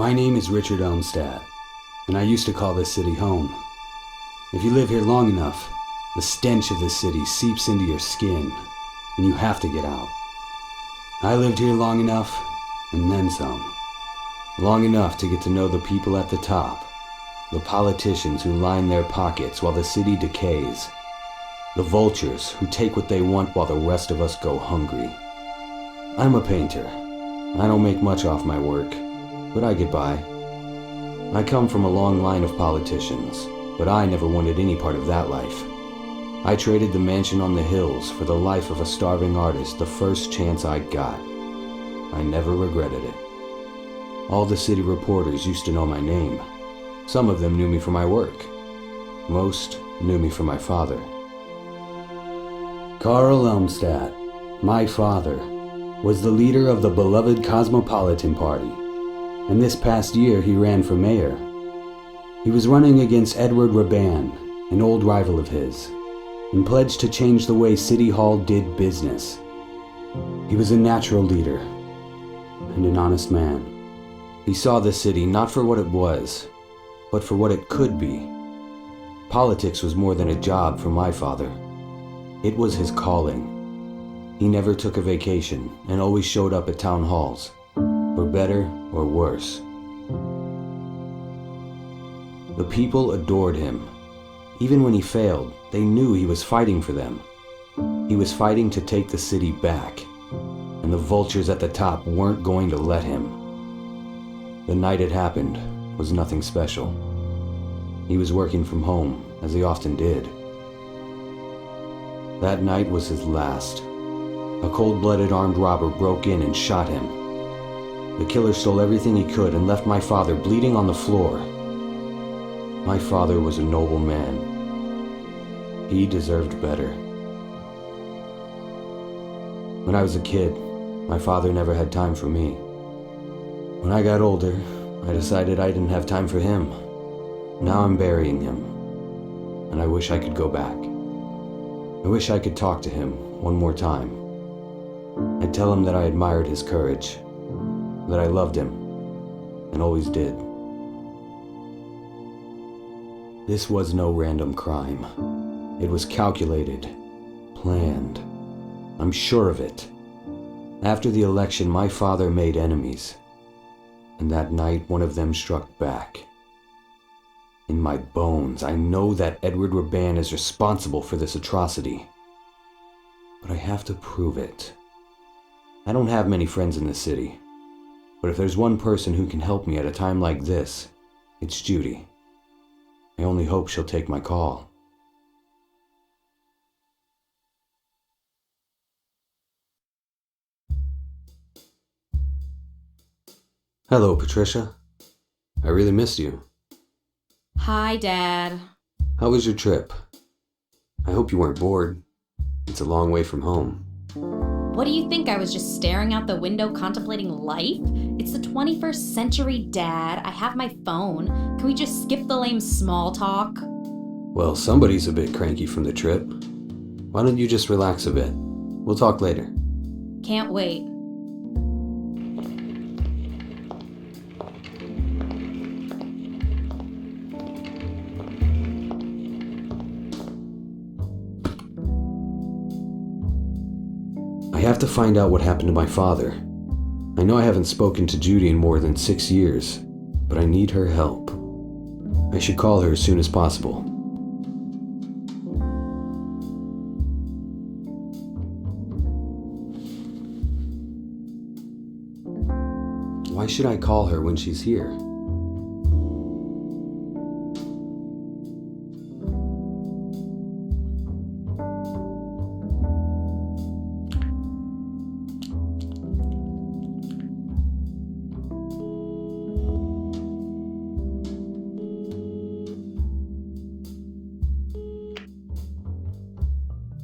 My name is Richard Elmstat, and I used to call this city home. If you live here long enough, the stench of this city seeps into your skin, and you have to get out. I lived here long enough, and then some. Long enough to get to know the people at the top, the politicians who line their pockets while the city decays, the vultures who take what they want while the rest of us go hungry. I'm a painter. I don't make much off my work, but I get by. I come from a long line of politicians, but I never wanted any part of that life. I traded the mansion on the hills for the life of a starving artist the first chance I got. I never regretted it. All the city reporters used to know my name. Some of them knew me for my work. Most knew me for my father. Carl Elmstat, my father, was the leader of the beloved Cosmopolitan Party, and this past year he ran for mayor. He was running against Edward Raban, an old rival of his, and pledged to change the way City Hall did business. He was a natural leader and an honest man. He saw the city not for what it was, but for what it could be. Politics was more than a job for my father. It was his calling. He never took a vacation and always showed up at town halls, for better or worse. The people adored him. Even when he failed, they knew he was fighting for them. He was fighting to take the city back, and the vultures at the top weren't going to let him. The night it happened was nothing special. He was working from home, as he often did. That night was his last. A cold-blooded armed robber broke in and shot him. The killer stole everything he could and left my father bleeding on the floor. My father was a noble man. He deserved better. When I was a kid, my father never had time for me. When I got older, I decided I didn't have time for him. Now I'm burying him, and I wish I could go back. I wish I could talk to him one more time. I'd tell him that I admired his courage, that I loved him, and always did. This was no random crime. It was calculated, planned. I'm sure of it. After the election, my father made enemies, and that night one of them struck back. In my bones, I know that Edward Raban is responsible for this atrocity, but I have to prove it. I don't have many friends in this city, but if there's one person who can help me at a time like this, it's Judy. I only hope she'll take my call. Hello, Patricia. I really missed you. Hi, Dad. How was your trip? I hope you weren't bored. It's a long way from home. What do you think? I was just staring out the window contemplating life? It's the 21st century, Dad. I have my phone. Can we just skip the lame small talk? Well, somebody's a bit cranky from the trip. Why don't you just relax a bit? We'll talk later. Can't wait. I have to find out what happened to my father. I know I haven't spoken to Judy in more than 6 years, but I need her help. I should call her as soon as possible. Why should I call her when she's here?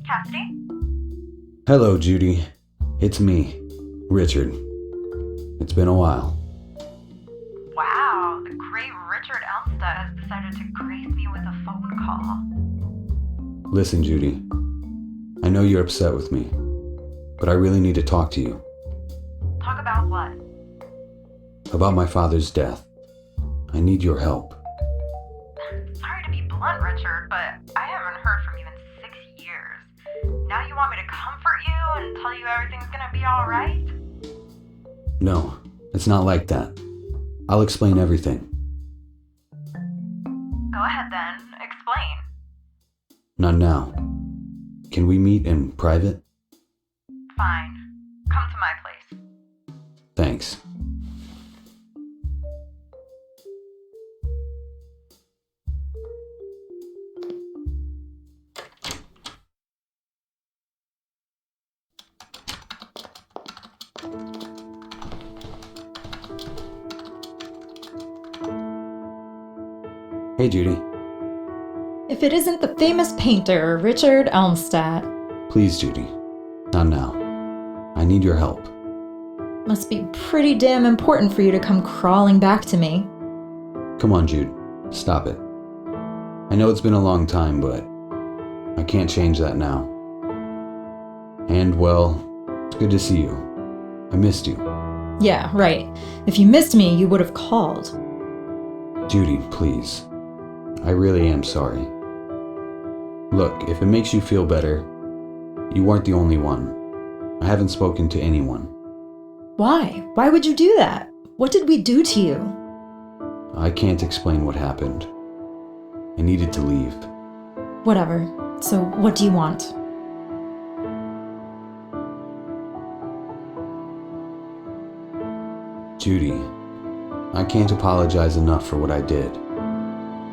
Cassidy? Hello, Judy. It's me, Richard. It's been a while. Wow, the great Richard Elmstat has decided to grace me with a phone call. Listen, Judy. I know you're upset with me, but I really need to talk to you. Talk about what? About my father's death. I need your help. Sorry to be blunt, Richard, but I haven't heard from you in 6 years. Now you want me to comfort you and tell you everything's gonna be alright? No, it's not like that. I'll explain everything. Go ahead then, explain. Not now. Can we meet in private? Fine. Come to my place. Thanks. Hey, Judy. If it isn't the famous painter, Richard Elmstat. Please, Judy. Not now. I need your help. Must be pretty damn important for you to come crawling back to me. Come on, Jude. Stop it. I know it's been a long time, but I can't change that now. And, well, it's good to see you. I missed you. Yeah, right. If you missed me, you would have called. Judy, please. I really am sorry. Look, if it makes you feel better, you weren't the only one. I haven't spoken to anyone. Why? Why would you do that? What did we do to you? I can't explain what happened. I needed to leave. Whatever. So, what do you want? Judy, I can't apologize enough for what I did.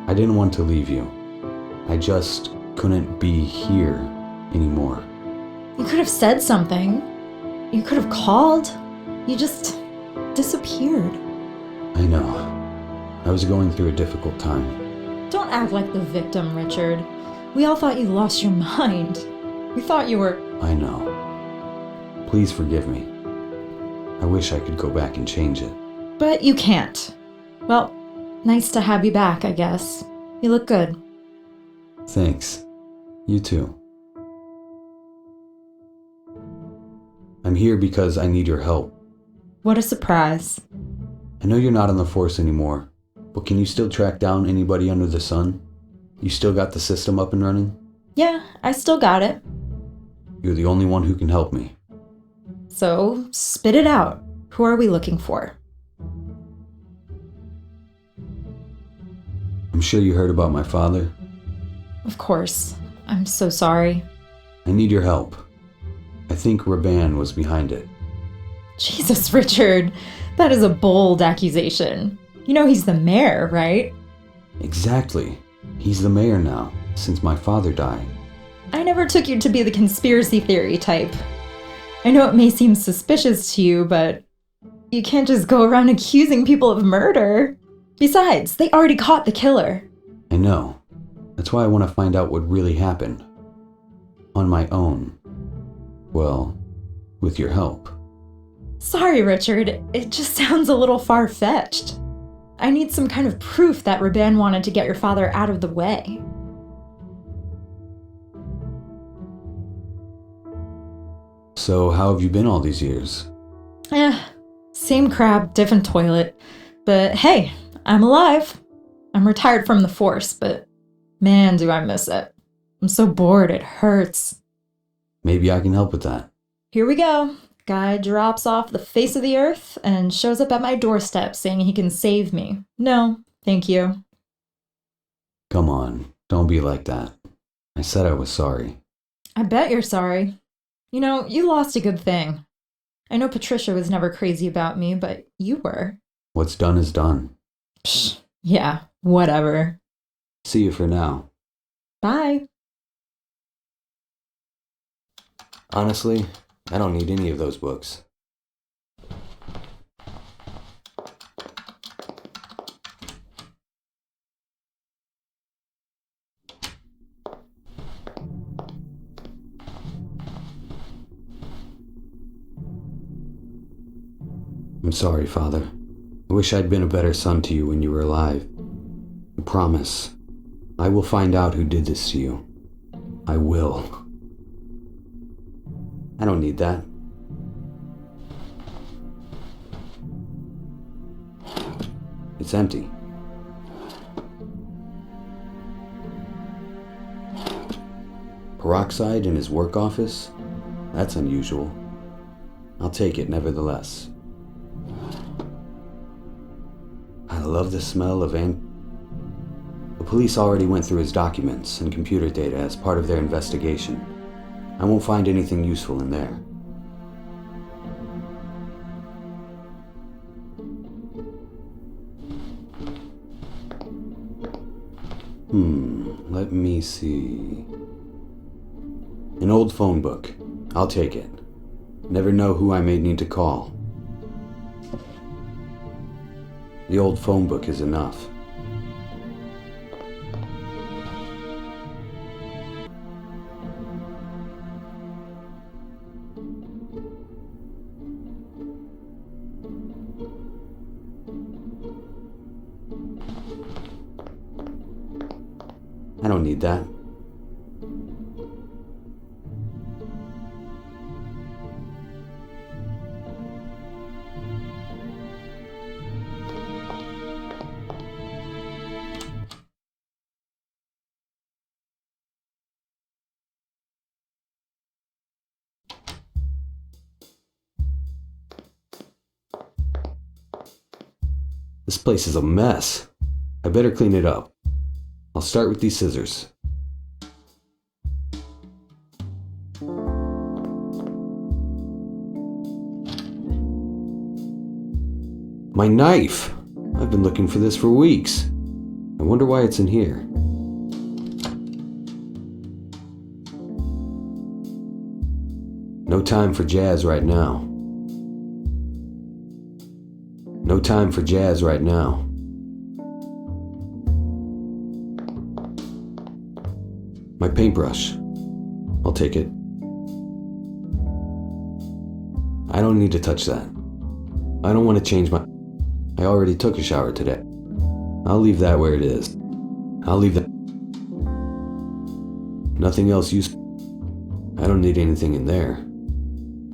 I didn't want to leave you. I just couldn't be here anymore. You could have said something. You could have called. You just disappeared. I know. I was going through a difficult time. Don't act like the victim, Richard. We all thought you lost your mind. We thought you were... I know. Please forgive me. I wish I could go back and change it. But you can't. Well, nice to have you back, I guess. You look good. Thanks. You too. I'm here because I need your help. What a surprise. I know you're not on the force anymore, but can you still track down anybody under the sun? You still got the system up and running? Yeah, I still got it. You're the only one who can help me. So, spit it out. Who are we looking for? I'm sure you heard about my father. Of course. I'm so sorry. I need your help. I think Raban was behind it. Jesus, Richard. That is a bold accusation. You know he's the mayor, right? Exactly. He's the mayor now, since my father died. I never took you to be the conspiracy theory type. I know it may seem suspicious to you, but you can't just go around accusing people of murder. Besides, they already caught the killer. I know. That's why I want to find out what really happened. On my own. Well, with your help. Sorry, Richard. It just sounds a little far-fetched. I need some kind of proof that Raban wanted to get your father out of the way. So, how have you been all these years? Same crab, different toilet. But hey, I'm alive. I'm retired from the force, but man, do I miss it. I'm so bored, it hurts. Maybe I can help with that. Here we go. Guy drops off the face of the earth and shows up at my doorstep saying he can save me. No, thank you. Come on, don't be like that. I said I was sorry. I bet you're sorry. You know, you lost a good thing. I know Patricia was never crazy about me, but you were. What's done is done. Psh, yeah, whatever. See you for now. Bye. Honestly, I don't need any of those books. I'm sorry, Father. I wish I'd been a better son to you when you were alive. I promise. I will find out who did this to you. I will. I don't need that. It's empty. Peroxide in his work office? That's unusual. I'll take it nevertheless. I love the smell of The police already went through his documents and computer data as part of their investigation. I won't find anything useful in there. Let me see. An old phone book. I'll take it. Never know who I may need to call. The old phone book is enough. I don't need that. This place is a mess. I better clean it up. I'll start with these scissors. My knife! I've been looking for this for weeks. I wonder why it's in here. No time for jazz right now. No time for jazz right now. My paintbrush. I'll take it. I don't need to touch that. I don't want to change my... I already took a shower today. I'll leave that where it is. I'll leave that... Nothing else useful. I don't need anything in there.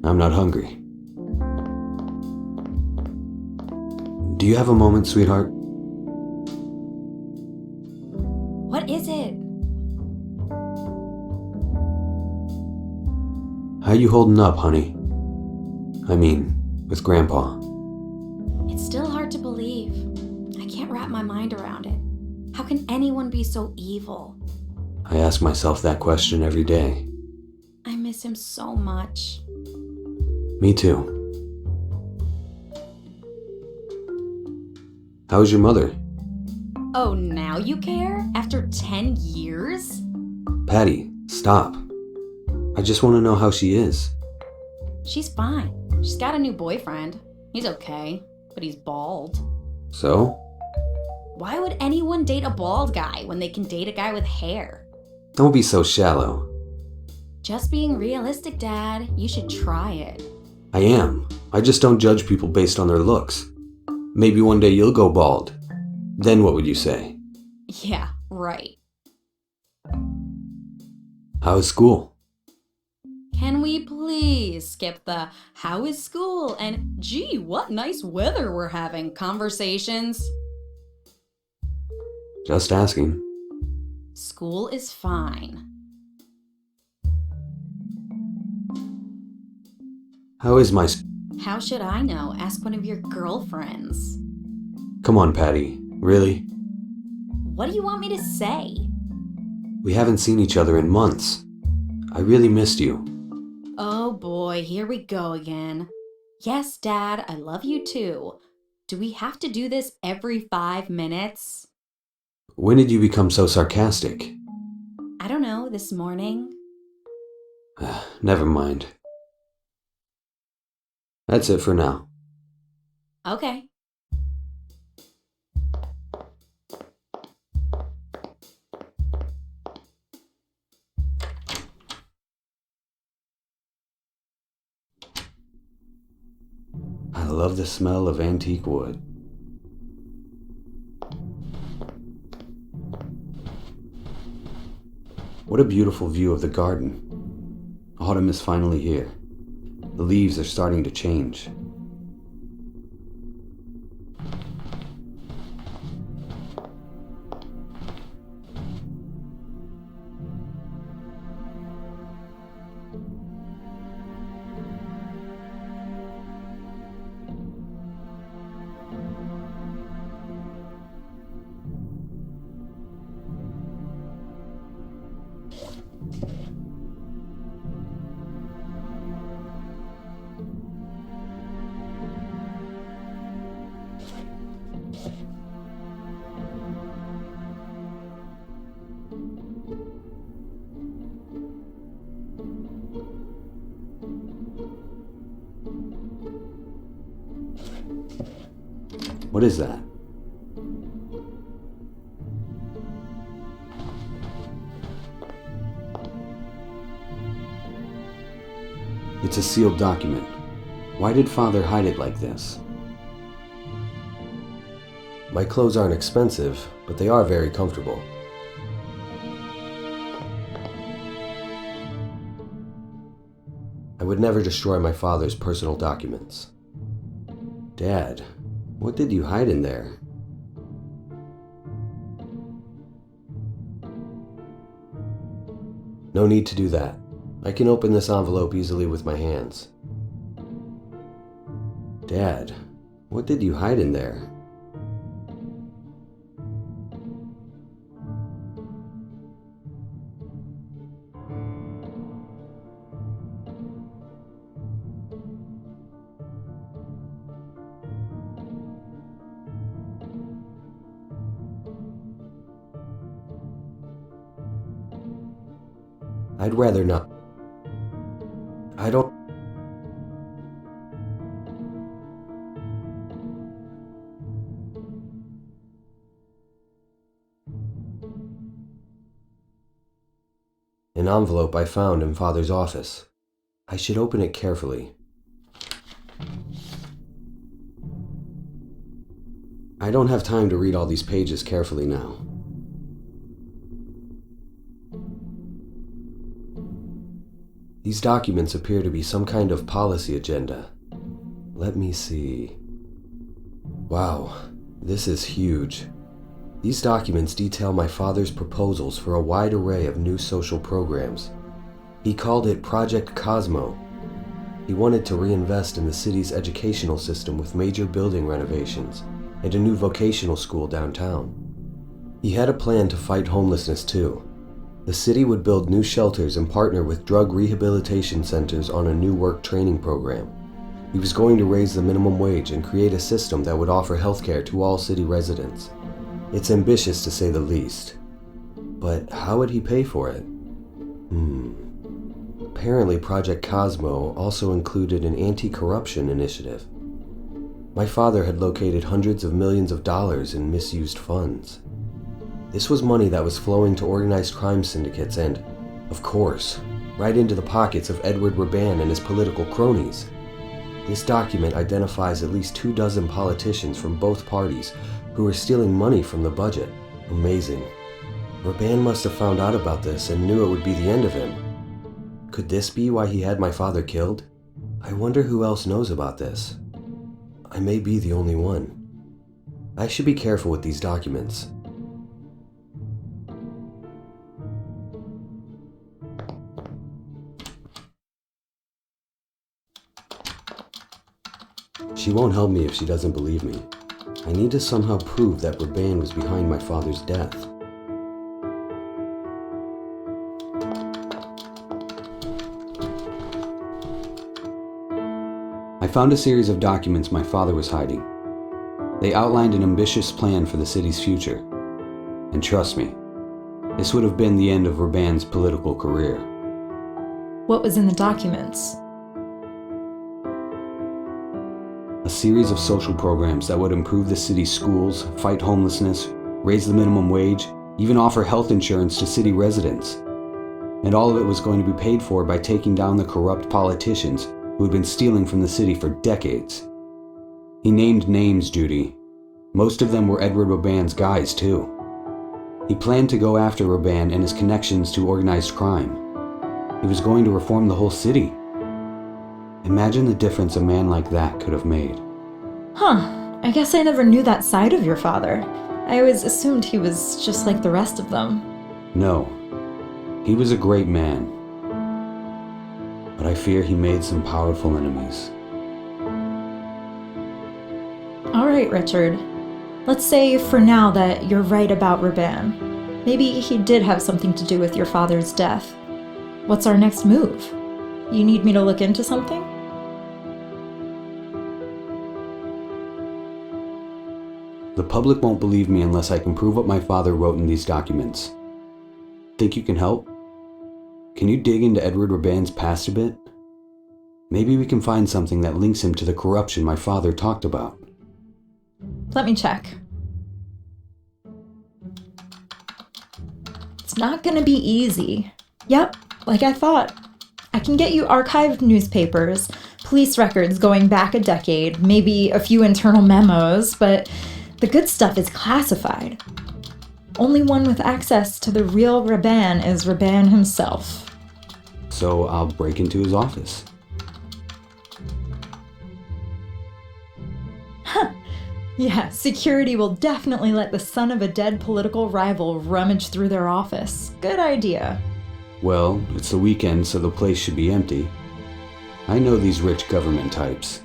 I'm not hungry. Do you have a moment, sweetheart? What is it? How you holding up, honey? I mean, with Grandpa. It's still hard to believe. I can't wrap my mind around it. How can anyone be so evil? I ask myself that question every day. I miss him so much. Me too. How's your mother? Oh, now you care? After 10 years? Patty, stop. I just want to know how she is. She's fine. She's got a new boyfriend. He's okay, but he's bald. So? Why would anyone date a bald guy when they can date a guy with hair? Don't be so shallow. Just being realistic, Dad. You should try it. I am. I just don't judge people based on their looks. Maybe one day you'll go bald. Then what would you say? Yeah, right. How is school? Can we please skip the how is school and gee, what nice weather we're having conversations? Just asking. School is fine. How is my... How should I know? Ask one of your girlfriends. Come on, Patty. Really? What do you want me to say? We haven't seen each other in months. I really missed you. Oh boy, here we go again. Yes, Dad, I love you too. Do we have to do this every 5 minutes? When did you become so sarcastic? I don't know, this morning? Never mind. That's it for now. Okay. I love the smell of antique wood. What a beautiful view of the garden. Autumn is finally here. The leaves are starting to change. What is that? It's a sealed document. Why did Father hide it like this? My clothes aren't expensive, but they are very comfortable. I would never destroy my father's personal documents. Dad, what did you hide in there? No need to do that. I can open this envelope easily with my hands. Dad, what did you hide in there? I'd rather not. I don't. An envelope I found in Father's office. I should open it carefully. I don't have time to read all these pages carefully now. These documents appear to be some kind of policy agenda. Let me see. Wow, this is huge. These documents detail my father's proposals for a wide array of new social programs. He called it Project Cosmo. He wanted to reinvest in the city's educational system with major building renovations and a new vocational school downtown. He had a plan to fight homelessness too. The city would build new shelters and partner with drug rehabilitation centers on a new work training program. He was going to raise the minimum wage and create a system that would offer healthcare to all city residents. It's ambitious to say the least. But how would he pay for it? Apparently Project Cosmo also included an anti-corruption initiative. My father had located hundreds of millions of dollars in misused funds. This was money that was flowing to organized crime syndicates and, of course, right into the pockets of Edward Raban and his political cronies. This document identifies at least 24 politicians from both parties who were stealing money from the budget. Amazing. Raban must have found out about this and knew it would be the end of him. Could this be why he had my father killed? I wonder who else knows about this. I may be the only one. I should be careful with these documents. She won't help me if she doesn't believe me. I need to somehow prove that Raban was behind my father's death. I found a series of documents my father was hiding. They outlined an ambitious plan for the city's future. And trust me, this would have been the end of Raban's political career. What was in the documents? A series of social programs that would improve the city's schools, fight homelessness, raise the minimum wage, even offer health insurance to city residents. And all of it was going to be paid for by taking down the corrupt politicians who had been stealing from the city for decades. He named names, Judy. Most of them were Edward Raban's guys, too. He planned to go after Raban and his connections to organized crime. He was going to reform the whole city. Imagine the difference a man like that could have made. I guess I never knew that side of your father. I always assumed he was just like the rest of them. No, he was a great man. But I fear he made some powerful enemies. All right, Richard. Let's say for now that you're right about Raban. Maybe he did have something to do with your father's death. What's our next move? You need me to look into something? The public won't believe me unless I can prove what my father wrote in these documents. Think you can help? Can you dig into Edward Raban's past a bit? Maybe we can find something that links him to the corruption my father talked about. Let me check. It's not gonna be easy. Yep, like I thought. I can get you archived newspapers, police records going back a decade, maybe a few internal memos, but the good stuff is classified. Only one with access to the real Raban is Raban himself. So I'll break into his office. Yeah, security will definitely let the son of a dead political rival rummage through their office. Good idea. Well, it's the weekend, so the place should be empty. I know these rich government types.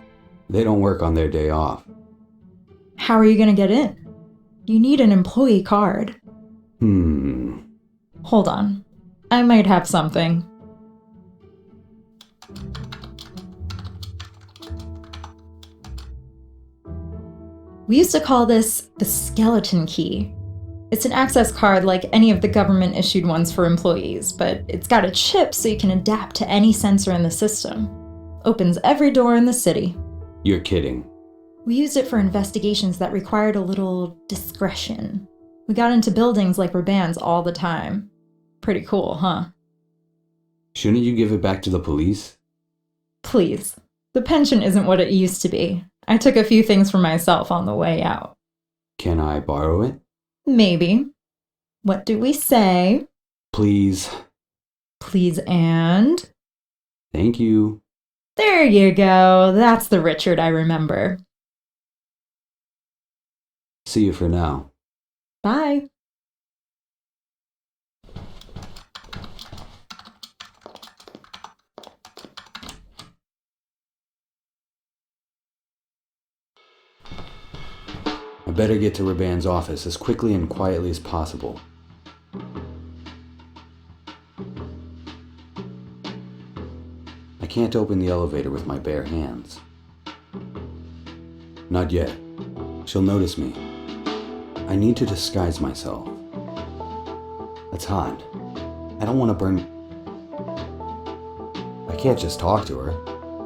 They don't work on their day off. How are you gonna get in? You need an employee card. Hold on. I might have something. We used to call this the skeleton key. It's an access card like any of the government-issued ones for employees, but it's got a chip so you can adapt to any sensor in the system. Opens every door in the city. You're kidding. We used it for investigations that required a little discretion. We got into buildings like Raban's all the time. Pretty cool, huh? Shouldn't you give it back to the police? Please. The pension isn't what it used to be. I took a few things for myself on the way out. Can I borrow it? Maybe. What do we say? Please. Please and? Thank you. There you go. That's the Richard I remember. See you for now. Bye. I better get to Raban's office as quickly and quietly as possible. I can't open the elevator with my bare hands. Not yet. She'll notice me. I need to disguise myself. That's hot. I don't want to burn. I can't just talk to her.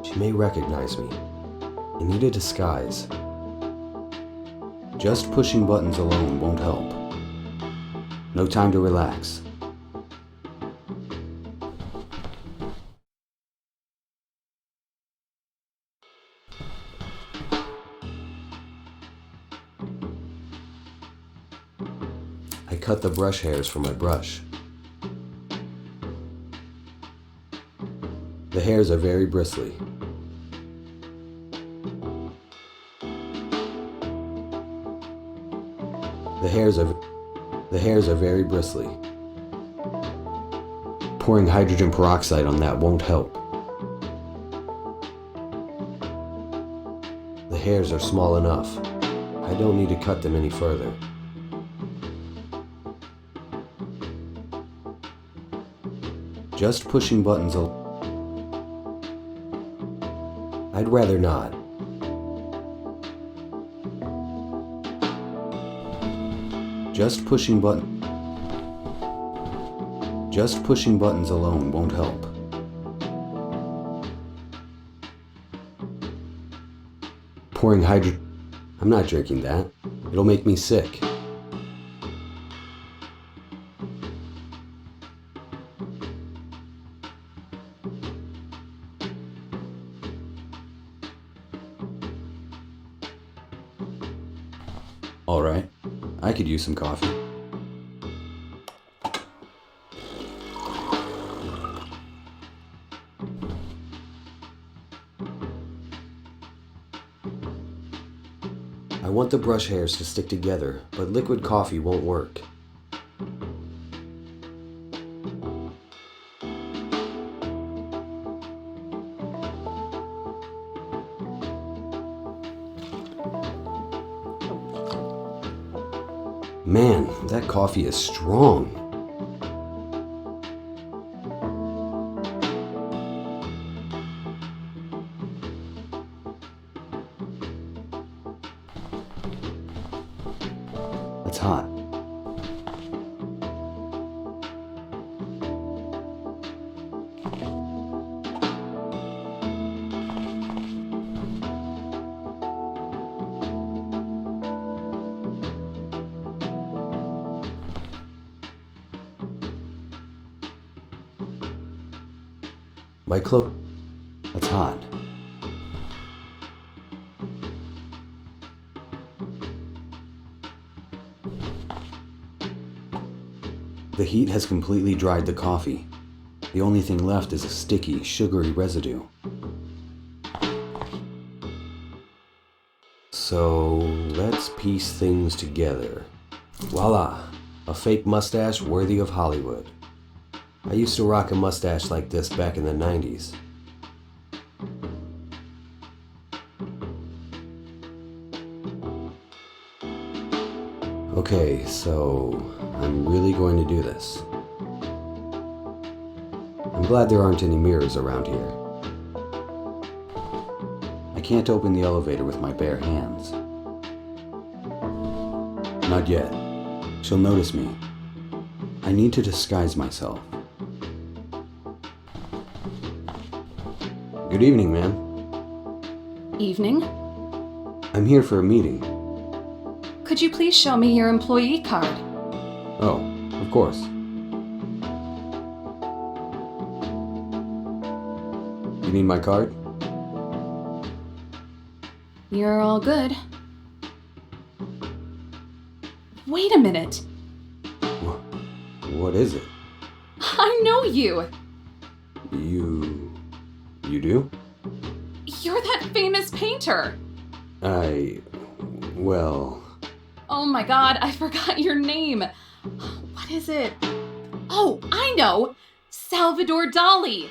She may recognize me. I need a disguise. Just pushing buttons alone won't help. No time to relax. I cut the brush hairs from my brush. The hairs are very bristly. The hairs are very bristly. Pouring hydrogen peroxide on that won't help. The hairs are small enough. I don't need to cut them any further. Just pushing buttons I'd rather not. Just pushing buttons alone won't help. Pouring hydrogen. I'm not drinking that. It'll make me sick. All right. I could use some coffee. I want the brush hairs to stick together, but liquid coffee won't work. Man, that coffee is strong. It's hot. My clothes. That's hot. The heat has completely dried the coffee. The only thing left is a sticky, sugary residue. So, let's piece things together. Voila! A fake mustache worthy of Hollywood. I used to rock a mustache like this back in the 90s. Okay, so I'm really going to do this. I'm glad there aren't any mirrors around here. I can't open the elevator with my bare hands. Not yet. She'll notice me. I need to disguise myself. Good evening, ma'am. Evening. I'm here for a meeting. Could you please show me your employee card? Oh, of course. You need my card? You're all good. Wait a minute. What is it? I know you. You do? You're that famous painter. Well... Oh my god, I forgot your name. What is it? Oh, I know. Salvador Dali.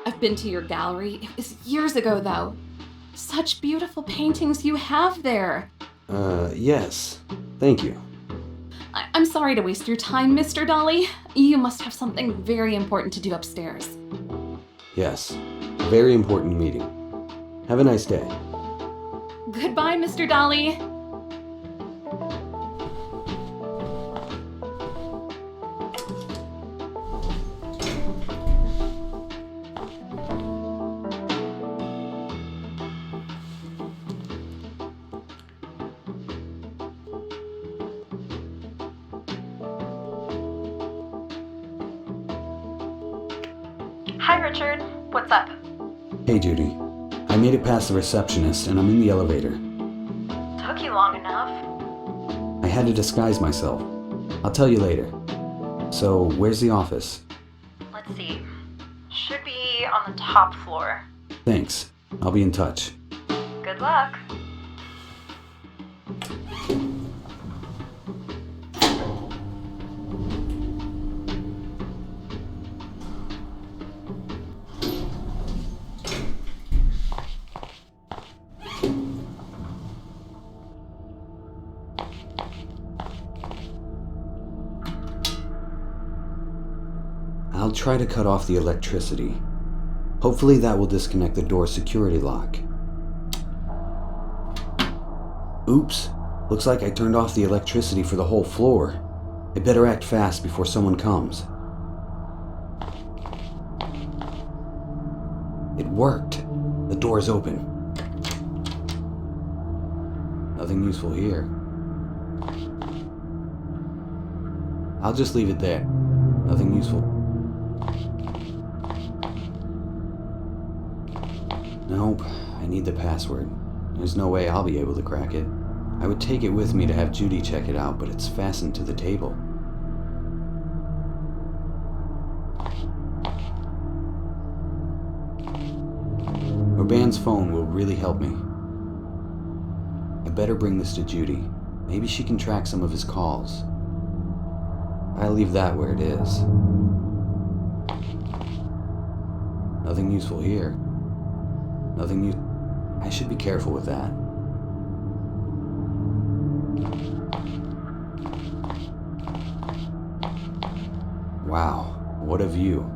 I've been to your gallery. It was years ago, though. Such beautiful paintings you have there. Yes. Thank you. I'm sorry to waste your time, Mr. Dali. You must have something very important to do upstairs. Yes. A very important meeting. Have a nice day. Goodbye, Mr. Dali. Hi, Richard. What's up? Hey, Judy. I made it past the receptionist and I'm in the elevator. Took you long enough. I had to disguise myself. I'll tell you later. So, where's the office? Let's see. Should be on the top floor. Thanks. I'll be in touch. Good luck. I'll try to cut off the electricity. Hopefully that will disconnect the door security lock. Oops. Looks like I turned off the electricity for the whole floor. I better act fast before someone comes. It worked. The door's open. Nothing useful here. I'll just leave it there. Nothing useful. Nope, I need the password. There's no way I'll be able to crack it. I would take it with me to have Judy check it out, but it's fastened to the table. Urban's phone will really help me. I better bring this to Judy. Maybe she can track some of his calls. I'll leave that where it is. Nothing useful here. I should be careful with that. Wow, what a view.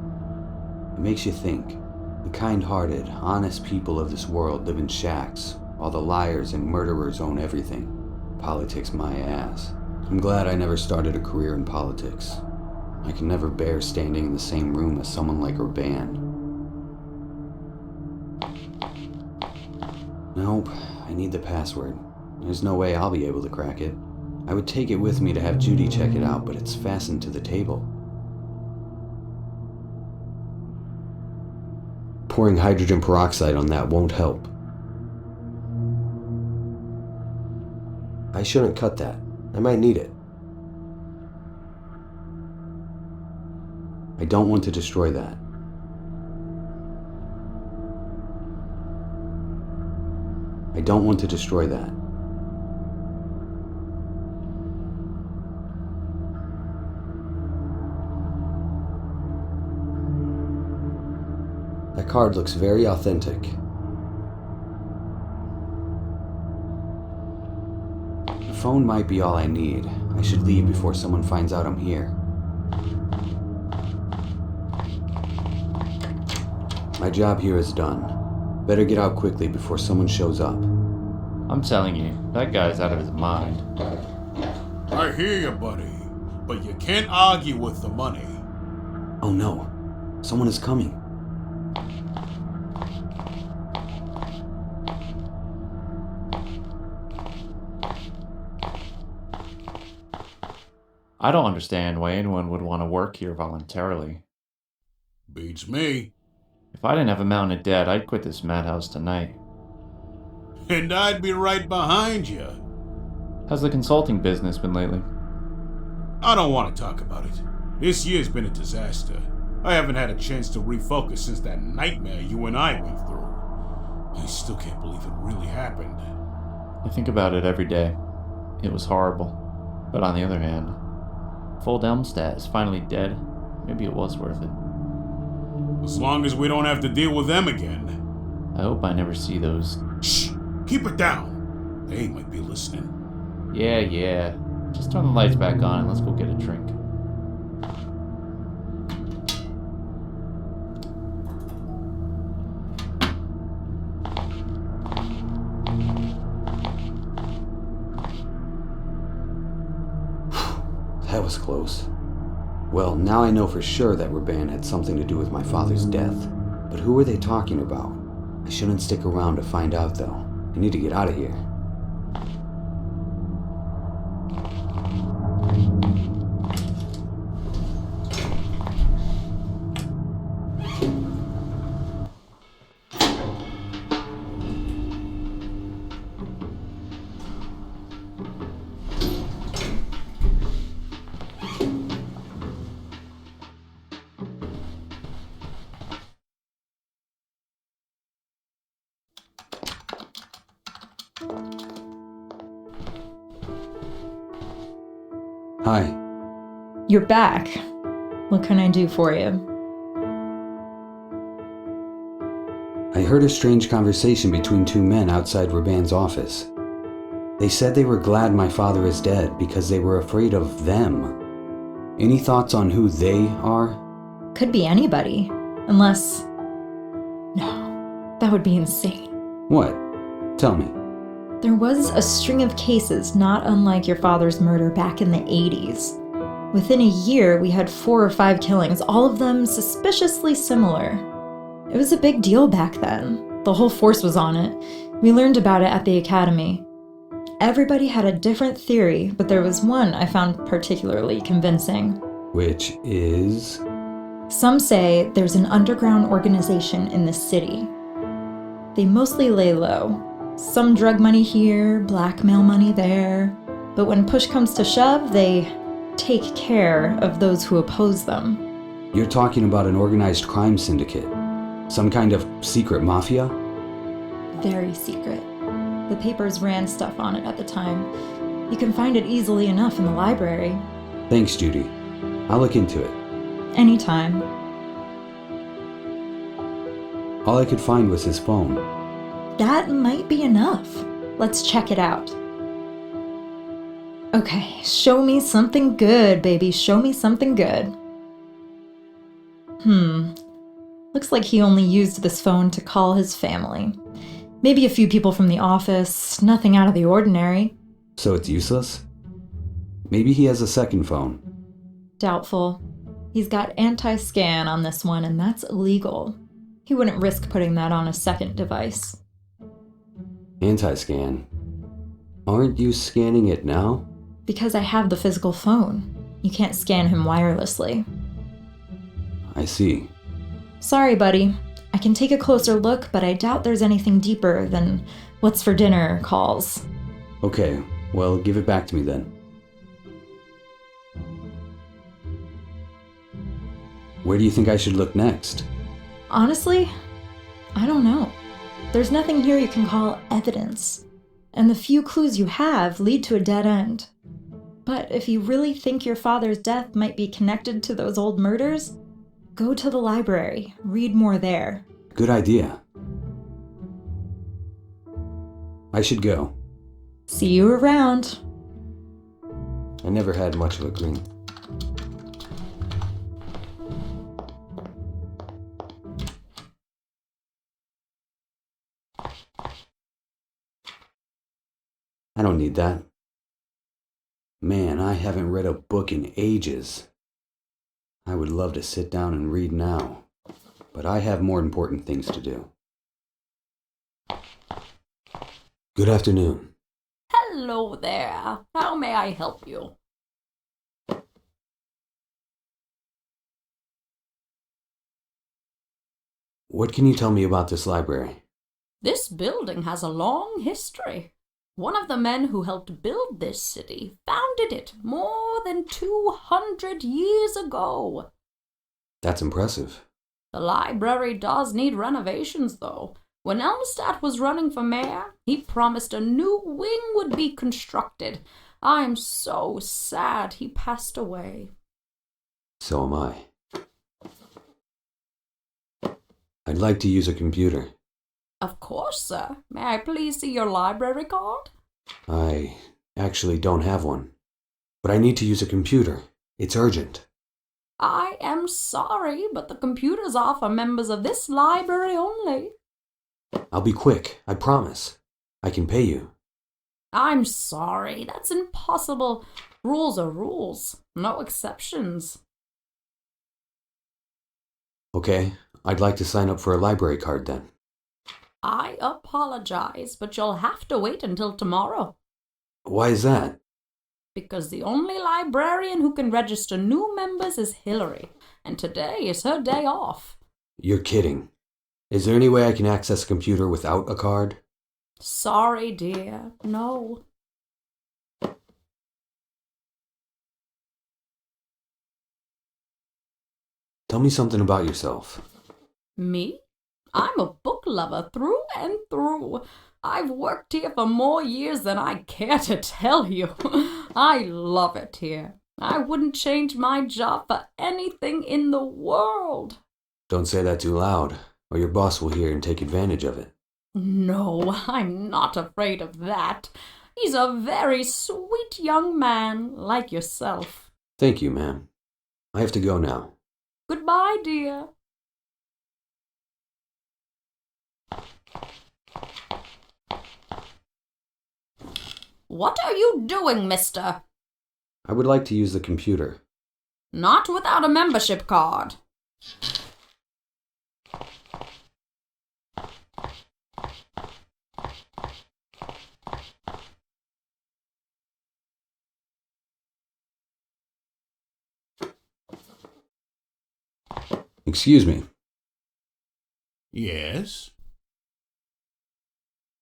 It makes you think. The kind-hearted, honest people of this world live in shacks, while the liars and murderers own everything. Politics my ass. I'm glad I never started a career in politics. I can never bear standing in the same room as someone like Urban. Nope, I need the password. There's no way I'll be able to crack it. I would take it with me to have Judy check it out, but it's fastened to the table. pouring hydrogen peroxide on that won't help. I shouldn't cut that. I might need it. I don't want to destroy that. I don't want to destroy that. That card looks very authentic. The phone might be all I need. I should leave before someone finds out I'm here. My job here is done. Better get out quickly before someone shows up. I'm telling you, that guy's out of his mind. I hear you, buddy, but you can't argue with the money. Oh no, someone is coming. I don't understand why anyone would want to work here voluntarily. Beats me. If I didn't have a mountain of debt, I'd quit this madhouse tonight. And I'd be right behind you. How's the consulting business been lately? I don't want to talk about it. This year's been a disaster. I haven't had a chance to refocus since that nightmare you and I went through. I still can't believe it really happened. I think about it every day. It was horrible. But on the other hand, if old Elmstat is finally dead, maybe it was worth it. As long as we don't have to deal with them again. I hope I never see those. Shh! Keep it down! They might be listening. Yeah. Just turn the lights back on and let's go get a drink. That was close. Well, now I know for sure that Raban had something to do with my father's death. But who were they talking about? I shouldn't stick around to find out, though. I need to get out of here. Hi. You're back. What can I do for you? I heard a strange conversation between two men outside Raban's office. They said they were glad my father is dead because they were afraid of them. Any thoughts on who they are? Could be anybody. Unless... No, that would be insane. What? Tell me. There was a string of cases not unlike your father's murder back in the 80s. Within a year, we had 4 or 5 killings, all of them suspiciously similar. It was a big deal back then. The whole force was on it. We learned about it at the academy. Everybody had a different theory, but there was one I found particularly convincing. Which is? Some say there's an underground organization in the city. They mostly lay low. Some drug money here, blackmail money there. But when push comes to shove, they take care of those who oppose them. You're talking about an organized crime syndicate? Some kind of secret mafia? Very secret. The papers ran stuff on it at the time. You can find it easily enough in the library. Thanks, Judy. I'll look into it. Anytime. All I could find was his phone. That might be enough. Let's check it out. Okay, show me something good, baby. Show me something good. Looks like he only used this phone to call his family. Maybe a few people from the office, nothing out of the ordinary. So it's useless? Maybe he has a second phone. Doubtful. He's got anti-scan on this one, and that's illegal. He wouldn't risk putting that on a second device. Anti-scan? Aren't you scanning it now? Because I have the physical phone. You can't scan him wirelessly. I see. Sorry, buddy. I can take a closer look, but I doubt there's anything deeper than what's for dinner calls. Okay, well, give it back to me then. Where do you think I should look next? Honestly, I don't know. There's nothing here you can call evidence, and the few clues you have lead to a dead end. But if you really think your father's death might be connected to those old murders, go to the library, read more there. Good idea. I should go. See you around. I never had much of a green. I don't need that. Man, I haven't read a book in ages. I would love to sit down and read now, but I have more important things to do. Good afternoon. Hello there. How may I help you? What can you tell me about this library? This building has a long history. One of the men who helped build this city founded it more than 200 years ago. That's impressive. The library does need renovations, though. When Elmstat was running for mayor, he promised a new wing would be constructed. I'm so sad he passed away. So am I. I'd like to use a computer. Of course, sir. May I please see your library card? I actually don't have one, but I need to use a computer. It's urgent. I am sorry, but the computers are for members of this library only. I'll be quick, I promise. I can pay you. I'm sorry, that's impossible. Rules are rules, no exceptions. Okay, I'd like to sign up for a library card then. I apologize, but you'll have to wait until tomorrow. Why is that? Because the only librarian who can register new members is Hillary, and today is her day off. You're kidding. Is there any way I can access a computer without a card? Sorry, dear, no. Tell me something about yourself. Me? I'm a book lover through and through. I've worked here for more years than I care to tell you. I love it here. I wouldn't change my job for anything in the world. Don't say that too loud, or your boss will hear and take advantage of it. No, I'm not afraid of that. He's a very sweet young man, like yourself. Thank you, ma'am. I have to go now. Goodbye, dear. What are you doing, mister? I would like to use the computer. Not without a membership card. Excuse me. Yes?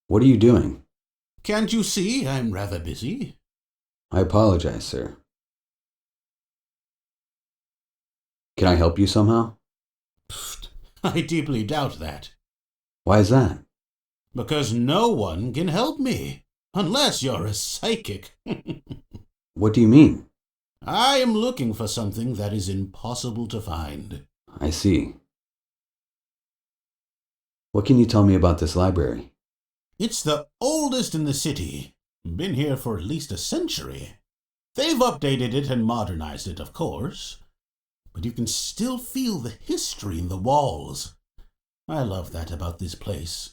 What are you doing? Can't you see I'm rather busy? I apologize, sir. Can I help you somehow? Pfft, I deeply doubt that. Why is that? Because no one can help me, unless you're a psychic. What do you mean? I am looking for something that is impossible to find. I see. What can you tell me about this library? It's the oldest in the city. Been here for at least a century. They've updated it and modernized it, of course. But you can still feel the history in the walls. I love that about this place.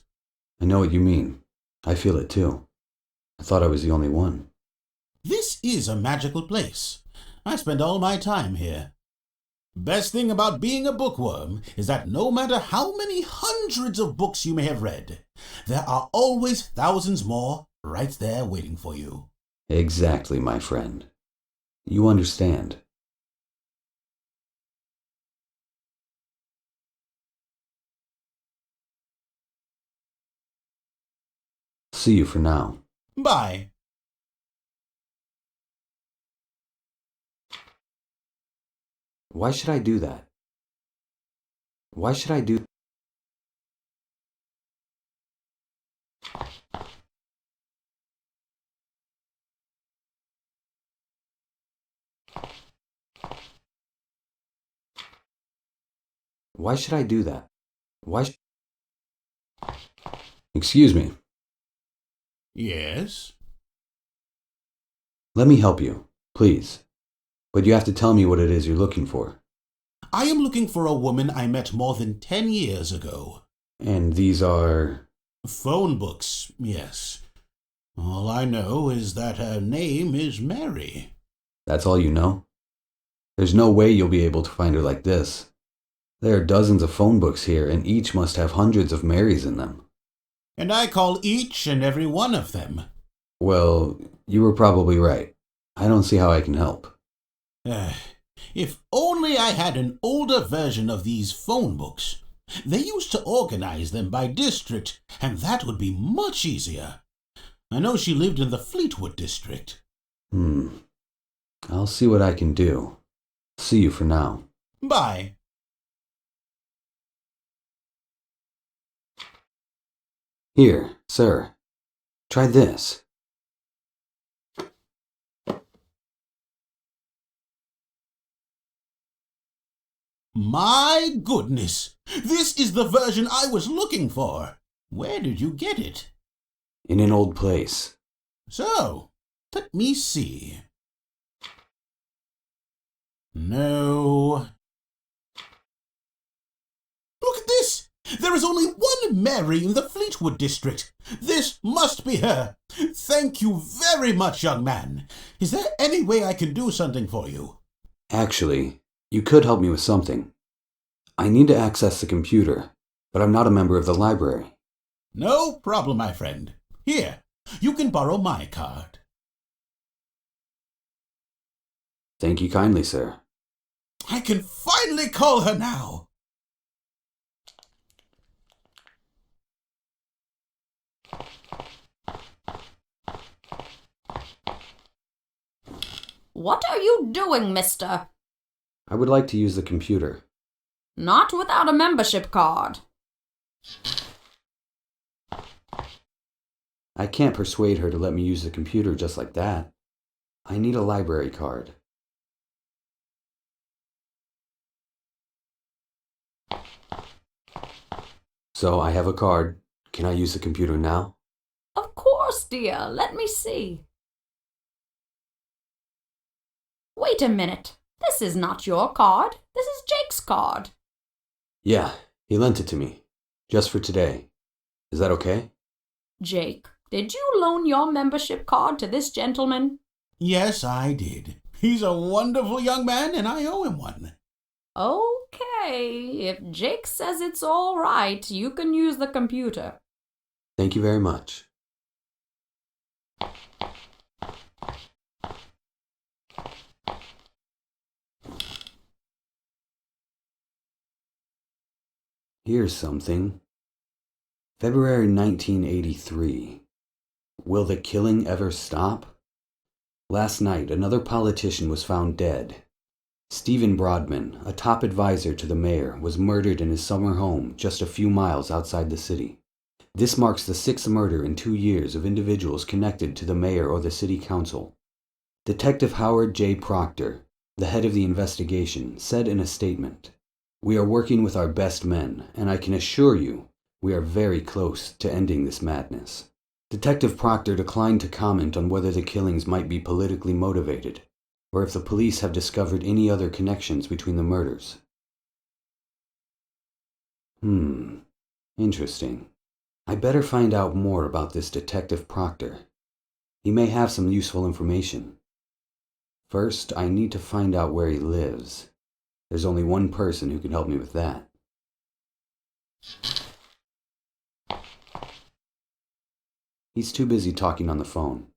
I know what you mean. I feel it too. I thought I was the only one. This is a magical place. I spend all my time here. Best thing about being a bookworm is that no matter how many hundreds of books you may have read, there are always thousands more right there waiting for you. Exactly, my friend. You understand. See you for now. Bye. Why should I do that? Why should I do... Why should I do that? Why sh... Excuse me. Yes? Let me help you, please. But you have to tell me what it is you're looking for. I am looking for a woman I met more than 10 years ago. And these are... Phone books, yes. All I know is that her name is Mary. That's all you know? There's no way you'll be able to find her like this. There are dozens of phone books here, and each must have hundreds of Marys in them. And I call each and every one of them. Well, you were probably right. I don't see how I can help. If only I had an older version of these phone books. They used to organize them by district, and that would be much easier. I know she lived in the Fleetwood district. I'll see what I can do. See you for now. Bye. Here, sir. Try this. My goodness! This is the version I was looking for. Where did you get it? In an old place. So, let me see. No. Look at this! There is only one Mary in the Fleetwood district. This must be her. Thank you very much, young man. Is there any way I can do something for you? Actually, you could help me with something. I need to access the computer, but I'm not a member of the library. No problem, my friend. Here, you can borrow my card. Thank you kindly, sir. I can finally call her now. What are you doing, mister? I would like to use the computer. Not without a membership card. I can't persuade her to let me use the computer just like that. I need a library card. So I have a card. Can I use the computer now? Of course, dear. Let me see. Wait a minute. This is not your card. This is Jake's card. Yeah, he lent it to me. Just for today. Is that okay? Jake, did you loan your membership card to this gentleman? Yes, I did. He's a wonderful young man, and I owe him one. Okay, if Jake says it's all right, you can use the computer. Thank you very much. Here's something. February 1983. Will the killing ever stop? Last night, another politician was found dead. Stephen Broadman, a top advisor to the mayor, was murdered in his summer home just a few miles outside the city. This marks the 6th murder in 2 years of individuals connected to the mayor or the city council. Detective Howard J. Proctor, the head of the investigation, said in a statement, "We are working with our best men, and I can assure you we are very close to ending this madness." Detective Proctor declined to comment on whether the killings might be politically motivated, or if the police have discovered any other connections between the murders. Interesting. I better find out more about this Detective Proctor. He may have some useful information. First, I need to find out where he lives. There's only one person who can help me with that. He's too busy talking on the phone.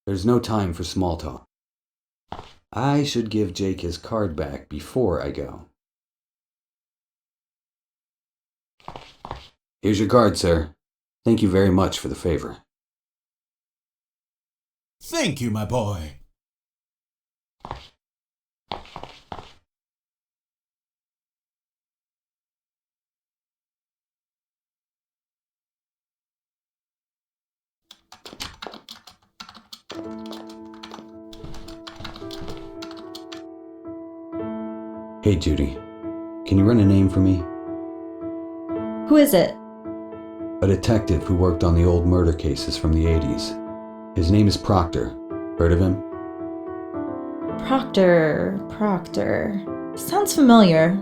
There's no time for small talk. I should give Jake his card back before I go. Here's your card, sir. Thank you very much for the favor. Thank you, my boy. Hey, Judy. Can you run a name for me? Who is it? A detective who worked on the old murder cases from the 80s. His name is Proctor. Heard of him? Proctor. Sounds familiar.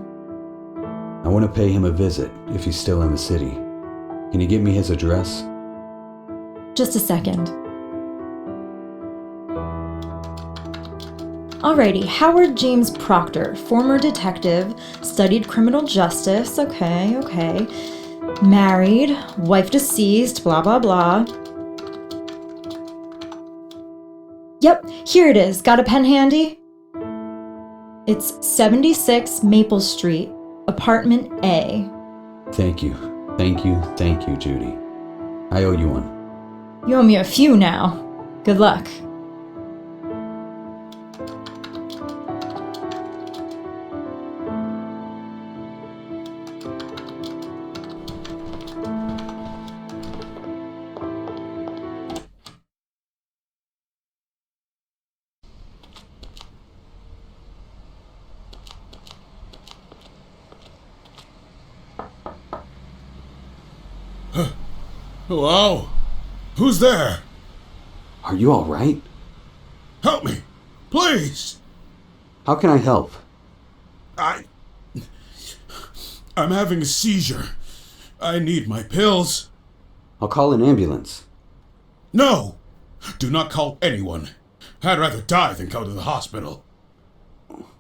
I want to pay him a visit if he's still in the city. Can you get me his address? Just a second. Alrighty, Howard James Proctor, former detective, studied criminal justice, okay. Married, wife deceased, blah blah blah. Yep, here it is. Got a pen handy? It's 76 Maple Street, apartment A. Thank you, Judy. I owe you one. You owe me a few now. Good luck. Hello? Who's there? Are you all right? Help me, please. How can I help? I'm having a seizure. I need my pills. I'll call an ambulance. No! Do not call anyone. I'd rather die than go to the hospital.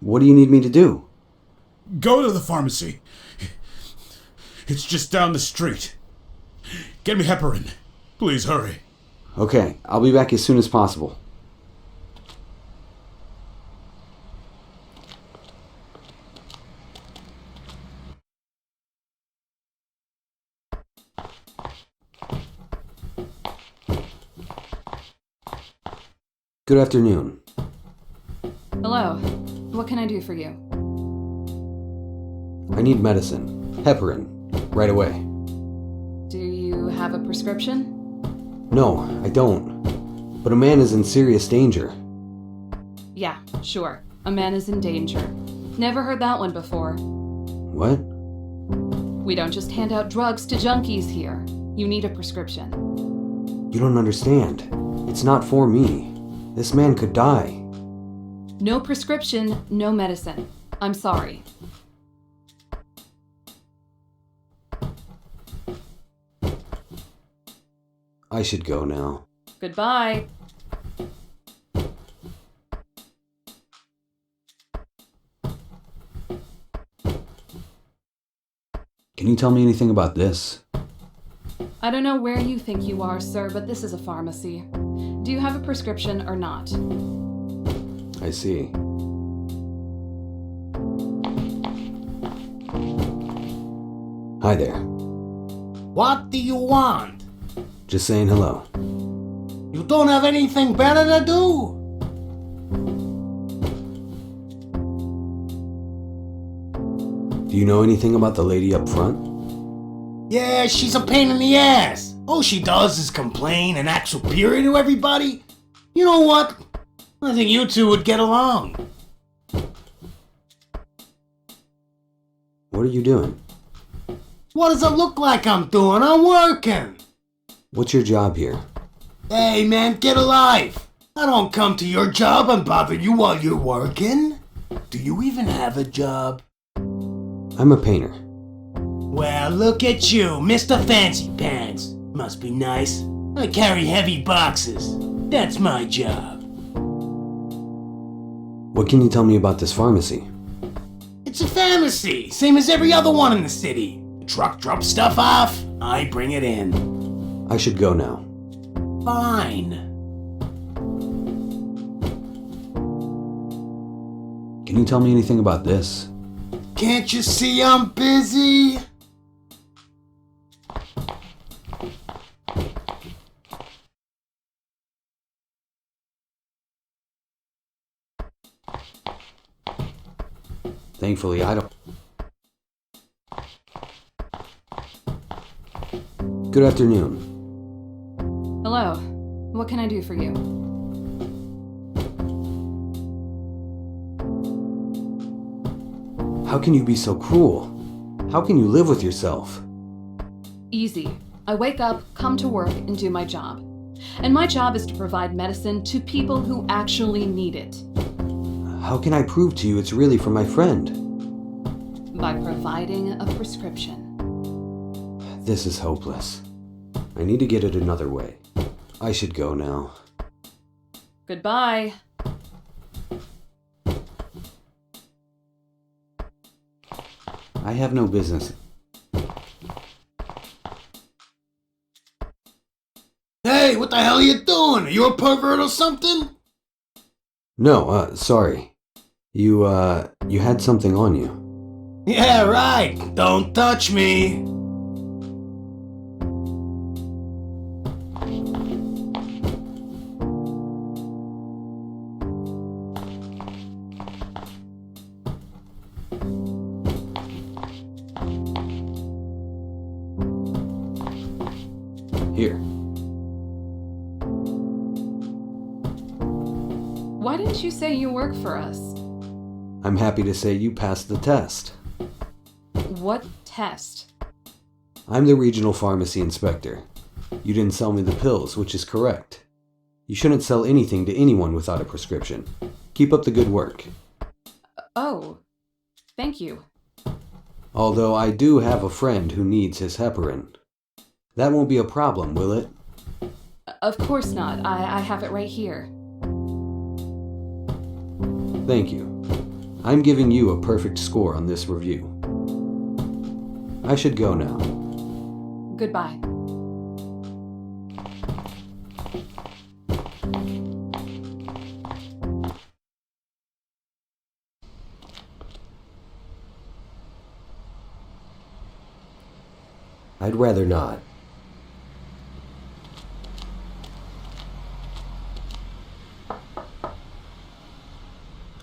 What do you need me to do? Go to the pharmacy. It's just down the street. Get me heparin. Please hurry. Okay, I'll be back as soon as possible. Good afternoon. Hello. What can I do for you? I need medicine. Heparin. Right away. Do you have a prescription? No, I don't. But a man is in serious danger. Yeah, sure. A man is in danger. Never heard that one before. What? We don't just hand out drugs to junkies here. You need a prescription. You don't understand. It's not for me. This man could die. No prescription, no medicine. I'm sorry. I should go now. Goodbye. Can you tell me anything about this? I don't know where you think you are, sir, but this is a pharmacy. Do you have a prescription or not? I see. Hi there. What do you want? Just saying hello. You don't have anything better to do? Do you know anything about the lady up front? Yeah, she's a pain in the ass. All she does is complain and act superior to everybody. You know what? I think you two would get along. What are you doing? What does it look like I'm doing? I'm working. What's your job here? Hey man, get a life. I don't come to your job and bother you while you're working. Do you even have a job? I'm a painter. Well, look at you, Mr. Fancy Pants. Must be nice. I carry heavy boxes. That's my job. What can you tell me about this pharmacy? It's a pharmacy, same as every other one in the city. The truck drops stuff off, I bring it in. I should go now. Fine. Can you tell me anything about this? Can't you see I'm busy? Thankfully, I don't... Good afternoon. Hello. What can I do for you? How can you be so cruel? How can you live with yourself? Easy. I wake up, come to work, and do my job. And my job is to provide medicine to people who actually need it. How can I prove to you it's really for my friend? By providing a prescription. This is hopeless. I need to get it another way. I should go now. Goodbye. I have no business. Hey, what the hell are you doing? Are you a pervert or something? No, sorry. You had something on you. Yeah, right. Don't touch me. Here. Why didn't you say you work for us? I'm happy to say you passed the test. What test? I'm the regional pharmacy inspector. You didn't sell me the pills, which is correct. You shouldn't sell anything to anyone without a prescription. Keep up the good work. Oh, thank you. Although I do have a friend who needs his heparin. That won't be a problem, will it? Of course not. I have it right here. Thank you. I'm giving you a perfect score on this review. I should go now. Goodbye. I'd rather not.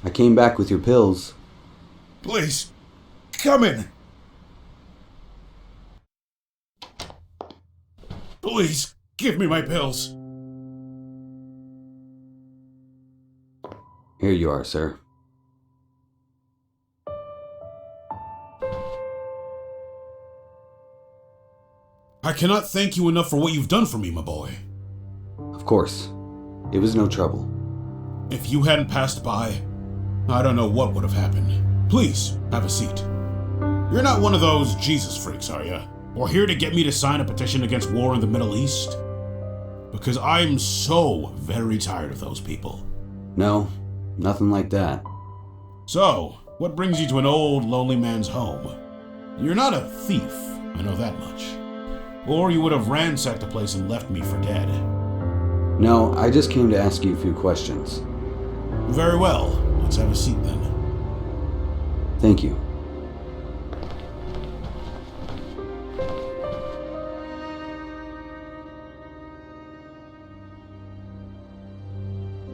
I came back with your pills. Please, come in. Please, give me my pills. Here you are, sir. I cannot thank you enough for what you've done for me, my boy. Of course. It was no trouble. If you hadn't passed by, I don't know what would have happened. Please, have a seat. You're not one of those Jesus freaks, are you? Or here to get me to sign a petition against war in the Middle East? Because I'm so very tired of those people. No, nothing like that. So, what brings you to an old, lonely man's home? You're not a thief, I know that much. Or you would have ransacked the place and left me for dead. No, I just came to ask you a few questions. Very well. Let's have a seat then. Thank you.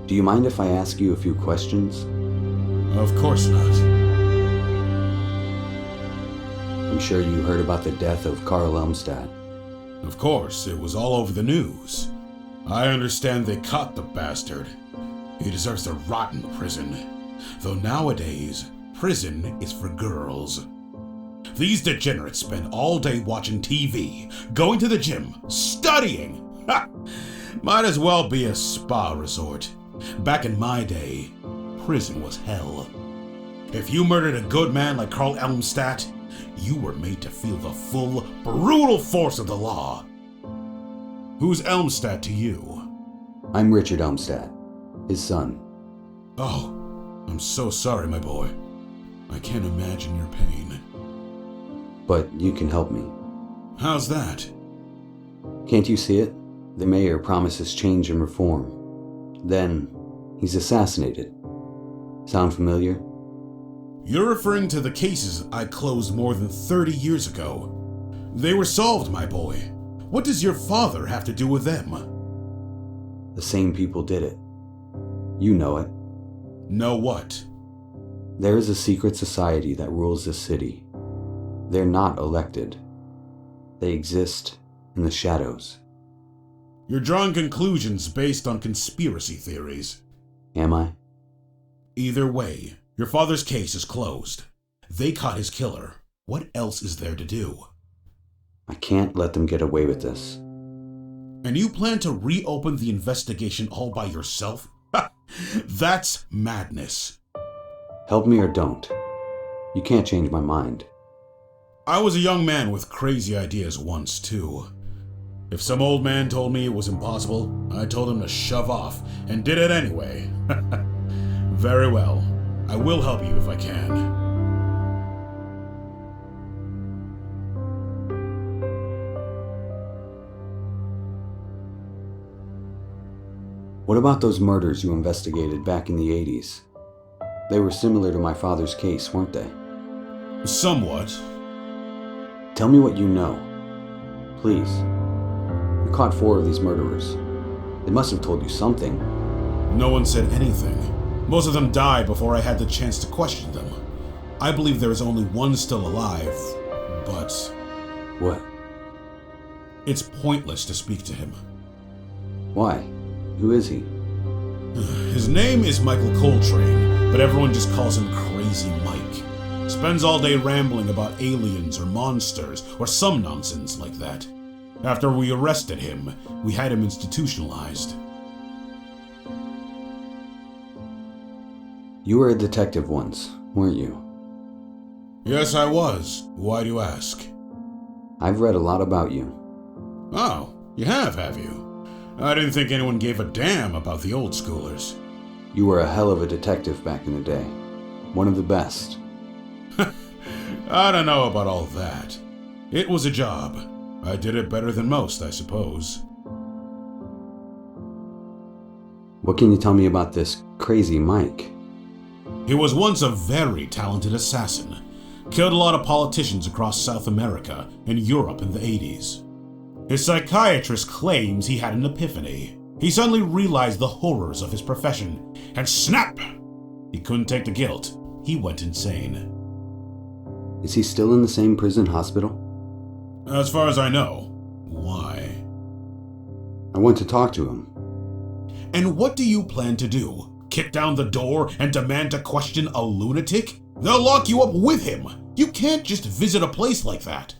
Do you mind if I ask you a few questions? Of course not. I'm sure you heard about the death of Richard Elmstat. Of course, it was all over the news. I understand they caught the bastard. He deserves to rot in prison. Though nowadays, prison is for girls. These degenerates spend all day watching TV, going to the gym, studying. Ha! Might as well be a spa resort. Back in my day, prison was hell. If you murdered a good man like Richard Elmstat, you were made to feel the full, brutal force of the law. Who's Elmstat to you? I'm Richard Elmstat, his son. Oh, I'm so sorry, my boy. I can't imagine your pain. But you can help me. How's that? Can't you see it? The mayor promises change and reform. Then, he's assassinated. Sound familiar? You're referring to the cases I closed more than 30 years ago. They were solved, my boy. What does your father have to do with them? The same people did it. You know it. Know what? There is a secret society that rules this city. They're not elected. They exist in the shadows. You're drawing conclusions based on conspiracy theories. Am I? Either way, your father's case is closed. They caught his killer. What else is there to do? I can't let them get away with this. And you plan to reopen the investigation all by yourself? That's madness. Help me or don't. You can't change my mind. I was a young man with crazy ideas once, too. If some old man told me it was impossible, I told him to shove off, and did it anyway. Very well. I will help you if I can. What about those murders you investigated back in the 80s? They were similar to my father's case, weren't they? Somewhat. Tell me what you know. Please. You caught 4 of these murderers. They must have told you something. No one said anything. Most of them died before I had the chance to question them. I believe there is only one still alive, but... What? It's pointless to speak to him. Why? Who is he? His name is Michael Coltrane, but everyone just calls him Crazy Mike. Spends all day rambling about aliens or monsters or some nonsense like that. After we arrested him, we had him institutionalized. You were a detective once, weren't you? Yes, I was. Why do you ask? I've read a lot about you. Oh, you have you? I didn't think anyone gave a damn about the old schoolers. You were a hell of a detective back in the day. One of the best. I don't know about all that. It was a job. I did it better than most, I suppose. What can you tell me about this Crazy Mike? He was once a very talented assassin. Killed a lot of politicians across South America and Europe in the 80s. His psychiatrist claims he had an epiphany. He suddenly realized the horrors of his profession, and snap! He couldn't take the guilt. He went insane. Is he still in the same prison hospital? As far as I know. Why? I want to talk to him. And what do you plan to do? Kick down the door and demand to question a lunatic? They'll lock you up with him. You can't just visit a place like that.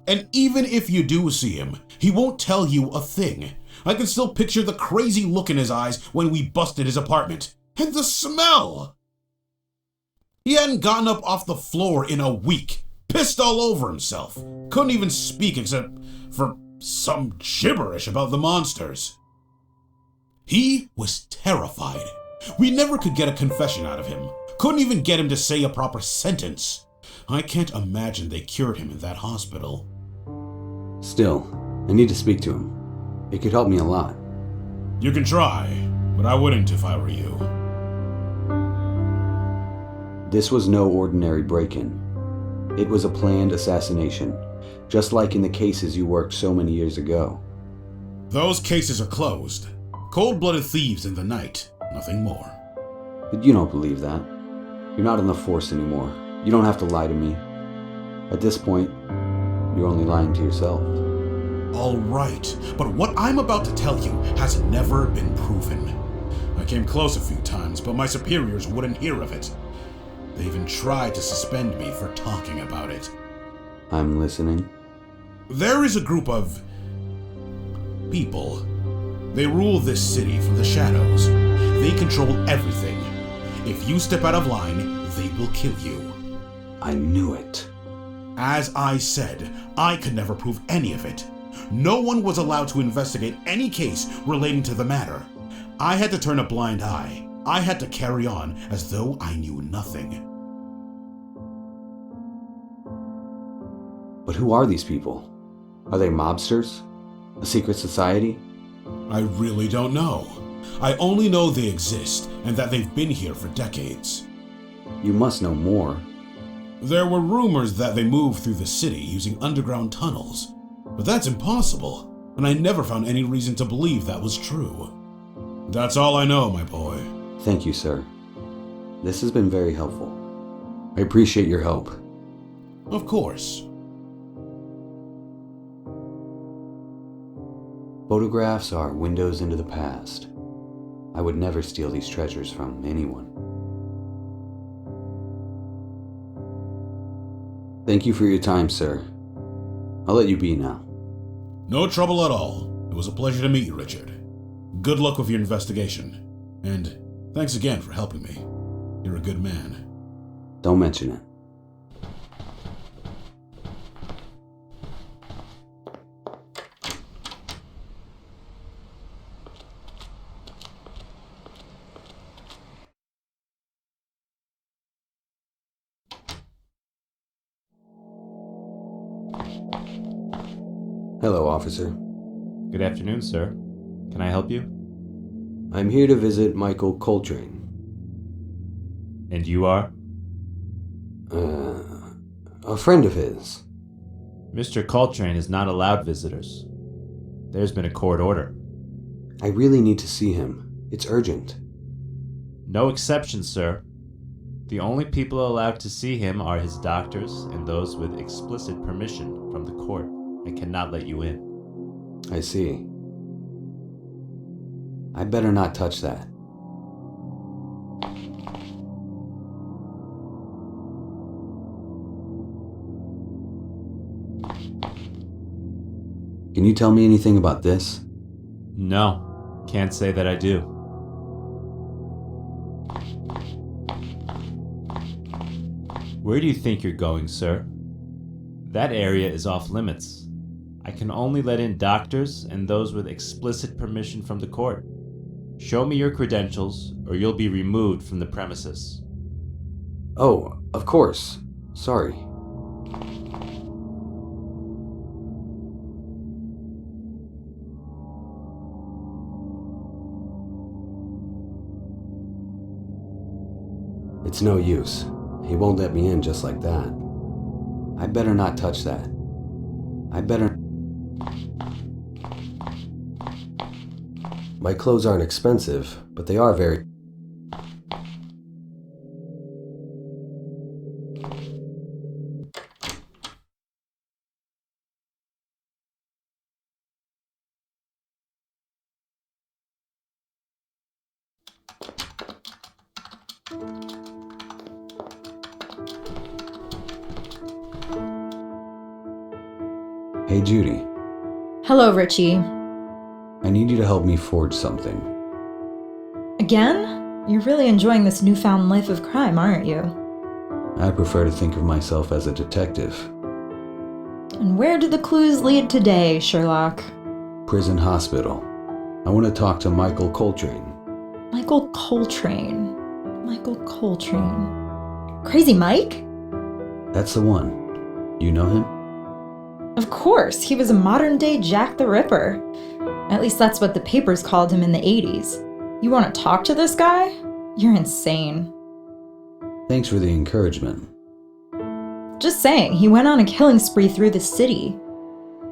And even if you do see him, he won't tell you a thing. I can still picture the crazy look in his eyes when we busted his apartment. And the smell! He hadn't gotten up off the floor in a week. Pissed all over himself. Couldn't even speak except for some gibberish about the monsters. He was terrified. We never could get a confession out of him. Couldn't even get him to say a proper sentence. I can't imagine they cured him in that hospital. Still, I need to speak to him. It could help me a lot. You can try, but I wouldn't if I were you. This was no ordinary break-in. It was a planned assassination, just like in the cases you worked so many years ago. Those cases are closed. Cold-blooded thieves in the night, nothing more. But you don't believe that. You're not in the force anymore. You don't have to lie to me. At this point, you're only lying to yourself. All right, but what I'm about to tell you has never been proven. I came close a few times, but my superiors wouldn't hear of it. They even tried to suspend me for talking about it. I'm listening. There is a group of people. They rule this city from the shadows. They control everything. If you step out of line, they will kill you. I knew it. As I said, I could never prove any of it. No one was allowed to investigate any case relating to the matter. I had to turn a blind eye. I had to carry on as though I knew nothing. But who are these people? Are they mobsters? A secret society? I really don't know. I only know they exist and that they've been here for decades. You must know more. There were rumors that they moved through the city using underground tunnels, but that's impossible, and I never found any reason to believe that was true. That's all I know, my boy. Thank you, sir. This has been very helpful. I appreciate your help. Of course. Photographs are windows into the past. I would never steal these treasures from anyone. Thank you for your time, sir. I'll let you be now. No trouble at all. It was a pleasure to meet you, Richard. Good luck with your investigation. And thanks again for helping me. You're a good man. Don't mention it. Hello, officer. Good afternoon, sir. Can I help you? I'm here to visit Michael Coltrane. And you are? A friend of his. Mr. Coltrane is not allowed visitors. There's been a court order. I really need to see him. It's urgent. No exceptions, sir. The only people allowed to see him are his doctors and those with explicit permission from the court. I cannot let you in. I see. I better not touch that. Can you tell me anything about this? No, can't say that I do. Where do you think you're going, sir? That area is off limits. I can only let in doctors and those with explicit permission from the court. Show me your credentials, or you'll be removed from the premises. Oh, of course. Sorry. It's no use. He won't let me in just like that. I better not touch that. I better... My clothes aren't expensive, but they are very... Hey, Judy. Hello, Richie. I need you to help me forge something. Again? You're really enjoying this newfound life of crime, aren't you? I prefer to think of myself as a detective. And where do the clues lead today, Sherlock? Prison hospital. I want to talk to Michael Coltrane. Michael Coltrane. Michael Coltrane. Crazy Mike? That's the one. You know him? Of course, he was a modern-day Jack the Ripper. At least that's what the papers called him in the 80s. You want to talk to this guy? You're insane. Thanks for the encouragement. Just saying, he went on a killing spree through the city.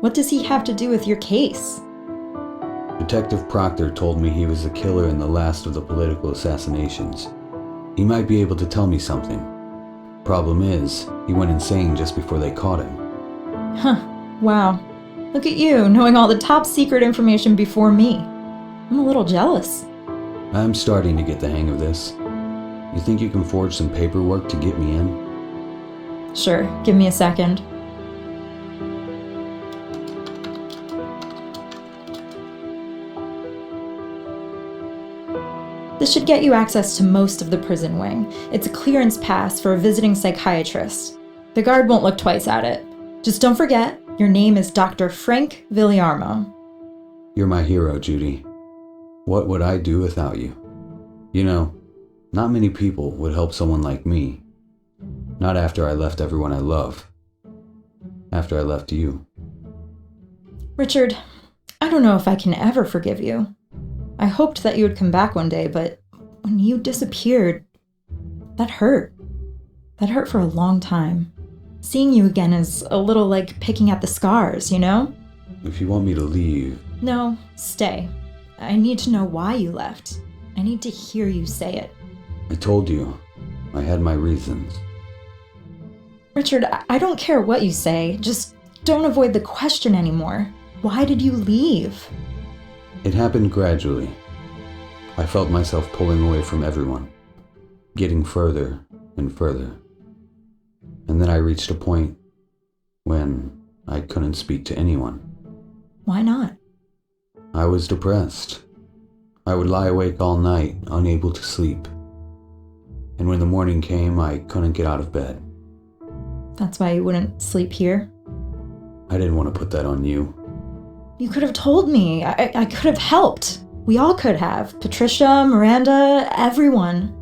What does he have to do with your case? Detective Proctor told me he was the killer in the last of the political assassinations. He might be able to tell me something. Problem is, he went insane just before they caught him. Huh. Wow. Look at you, knowing all the top secret information before me. I'm a little jealous. I'm starting to get the hang of this. You think you can forge some paperwork to get me in? Sure, give me a second. This should get you access to most of the prison wing. It's a clearance pass for a visiting psychiatrist. The guard won't look twice at it. Just don't forget, your name is Dr. Frank Villarmo. You're my hero, Judy. What would I do without you? You know, not many people would help someone like me. Not after I left everyone I love. After I left you. Richard, I don't know if I can ever forgive you. I hoped that you would come back one day, but when you disappeared, that hurt. That hurt for a long time. Seeing you again is a little like picking at the scars, you know? If you want me to leave... No, stay. I need to know why you left. I need to hear you say it. I told you, I had my reasons. Richard, I don't care what you say. Just don't avoid the question anymore. Why did you leave? It happened gradually. I felt myself pulling away from everyone, getting further and further. And then I reached a point when I couldn't speak to anyone. Why not? I was depressed. I would lie awake all night, unable to sleep. And when the morning came, I couldn't get out of bed. That's why you wouldn't sleep here? I didn't want to put that on you. You could have told me. I could have helped. We all could have. Patricia, Miranda, everyone.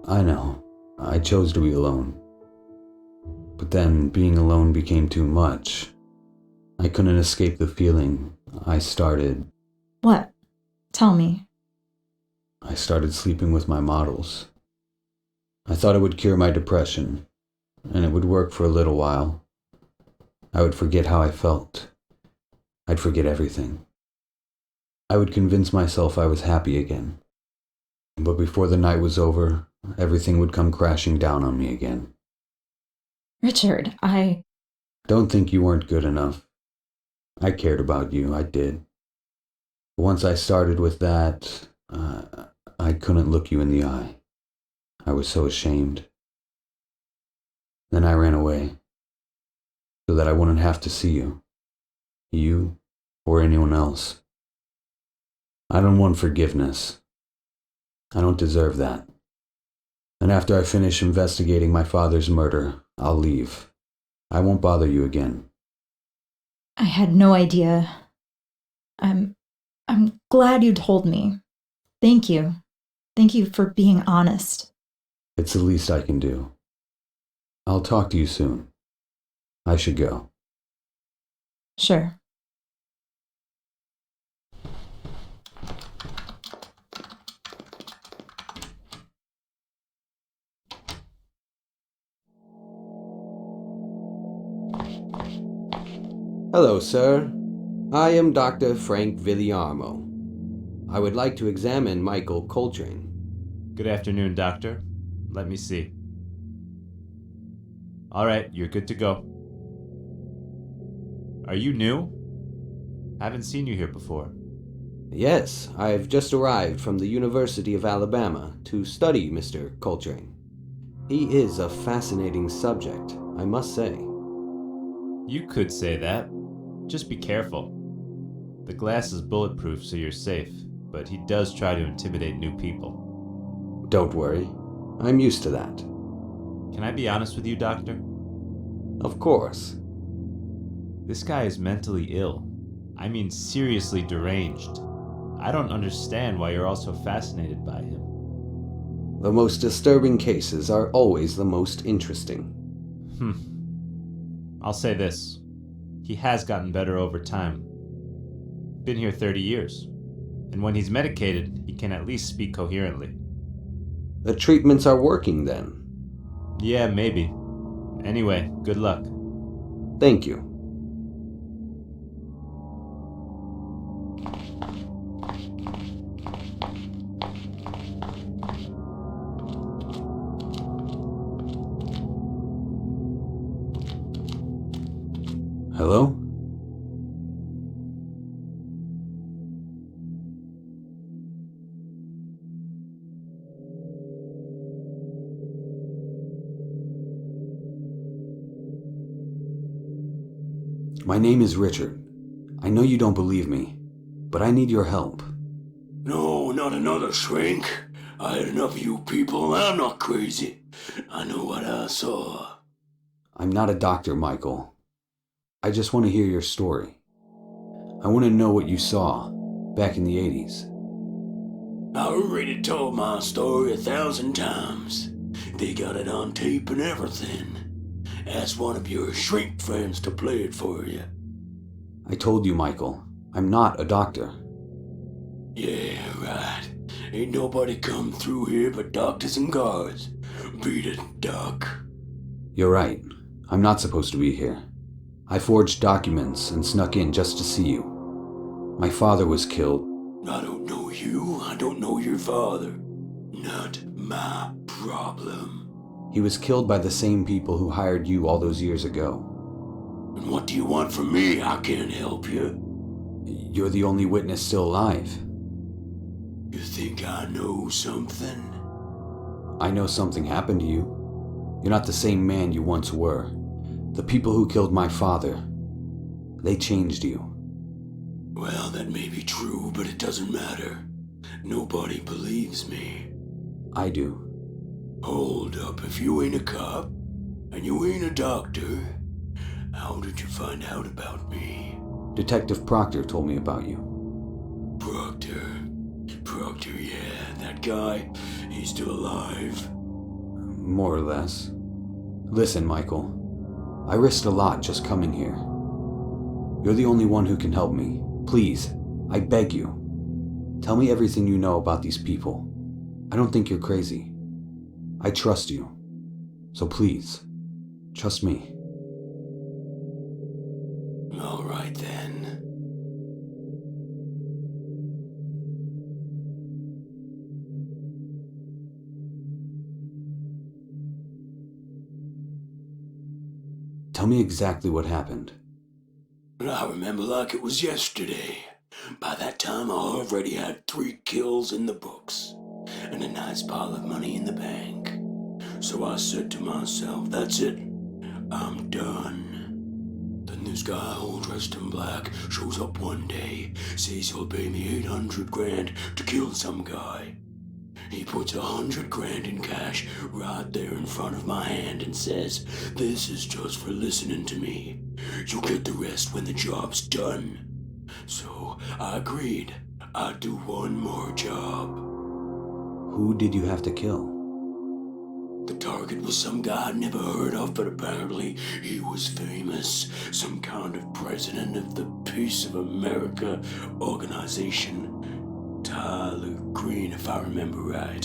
I know. I chose to be alone. But then being alone became too much. I couldn't escape the feeling. I started What? Tell me. sleeping with my models. I thought it would cure my depression, and it would work for a little while. I would forget how I felt. I'd forget everything. I would convince myself I was happy again. But before the night was over, everything would come crashing down on me again. Richard, Don't think you weren't good enough. I cared about you, I did. But once I started with that, I couldn't look you in the eye. I was so ashamed. Then I ran away, so that I wouldn't have to see you. You, or anyone else. I don't want forgiveness. I don't deserve that. And after I finish investigating my father's murder, I'll leave. I won't bother you again. I had no idea. I'm glad you told me. Thank you. Thank you for being honest. It's the least I can do. I'll talk to you soon. I should go. Sure. Hello, sir. I am Dr. Frank Villiarmo. I would like to examine Michael Coltrane. Good afternoon, Doctor. Let me see. All right, you're good to go. Are you new? Haven't seen you here before. Yes, I've just arrived from the University of Alabama to study Mr. Coltrane. He is a fascinating subject, I must say. You could say that. Just be careful. The glass is bulletproof, so you're safe, but he does try to intimidate new people. Don't worry. I'm used to that. Can I be honest with you, Doctor? Of course. This guy is mentally ill. I mean seriously deranged. I don't understand why you're all so fascinated by him. The most disturbing cases are always the most interesting. I'll say this. He has gotten better over time. Been here 30 years. And when he's medicated, he can at least speak coherently. The treatments are working then. Yeah, maybe. Anyway, good luck. Thank you. Hello? My name is Richard. I know you don't believe me, but I need your help. No, not another shrink. I had enough of you people. I'm not crazy. I know what I saw. I'm not a doctor, Michael. I just want to hear your story. I want to know what you saw back in the 80s. I already told my story 1,000 times. They got it on tape and everything. Ask one of your shrink friends to play it for you. I told you, Michael. I'm not a doctor. Yeah, right. Ain't nobody come through here but doctors and guards. Beat it, Doc. You're right. I'm not supposed to be here. I forged documents and snuck in just to see you. My father was killed. I don't know you. I don't know your father. Not my problem? He was killed by the same people who hired you all those years ago. And what do you want from me? I can't help you. You're the only witness still alive. You think I know something? I know something happened to you. You're not the same man you once were. The people who killed my father, they changed you. Well, that may be true, but it doesn't matter. Nobody believes me. I do. Hold up, if you ain't a cop, and you ain't a doctor, how did you find out about me? Detective Proctor told me about you. Proctor, yeah, that guy, he's still alive. More or less. Listen, Michael, I risked a lot just coming here. You're the only one who can help me. Please, I beg you. Tell me everything you know about these people. I don't think you're crazy. I trust you. So please, trust me. All right then. Tell me exactly what happened. I remember like it was yesterday. By that time, I already had 3 kills in the books, and a nice pile of money in the bank. So I said to myself, that's it, I'm done. Then this guy all dressed in black shows up one day, says he'll pay me 800 grand to kill some guy. He puts 100 grand in cash right there in front of my hand and says, this is just for listening to me. You get the rest when the job's done. So I agreed. I'd do one more job. Who did you have to kill? The target was some guy I'd never heard of, but apparently he was famous. Some kind of president of the Peace of America organization. Tyler Green, if I remember right.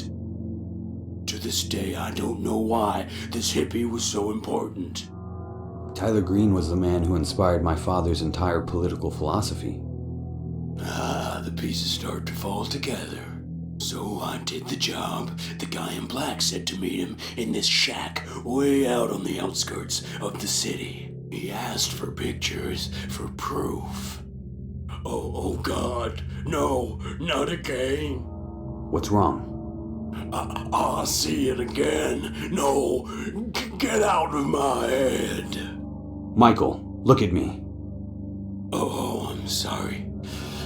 To this day, I don't know why this hippie was so important. Tyler Green was the man who inspired my father's entire political philosophy. The pieces start to fall together. So I did the job. The guy in black said to meet him in this shack way out on the outskirts of the city. He asked for pictures for proof. Oh God, no, not again. What's wrong? I'll see it again. No, get out of my head. Michael, look at me. Oh, I'm sorry.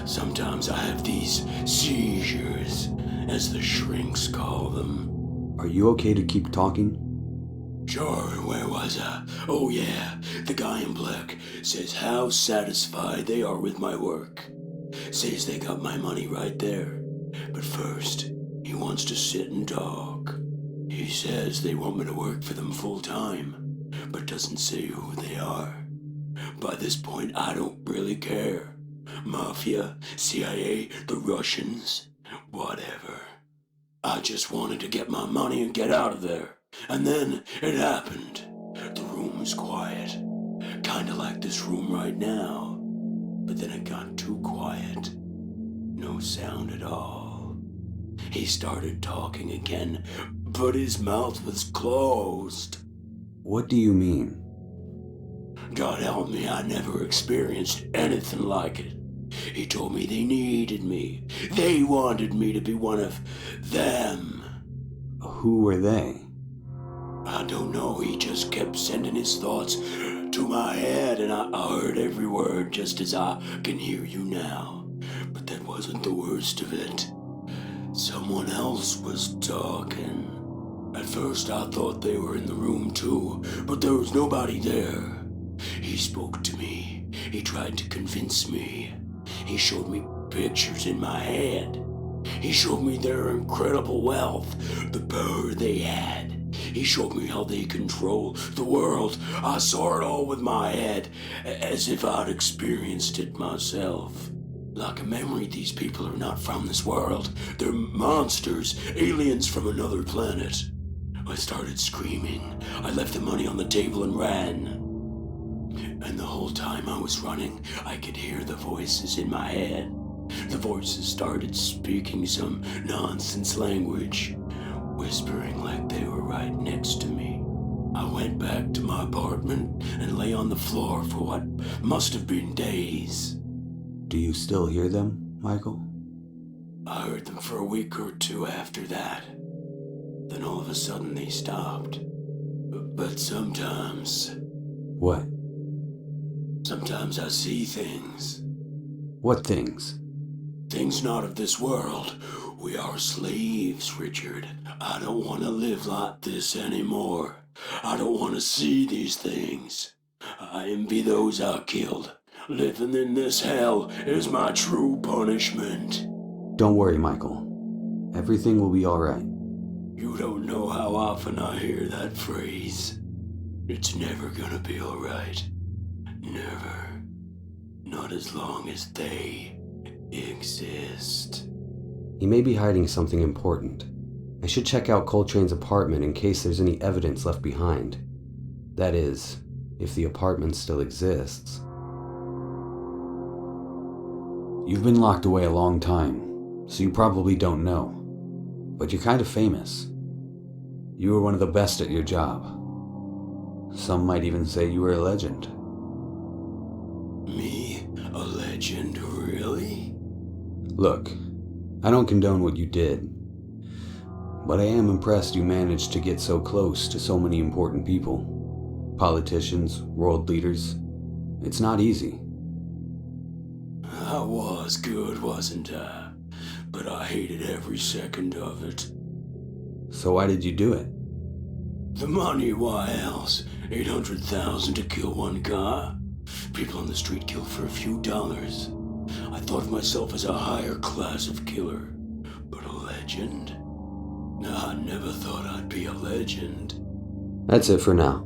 Sometimes I have these seizures, as the shrinks call them. Are you okay to keep talking? Sure, where was I? Oh yeah, the guy in black says how satisfied they are with my work. Says they got my money right there. But first, he wants to sit and talk. He says they want me to work for them full time, but doesn't say who they are. By this point, I don't really care. Mafia, CIA, the Russians, whatever. I just wanted to get my money and get out of there. And then it happened. The room was quiet. Kinda like this room right now. But then it got too quiet. No sound at all. He started talking again, but his mouth was closed. What do you mean? God help me, I never experienced anything like it. He told me they needed me. They wanted me to be one of them. Who were they? I don't know, he just kept sending his thoughts to my head, and I heard every word just as I can hear you now. But that wasn't the worst of it. Someone else was talking. At first I thought they were in the room too, but there was nobody there. He spoke to me. He tried to convince me. He showed me pictures in my head. He showed me their incredible wealth, the power they had. He showed me how they control the world. I saw it all with my head, as if I'd experienced it myself. Like a memory, these people are not from this world. They're monsters, aliens from another planet. I started screaming. I left the money on the table and ran. And the whole time I was running, I could hear the voices in my head. The voices started speaking some nonsense language. whispering like they were right next to me. I went back to my apartment and lay on the floor for what must have been days. Do you still hear them, Michael? I heard them for a week or two after that. Then all of a sudden they stopped. But sometimes... What? Sometimes I see things. What things? Things not of this world. We are slaves, Richard. I don't want to live like this anymore. I don't want to see these things. I envy those I killed. Living in this hell is my true punishment. Don't worry, Michael. Everything will be alright. You don't know how often I hear that phrase. It's never gonna be alright. Never. Not as long as they exist. He may be hiding something important. I should check out Coltrane's apartment in case there's any evidence left behind. That is, if the apartment still exists. You've been locked away a long time, so you probably don't know. But you're kind of famous. You were one of the best at your job. Some might even say you were a legend. Me? A legend, really? Look, I don't condone what you did, but I am impressed you managed to get so close to so many important people. Politicians, world leaders. It's not easy. I was good, wasn't I? But I hated every second of it. So why did you do it? The money, why else? 800,000 to kill one guy? People on the street kill for a few dollars. I thought of myself as a higher class of killer. But a legend? I never thought I'd be a legend. That's it for now.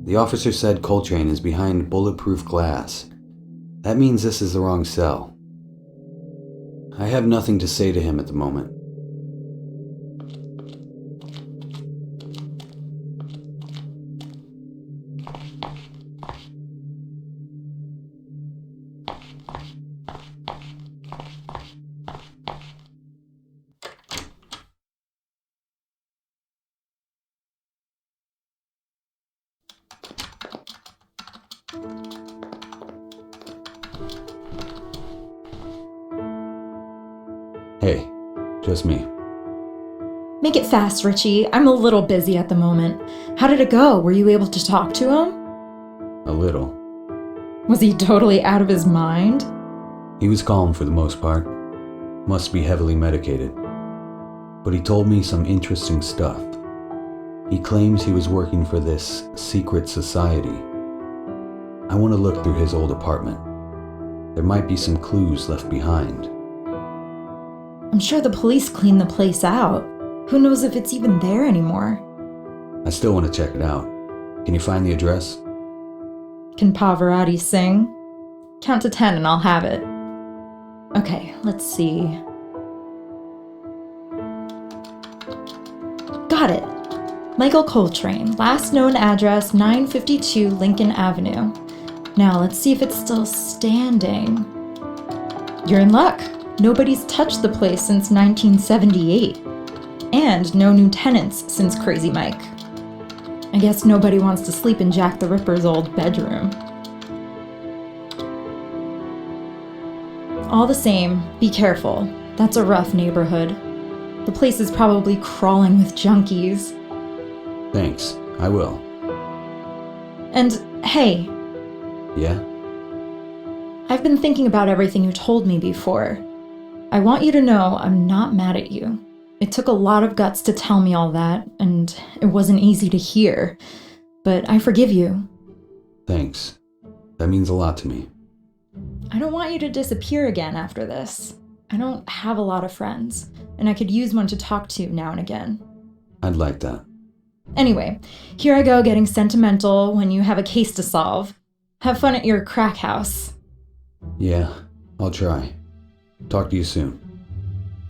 The officer said Coltrane is behind bulletproof glass. That means this is the wrong cell. I have nothing to say to him at the moment. Hey, just me. Make it fast, Richie. I'm a little busy at the moment. How did it go? Were you able to talk to him? A little. Was he totally out of his mind? He was calm for the most part. Must be heavily medicated. But he told me some interesting stuff. He claims he was working for this secret society. I want to look through his old apartment. There might be some clues left behind. I'm sure the police cleaned the place out. Who knows if it's even there anymore? I still want to check it out. Can you find the address? Can Pavarotti sing? Count to 10 and I'll have it. Okay, let's see. Got it. Michael Coltrane, last known address 952 Lincoln Avenue. Now let's see if it's still standing. You're in luck. Nobody's touched the place since 1978. And no new tenants since Crazy Mike. I guess nobody wants to sleep in Jack the Ripper's old bedroom. All the same, be careful. That's a rough neighborhood. The place is probably crawling with junkies. Thanks, I will. And hey. Yeah? I've been thinking about everything you told me before. I want you to know I'm not mad at you. It took a lot of guts to tell me all that, and it wasn't easy to hear. But I forgive you. Thanks. That means a lot to me. I don't want you to disappear again after this. I don't have a lot of friends, and I could use one to talk to now and again. I'd like that. Anyway, here I go getting sentimental when you have a case to solve. Have fun at your crack house. Yeah, I'll try. Talk to you soon.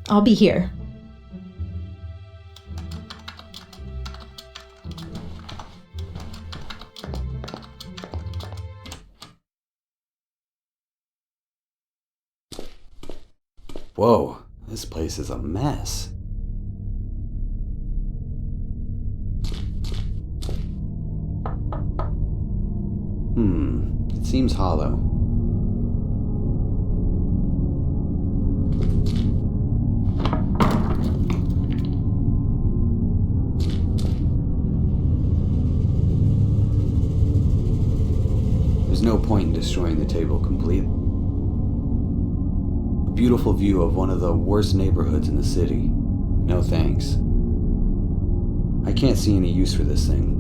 I'll be here. Whoa, this place is a mess. It seems hollow. There's no point in destroying the table completely. A beautiful view of one of the worst neighborhoods in the city. No thanks. I can't see any use for this thing.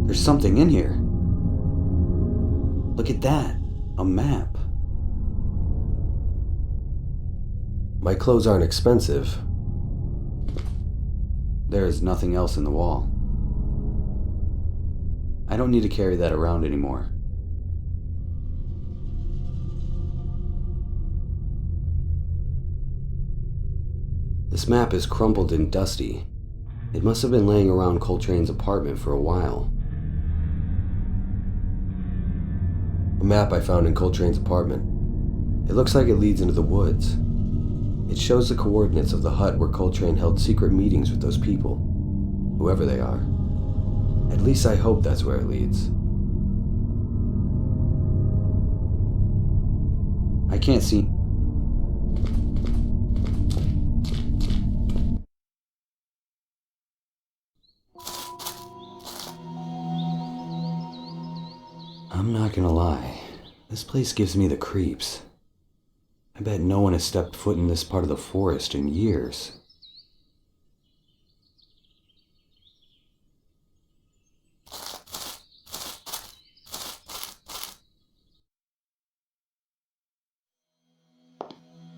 There's something in here. Look at that. A map. My clothes aren't expensive. There is nothing else in the wall. I don't need to carry that around anymore. This map is crumpled and dusty. It must have been laying around Coltrane's apartment for a while. A map I found in Coltrane's apartment. It looks like it leads into the woods. It shows the coordinates of the hut where Coltrane held secret meetings with those people, whoever they are. At least I hope that's where it leads. I can't see. I'm not gonna lie, this place gives me the creeps. I bet no one has stepped foot in this part of the forest in years.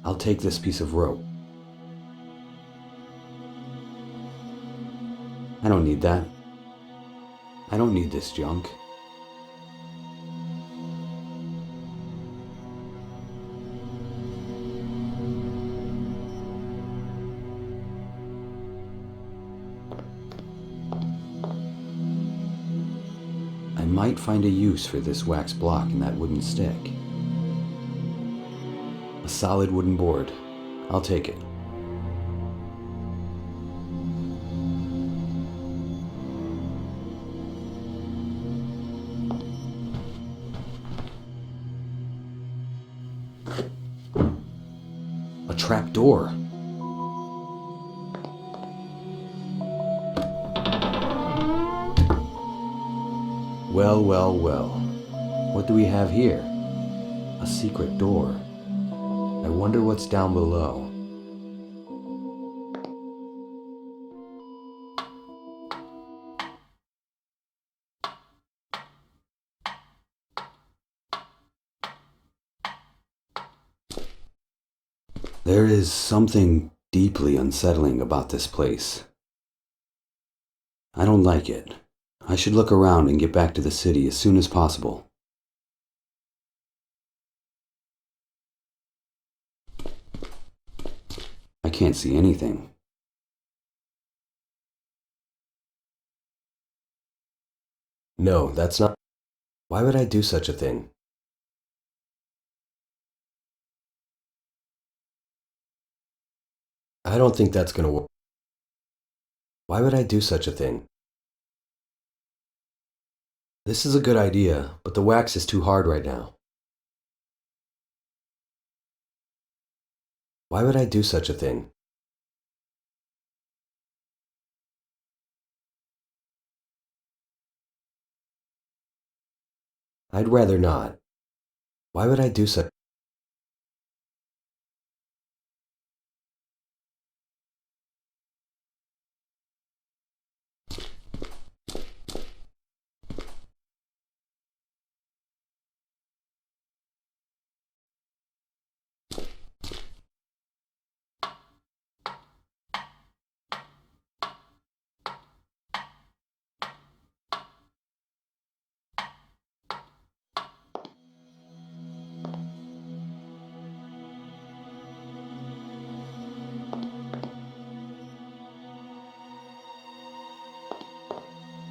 I'll take this piece of rope. I don't need that. I don't need this junk. I might find a use for this wax block and that wooden stick. A solid wooden board. I'll take it. A trap door. Well, well, well. What do we have here? A secret door. I wonder what's down below. There is something deeply unsettling about this place. I don't like it. I should look around and get back to the city as soon as possible. I can't see anything. No, that's not. Why would I do such a thing? I don't think that's gonna work. Why would I do such a thing? This is a good idea, but the wax is too hard right now. Why would I do such a thing? I'd rather not. Why would I do such?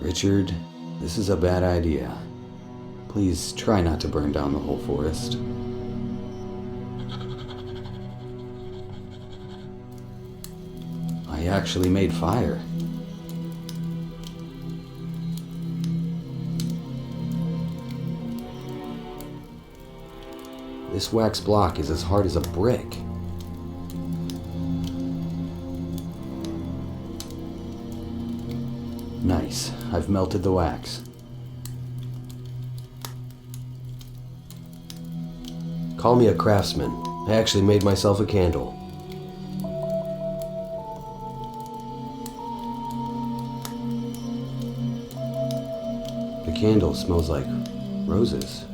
Richard, this is a bad idea. Please try not to burn down the whole forest. I actually made fire. This wax block is as hard as a brick. Nice. I've melted the wax. Call me a craftsman. I actually made myself a candle. The candle smells like roses.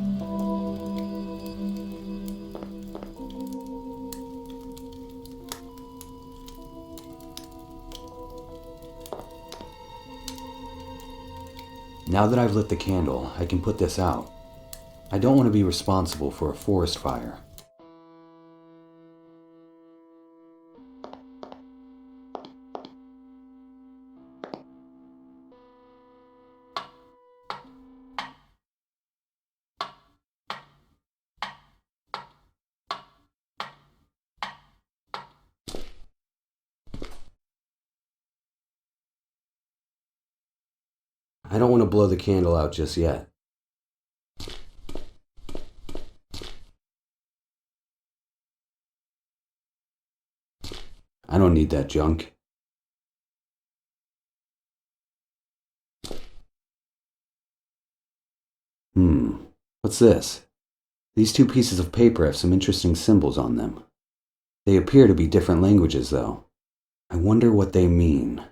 Now that I've lit the candle, I can put this out. I don't want to be responsible for a forest fire. I don't want to blow the candle out just yet. I don't need that junk. What's this? These two pieces of paper have some interesting symbols on them. They appear to be different languages, though. I wonder what they mean.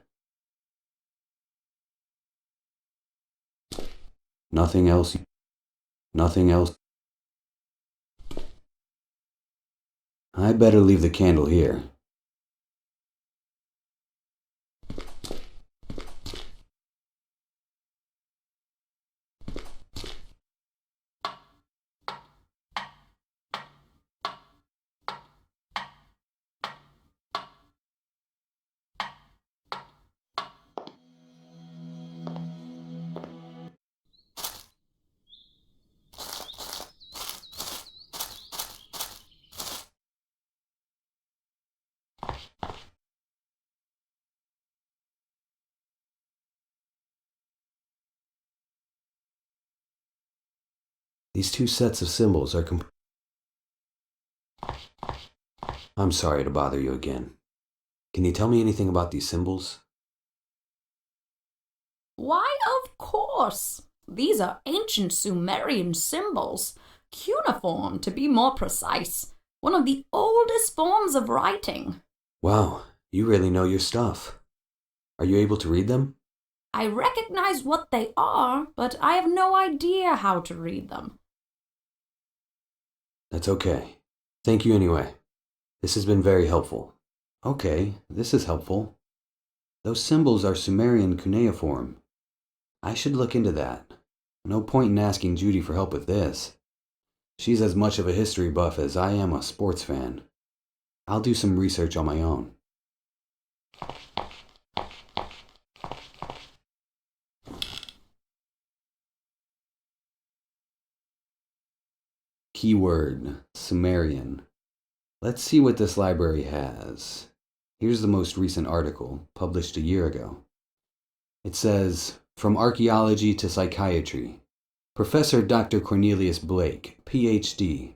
Nothing else. Nothing else. I better leave the candle here. These two sets of symbols are I'm sorry to bother you again. Can you tell me anything about these symbols? Why, of course. These are ancient Sumerian symbols. Cuneiform, to be more precise. One of the oldest forms of writing. Wow, you really know your stuff. Are you able to read them? I recognize what they are, but I have no idea how to read them. That's okay. Thank you anyway. This has been very helpful. Okay, this is helpful. Those symbols are Sumerian cuneiform. I should look into that. No point in asking Judy for help with this. She's as much of a history buff as I am a sports fan. I'll do some research on my own. Keyword, Sumerian. Let's see what this library has. Here's the most recent article, published a year ago. It says, From Archaeology to Psychiatry. Professor Dr. Cornelius Blake, Ph.D.,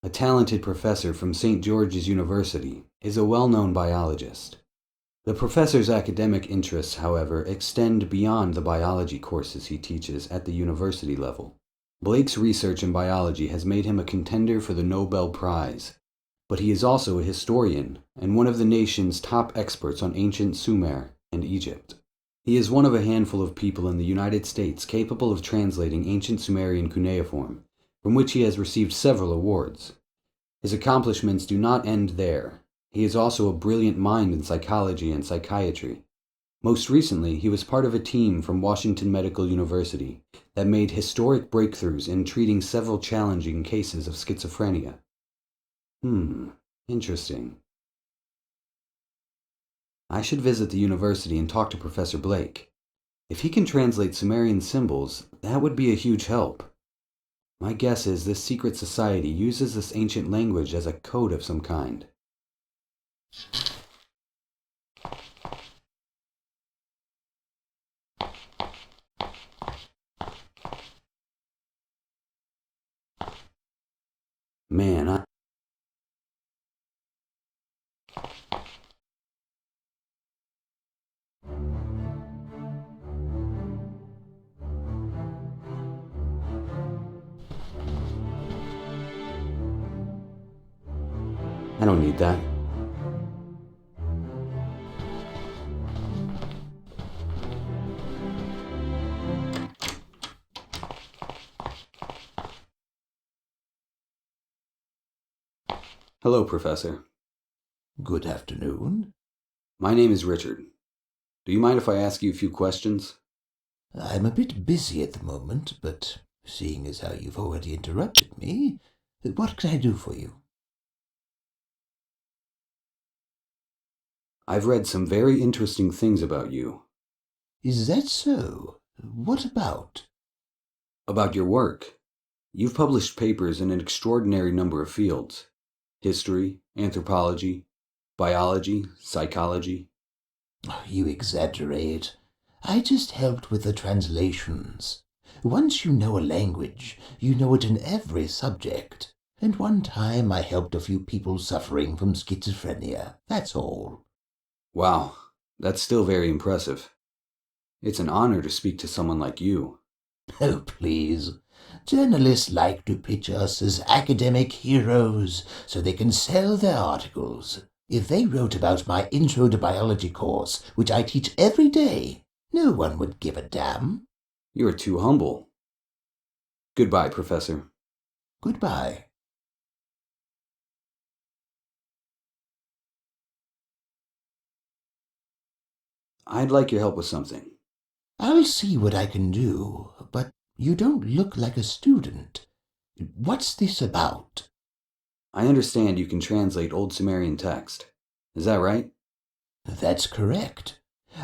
a talented professor from St. George's University, is a well-known biologist. The professor's academic interests, however, extend beyond the biology courses he teaches at the university level. Blake's research in biology has made him a contender for the Nobel Prize, but he is also a historian and one of the nation's top experts on ancient Sumer and Egypt. He is one of a handful of people in the United States capable of translating ancient Sumerian cuneiform, from which he has received several awards. His accomplishments do not end there. He is also a brilliant mind in psychology and psychiatry. Most recently, he was part of a team from Washington Medical University that made historic breakthroughs in treating several challenging cases of schizophrenia. Interesting. I should visit the university and talk to Professor Blake. If he can translate Sumerian symbols, that would be a huge help. My guess is this secret society uses this ancient language as a code of some kind. Man, I don't need that. Hello, Professor. Good afternoon. My name is Richard. Do you mind if I ask you a few questions? I'm a bit busy at the moment, but seeing as how you've already interrupted me, what can I do for you? I've read some very interesting things about you. Is that so? What about? About your work. You've published papers in an extraordinary number of fields. History, anthropology, biology, psychology. You exaggerate. I just helped with the translations. Once you know a language, you know it in every subject. And one time I helped a few people suffering from schizophrenia. That's all. Wow, that's still very impressive. It's an honor to speak to someone like you. Oh, please. Journalists like to pitch us as academic heroes so they can sell their articles. If they wrote about my Intro to Biology course, which I teach every day, no one would give a damn. You're too humble. Goodbye, Professor. Goodbye. I'd like your help with something. I'll see what I can do, but you don't look like a student. What's this about? I understand you can translate Old Sumerian text. Is that right? That's correct.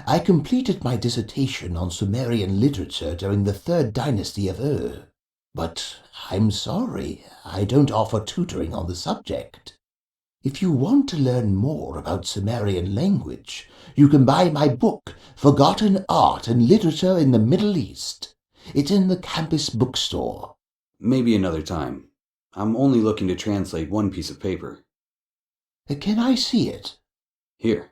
I completed my dissertation on Sumerian literature during the 3rd dynasty of Ur. But I'm sorry, I don't offer tutoring on the subject. If you want to learn more about Sumerian language, you can buy my book, Forgotten Art and Literature in the Middle East. It's in the campus bookstore. Maybe another time. I'm only looking to translate one piece of paper. Can I see it? Here.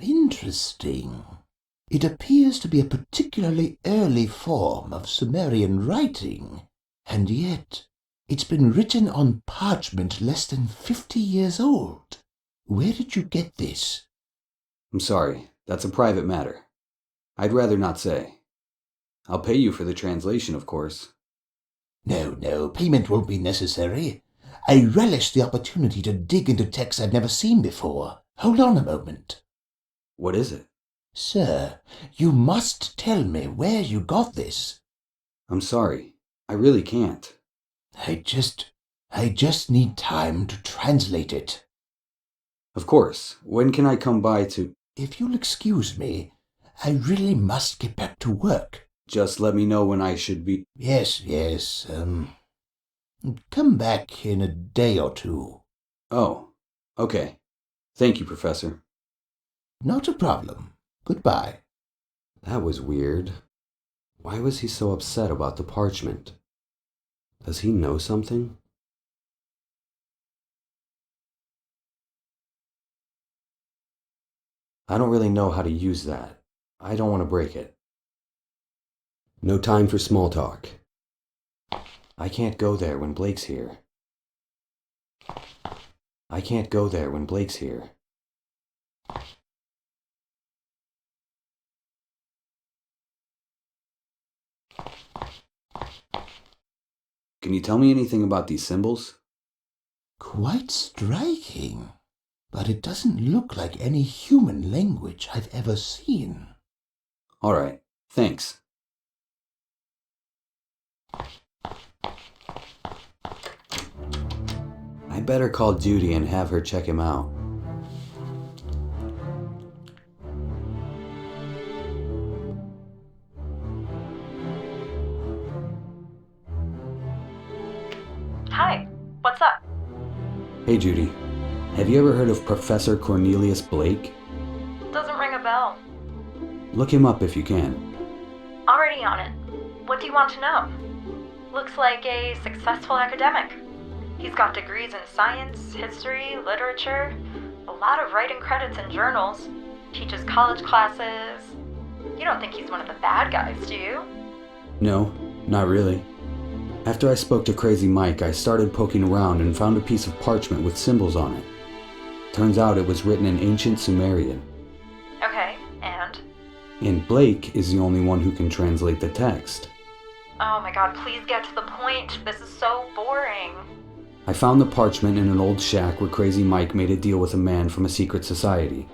Interesting. It appears to be a particularly early form of Sumerian writing, and yet it's been written on parchment less than 50 years old. Where did you get this? I'm sorry, that's a private matter. I'd rather not say. I'll pay you for the translation, of course. No, payment won't be necessary. I relish the opportunity to dig into texts I've never seen before. Hold on a moment. What is it? Sir, you must tell me where you got this. I'm sorry. I really can't. I just need time to translate it. Of course. When can I come by to... If you'll excuse me, I really must get back to work. Just let me know when I should be... Yes. Come back in a day or two. Oh, okay. Thank you, Professor. Not a problem. Goodbye. That was weird. Why was he so upset about the parchment? Does he know something? I don't really know how to use that. I don't want to break it. No time for small talk. I can't go there when Blake's here. I can't go there when Blake's here. Can you tell me anything about these symbols? Quite striking, but it doesn't look like any human language I've ever seen. All right, thanks. I better call Judy and have her check him out. Hey Judy, have you ever heard of Professor Cornelius Blake? Doesn't ring a bell. Look him up if you can. Already on it. What do you want to know? Looks like a successful academic. He's got degrees in science, history, literature, a lot of writing credits in journals, teaches college classes. You don't think he's one of the bad guys, do you? No, not really. After I spoke to Crazy Mike, I started poking around and found a piece of parchment with symbols on it. Turns out it was written in ancient Sumerian. Okay, and? And Blake is the only one who can translate the text. Oh my god, please get to the point. This is so boring. I found the parchment in an old shack where Crazy Mike made a deal with a man from a secret society.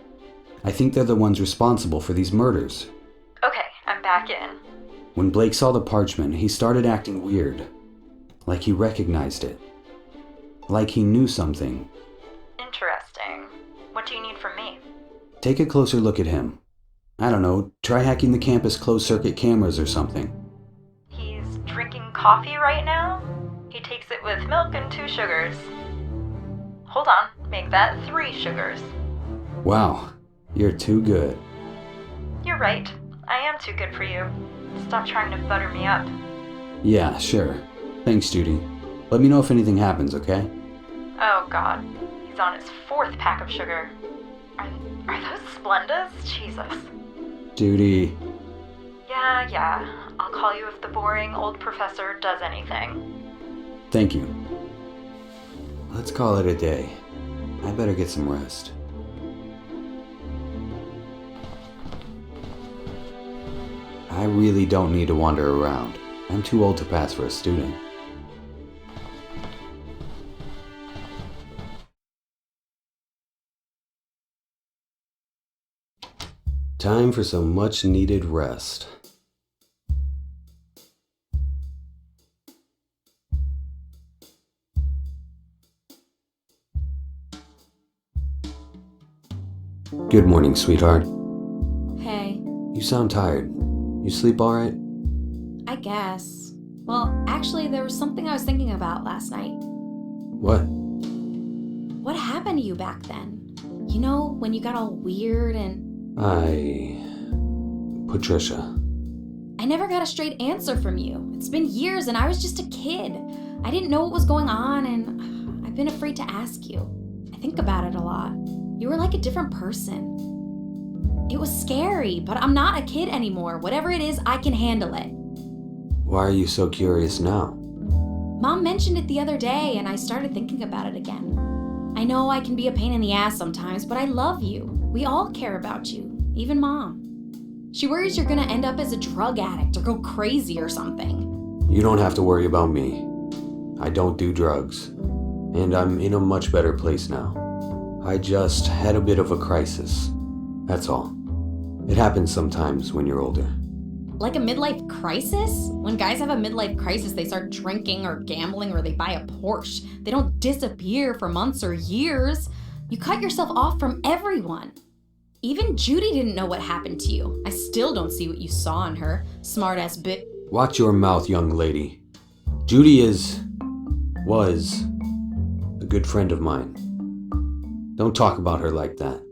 I think they're the ones responsible for these murders. Okay, I'm back in. When Blake saw the parchment, he started acting weird. Like he recognized it. Like he knew something. Interesting. What do you need from me? Take a closer look at him. I don't know, try hacking the campus closed-circuit cameras or something. He's drinking coffee right now? He takes it with milk and 2 sugars. Hold on, make that 3 sugars. Wow, you're too good. You're right. I am too good for you. Stop trying to butter me up. Yeah, sure. Thanks, Judy. Let me know if anything happens, okay? Oh god, he's on his 4th pack of sugar. Are those Splendas? Jesus. Judy. Yeah. I'll call you if the boring old professor does anything. Thank you. Let's call it a day. I better get some rest. I really don't need to wander around. I'm too old to pass for a student. Time for some much-needed rest. Good morning, sweetheart. Hey, You sound tired. You sleep all right? I guess. Well, actually, there was something I was thinking about last night. What? What happened to you back then? You know, when you got all weird and... Patricia. I never got a straight answer from you. It's been years and I was just a kid. I didn't know what was going on and I've been afraid to ask you. I think about it a lot. You were like a different person. It was scary, but I'm not a kid anymore. Whatever it is, I can handle it. Why are you so curious now? Mom mentioned it the other day and I started thinking about it again. I know I can be a pain in the ass sometimes, but I love you. We all care about you, even Mom. She worries you're gonna end up as a drug addict or go crazy or something. You don't have to worry about me. I don't do drugs. And I'm in a much better place now. I just had a bit of a crisis. That's all. It happens sometimes when you're older. Like a midlife crisis? When guys have a midlife crisis, they start drinking or gambling or they buy a Porsche. They don't disappear for months or years. You cut yourself off from everyone. Even Judy didn't know what happened to you. I still don't see what you saw in her. Smart-ass bit. Watch your mouth, young lady. Judy was a good friend of mine. Don't talk about her like that.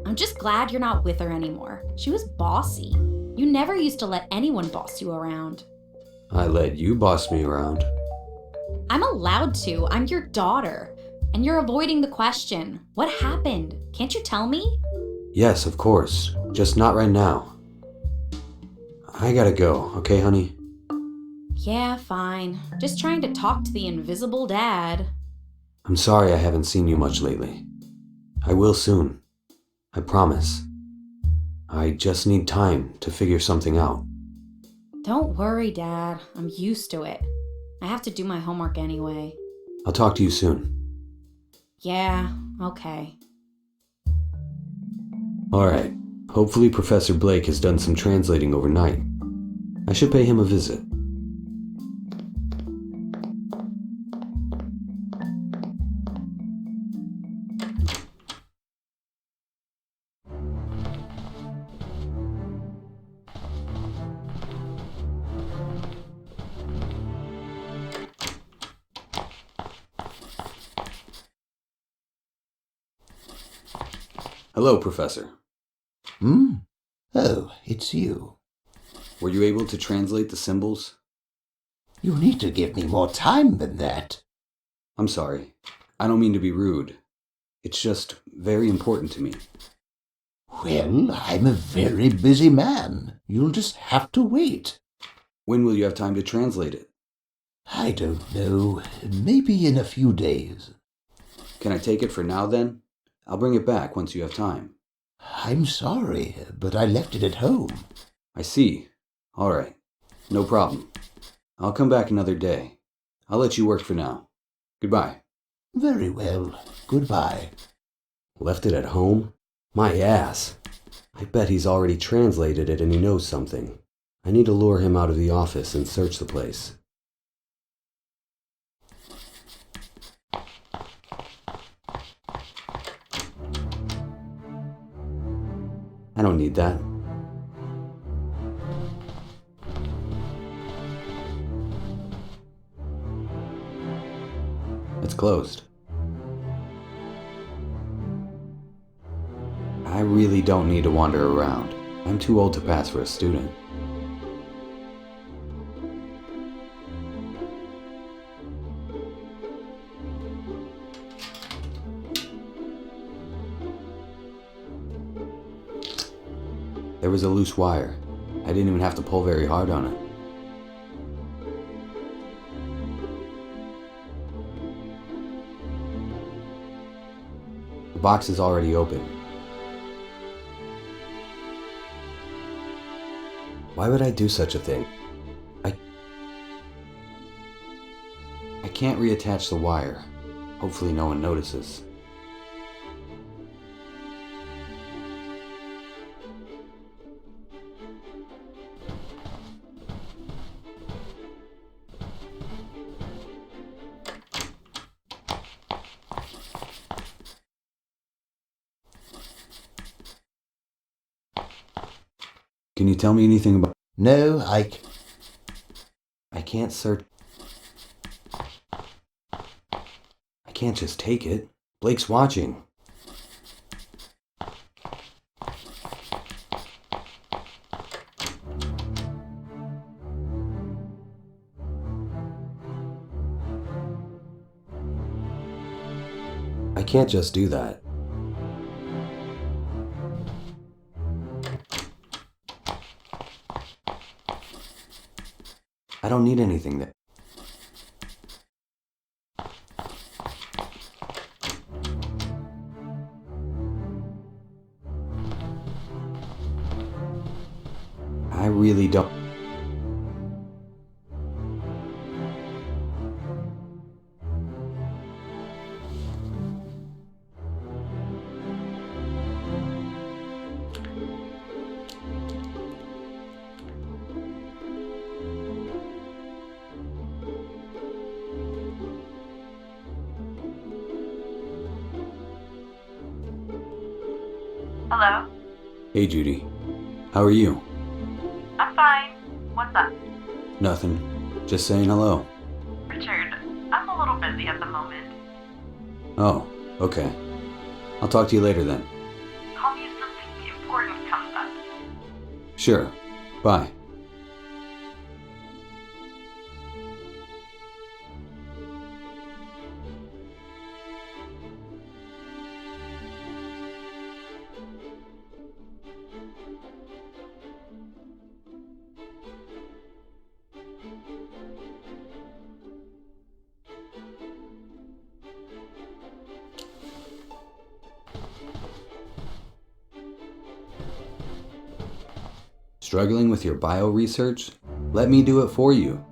I'm just glad you're not with her anymore. She was bossy. You never used to let anyone boss you around. I let you boss me around. I'm allowed to. I'm your daughter. And you're avoiding the question. What happened? Can't you tell me? Yes, of course. Just not right now. I gotta go, okay, honey? Yeah, fine. Just trying to talk to the invisible dad. I'm sorry I haven't seen you much lately. I will soon. I promise. I just need time to figure something out. Don't worry, Dad. I'm used to it. I have to do my homework anyway. I'll talk to you soon. Yeah, okay. Alright. Hopefully Professor Blake has done some translating overnight. I should pay him a visit. Hello, Professor. Hmm? Oh, it's you. Were you able to translate the symbols? You need to give me more time than that. I'm sorry. I don't mean to be rude. It's just very important to me. Well, I'm a very busy man. You'll just have to wait. When will you have time to translate it? I don't know. Maybe in a few days. Can I take it for now then? I'll bring it back once you have time. I'm sorry, but I left it at home. I see. All right. No problem. I'll come back another day. I'll let you work for now. Goodbye. Very well. Goodbye. Left it at home? My ass. I bet he's already translated it and he knows something. I need to lure him out of the office and search the place. I don't need that. It's closed. I really don't need to wander around. I'm too old to pass for a student. There was a loose wire. I didn't even have to pull very hard on it. The box is already open. Why would I do such a thing? I can't reattach the wire. Hopefully no one notices. Can you tell me anything about... No, I can't search... I can't just take it. Blake's watching. I can't just do that. I don't need anything that... I really don't... Hello? Hey, Judy. How are you? I'm fine. What's up? Nothing. Just saying hello. Richard, I'm a little busy at the moment. Oh, okay. I'll talk to you later then. Call me if something important comes up. Sure. Bye. Struggling with your bio research? Let me do it for you.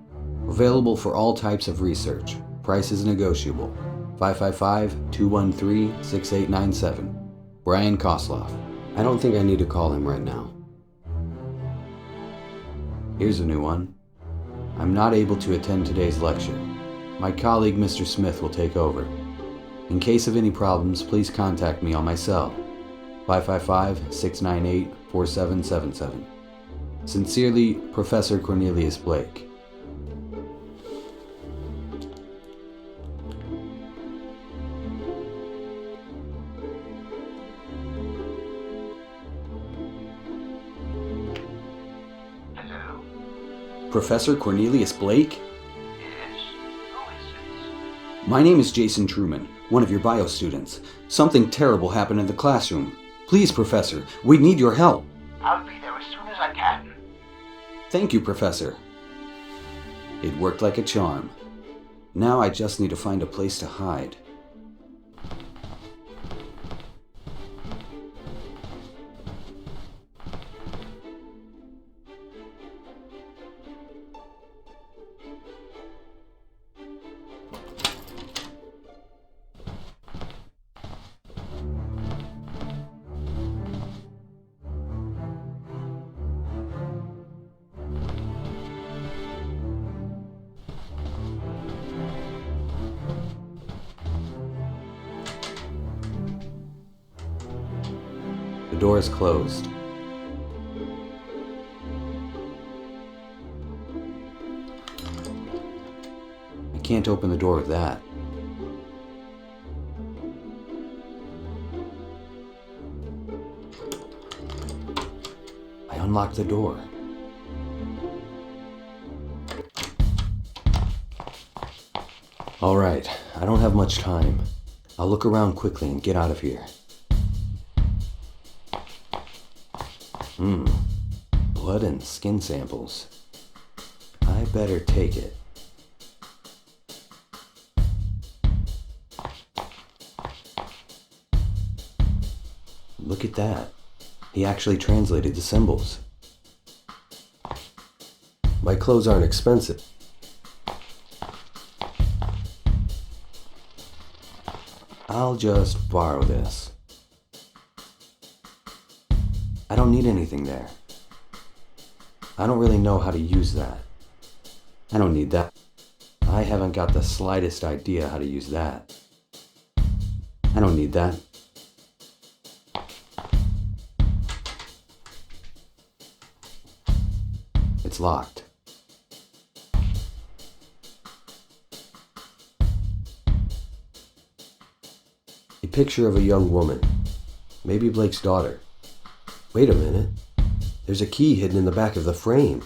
Available for all types of research. Price is negotiable. 555-213-6897. Brian Kosloff. I don't think I need to call him right now. Here's a new one. I'm not able to attend today's lecture. My colleague Mr. Smith will take over. In case of any problems, please contact me on my cell. 555-698-4777. Sincerely, Professor Cornelius Blake. Professor Cornelius Blake? Yes. Who is this? My name is Jason Truman, one of your bio students. Something terrible happened in the classroom. Please, Professor, we need your help. I'll be there as soon as I can. Thank you, Professor. It worked like a charm. Now I just need to find a place to hide. The door is closed. I can't open the door with that. I unlocked the door. All right, I don't have much time. I'll look around quickly and get out of here. Blood and skin samples. I better take it. Look at that. He actually translated the symbols. My clothes aren't expensive. I'll just borrow this. I don't need anything there. I don't really know how to use that. I don't need that. I haven't got the slightest idea how to use that. I don't need that. It's locked. A picture of a young woman. Maybe Blake's daughter. Wait a minute. There's a key hidden in the back of the frame.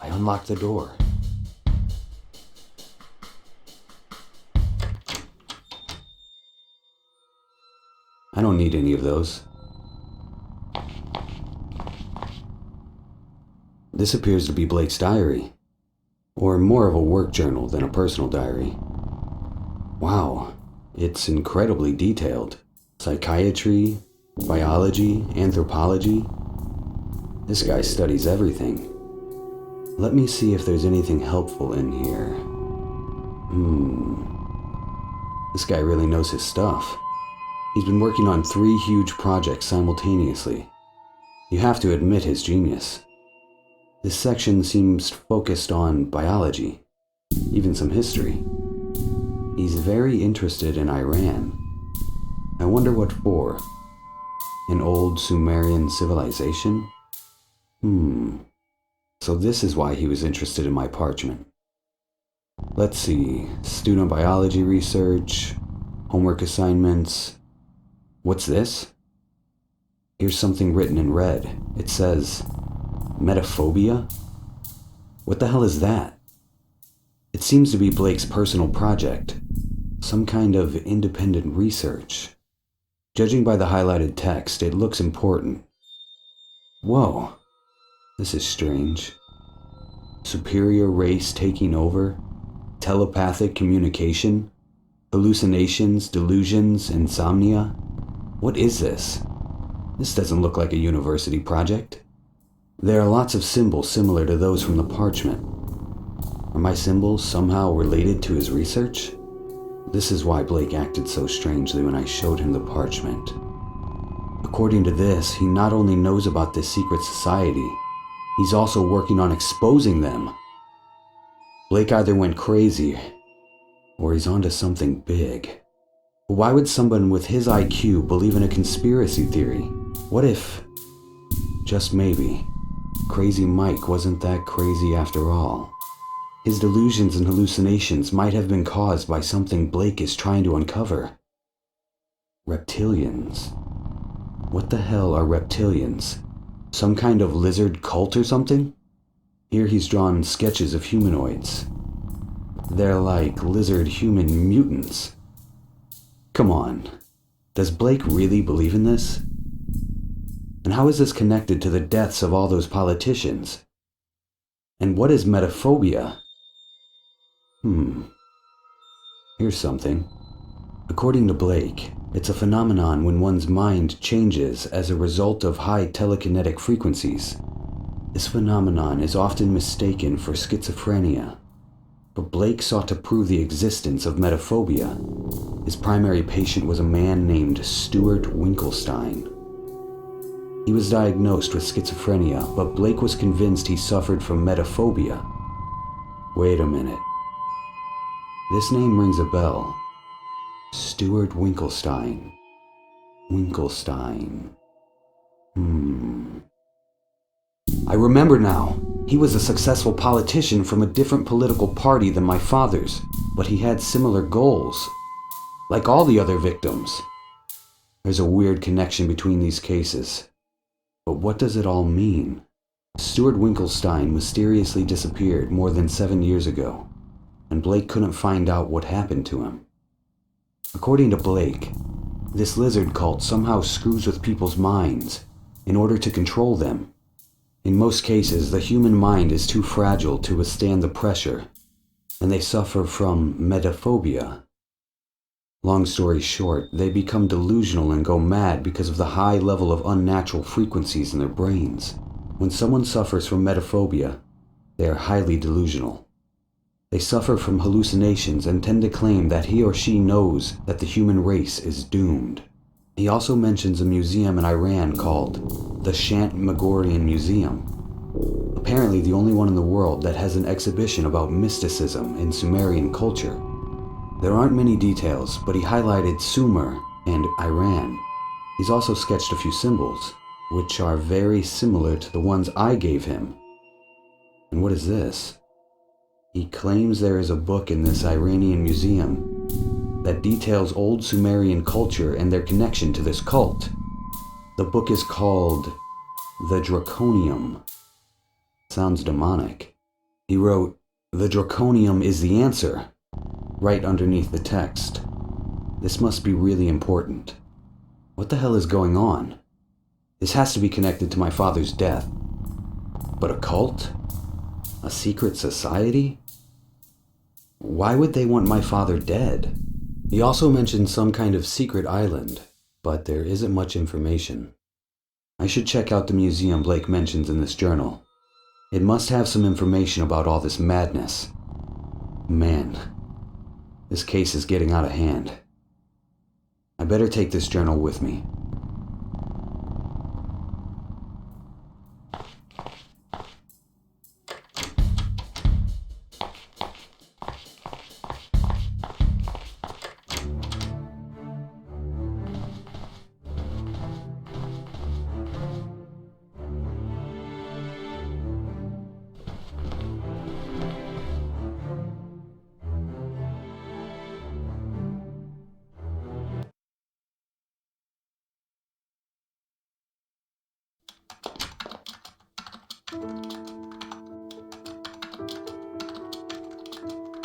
I unlocked the door. I don't need any of those. This appears to be Blake's diary. Or more of a work journal than a personal diary. Wow, it's incredibly detailed. Psychiatry, biology, anthropology. This guy studies everything. Let me see if there's anything helpful in here. This guy really knows his stuff. He's been working on 3 huge projects simultaneously. You have to admit his genius. This section seems focused on biology, even some history. He's very interested in Iran. I wonder what for. An old Sumerian civilization? So this is why he was interested in my parchment. Let's see, student biology research, homework assignments. What's this? Here's something written in red. It says, Metaphobia? What the hell is that? It seems to be Blake's personal project. Some kind of independent research. Judging by the highlighted text, it looks important. Whoa. This is strange. Superior race taking over? Telepathic communication? Hallucinations, delusions, insomnia? What is this? This doesn't look like a university project. There are lots of symbols similar to those from the parchment. Are my symbols somehow related to his research? This is why Blake acted so strangely when I showed him the parchment. According to this, he not only knows about this secret society, he's also working on exposing them. Blake either went crazy, or he's onto something big. Why would someone with his IQ believe in a conspiracy theory? What if, just maybe, Crazy Mike wasn't that crazy after all? His delusions and hallucinations might have been caused by something Blake is trying to uncover. Reptilians. What the hell are reptilians? Some kind of lizard cult or something? Here he's drawn sketches of humanoids. They're like lizard-human mutants. Come on, does Blake really believe in this? And how is this connected to the deaths of all those politicians? And what is metaphobia? Here's something. According to Blake, it's a phenomenon when one's mind changes as a result of high telekinetic frequencies. This phenomenon is often mistaken for schizophrenia, but Blake sought to prove the existence of metaphobia. His primary patient was a man named Stuart Winkelstein. He was diagnosed with schizophrenia, but Blake was convinced he suffered from metaphobia. Wait a minute. This name rings a bell. Stuart Winkelstein. Winkelstein. I remember now. He was a successful politician from a different political party than my father's, but he had similar goals, like all the other victims. There's a weird connection between these cases. But what does it all mean? Stuart Winkelstein mysteriously disappeared more than 7 years ago, and Blake couldn't find out what happened to him. According to Blake, this lizard cult somehow screws with people's minds in order to control them. In most cases, the human mind is too fragile to withstand the pressure, and they suffer from metaphobia. Long story short, they become delusional and go mad because of the high level of unnatural frequencies in their brains. When someone suffers from metaphobia, they are highly delusional. They suffer from hallucinations and tend to claim that he or she knows that the human race is doomed. He also mentions a museum in Iran called the Shant-Magorian Museum. Apparently the only one in the world that has an exhibition about mysticism in Sumerian culture. There aren't many details, but he highlighted Sumer and Iran. He's also sketched a few symbols, which are very similar to the ones I gave him. And what is this? He claims there is a book in this Iranian museum that details old Sumerian culture and their connection to this cult. The book is called The Draconium. Sounds demonic. He wrote, "The Draconium is the answer," right underneath the text. This must be really important. What the hell is going on? This has to be connected to my father's death. But a cult? A secret society? Why would they want my father dead? He also mentioned some kind of secret island, but there isn't much information. I should check out the museum Blake mentions in this journal. It must have some information about all this madness. Man, this case is getting out of hand. I better take this journal with me.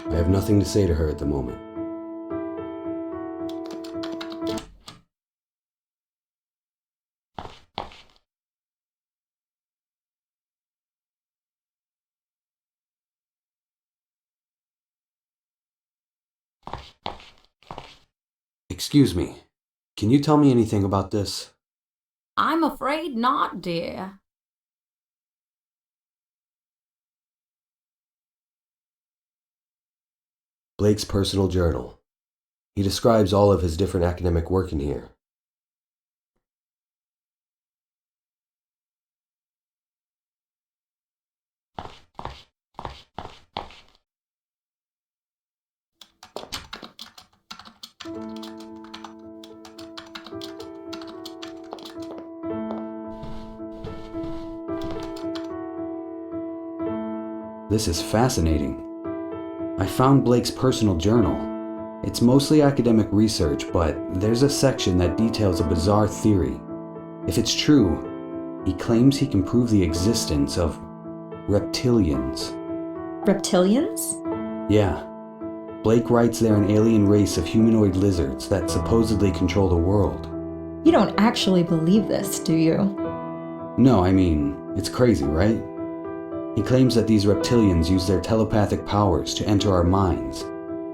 I have nothing to say to her at the moment. Excuse me, can you tell me anything about this? I'm afraid not, dear. Blake's personal journal. He describes all of his different academic work in here. This is fascinating. I found Blake's personal journal. It's mostly academic research, but there's a section that details a bizarre theory. If it's true, he claims he can prove the existence of reptilians. Reptilians? Yeah. Blake writes they're an alien race of humanoid lizards that supposedly control the world. You don't actually believe this, do you? No, I mean, it's crazy, right? He claims that these reptilians use their telepathic powers to enter our minds.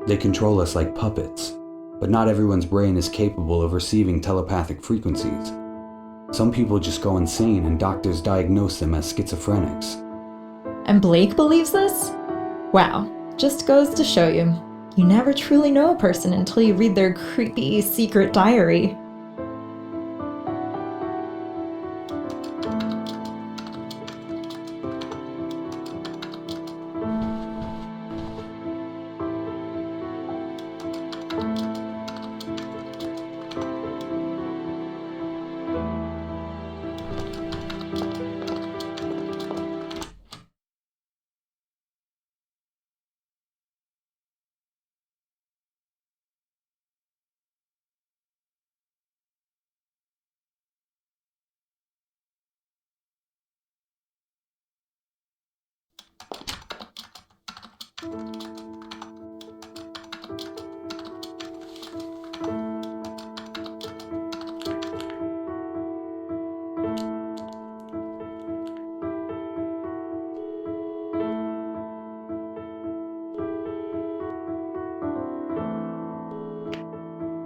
They control us like puppets, but not everyone's brain is capable of receiving telepathic frequencies. Some people just go insane and doctors diagnose them as schizophrenics. And Blake believes this? Wow, just goes to show you. You never truly know a person until you read their creepy secret diary.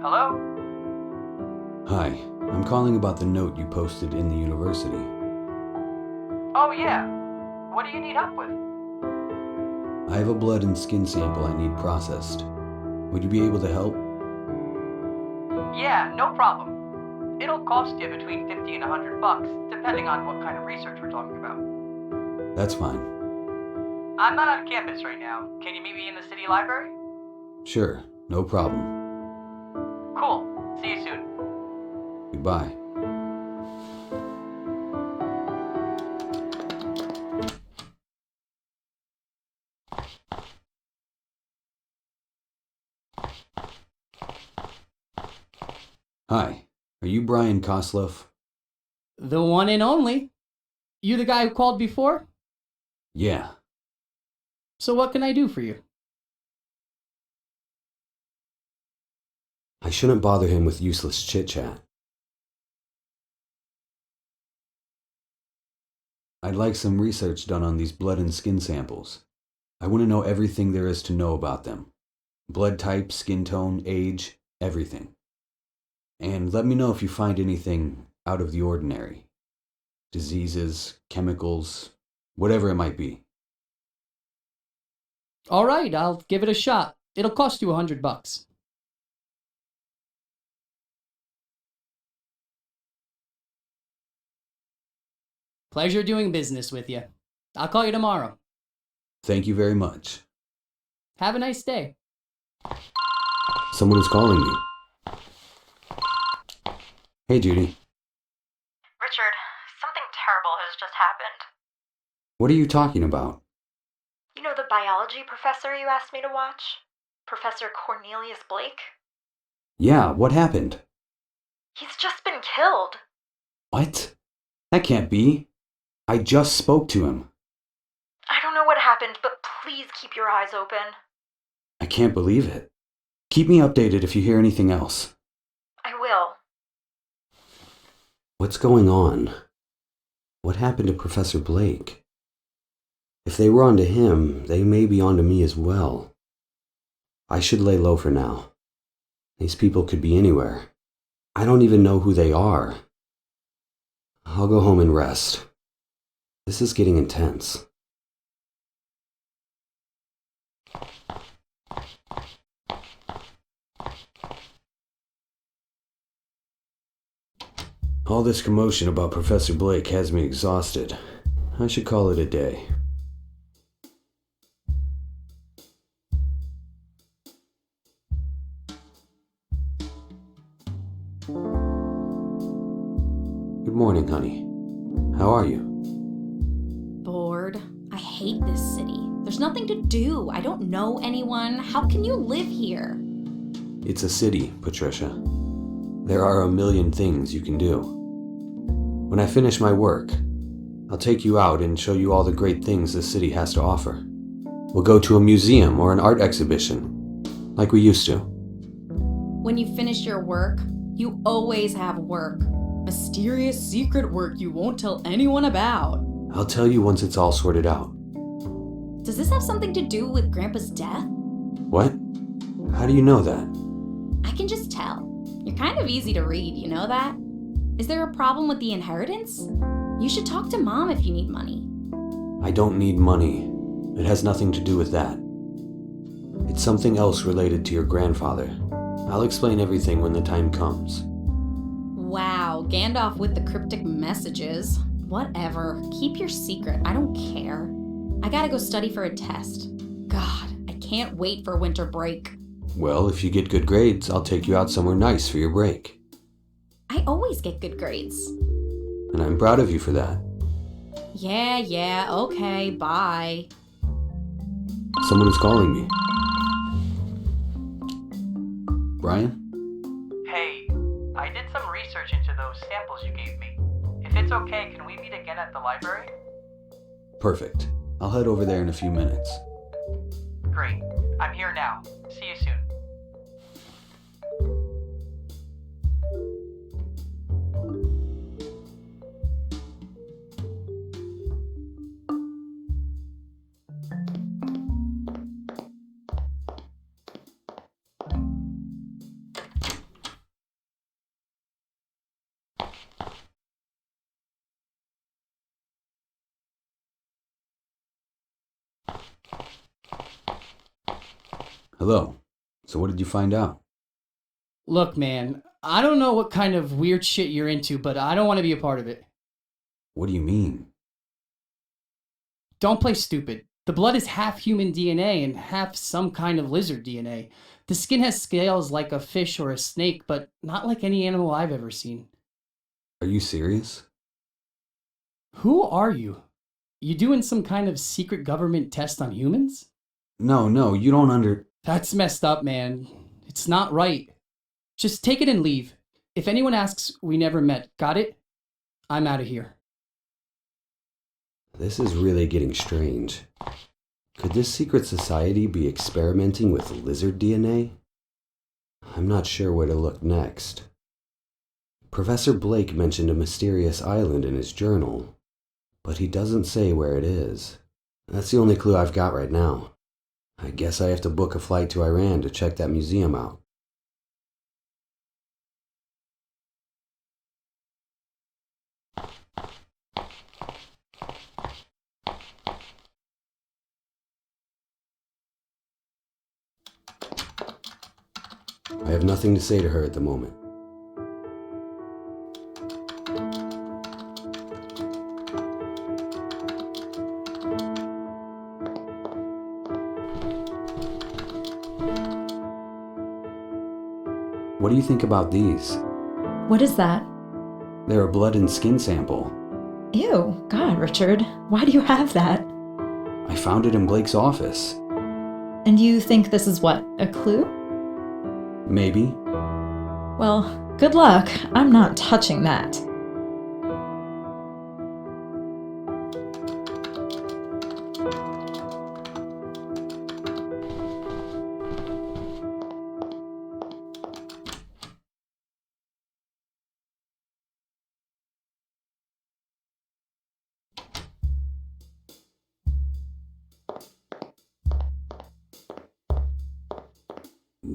Hello? Hi, I'm calling about the note you posted in the university. Oh, yeah. What do you need help with? I have a blood and skin sample I need processed. Would you be able to help? Yeah, no problem. It'll cost you between $50 and $100, depending on what kind of research we're talking about. That's fine. I'm not on campus right now. Can you meet me in the city library? Sure, no problem. Cool. See you soon. Goodbye. Hi, are you Brian Kosloff? The one and only. You the guy who called before? Yeah. So what can I do for you? I shouldn't bother him with useless chit-chat. I'd like some research done on these blood and skin samples. I want to know everything there is to know about them. Blood type, skin tone, age, everything. And let me know if you find anything out of the ordinary. Diseases, chemicals, whatever it might be. All right, I'll give it a shot. It'll cost you $100. Pleasure doing business with you. I'll call you tomorrow. Thank you very much. Have a nice day. Someone is calling me. Hey, Judy. Richard, something terrible has just happened. What are you talking about? You know the biology professor you asked me to watch? Professor Cornelius Blake? Yeah, what happened? He's just been killed. What? That can't be. I just spoke to him. I don't know what happened, but please keep your eyes open. I can't believe it. Keep me updated if you hear anything else. I will. What's going on? What happened to Professor Blake? If they were onto him, they may be onto me as well. I should lay low for now. These people could be anywhere. I don't even know who they are. I'll go home and rest. This is getting intense. All this commotion about Professor Blake has me exhausted. I should call it a day. Good morning, honey. How are you? Bored. I hate this city. There's There's nothing to do. I don't know anyone. How can you live here? It's a city, Patricia. There are a million things you can do. When I finish my work, I'll take you out and show you all the great things the city has to offer. We'll go to a museum or an art exhibition, like we used to. When you finish your work, you always have work. Mysterious secret work you won't tell anyone about. I'll tell you once it's all sorted out. Does this have something to do with Grandpa's death? What? How do you know that? I can just tell. You're kind of easy to read, you know that? Is there a problem with the inheritance? You should talk to Mom if you need money. I don't need money. It has nothing to do with that. It's something else related to your grandfather. I'll explain everything when the time comes. Wow, Gandalf with the cryptic messages. Whatever. Keep your secret. I don't care. I gotta go study for a test. God, I can't wait for winter break. Well, if you get good grades, I'll take you out somewhere nice for your break. I always get good grades. And I'm proud of you for that. Yeah, okay, bye. Someone is calling me. Brian? Hey, I did some research into those samples you gave me. If it's okay, can we meet again at the library? Perfect. I'll head over there in a few minutes. Great. I'm here now. See you soon. Hello. So what did you find out? Look, man, I don't know what kind of weird shit you're into, but I don't want to be a part of it. What do you mean? Don't play stupid. The blood is half human DNA and half some kind of lizard DNA. The skin has scales like a fish or a snake, but not like any animal I've ever seen. Are you serious? Who are you? You doing some kind of secret government test on humans? No, you don't That's messed up, man. It's not right. Just take it and leave. If anyone asks, we never met. Got it? I'm out of here. This is really getting strange. Could this secret society be experimenting with lizard DNA? I'm not sure where to look next. Professor Blake mentioned a mysterious island in his journal, but he doesn't say where it is. That's the only clue I've got right now. I guess I have to book a flight to Iran to check that museum out. I have nothing to say to her at the moment. What do you think about these? What is that? They're a blood and skin sample. Ew, God, Richard. Why do you have that? I found it in Blake's office. And you think this is what, a clue? Maybe. Well, good luck. I'm not touching that.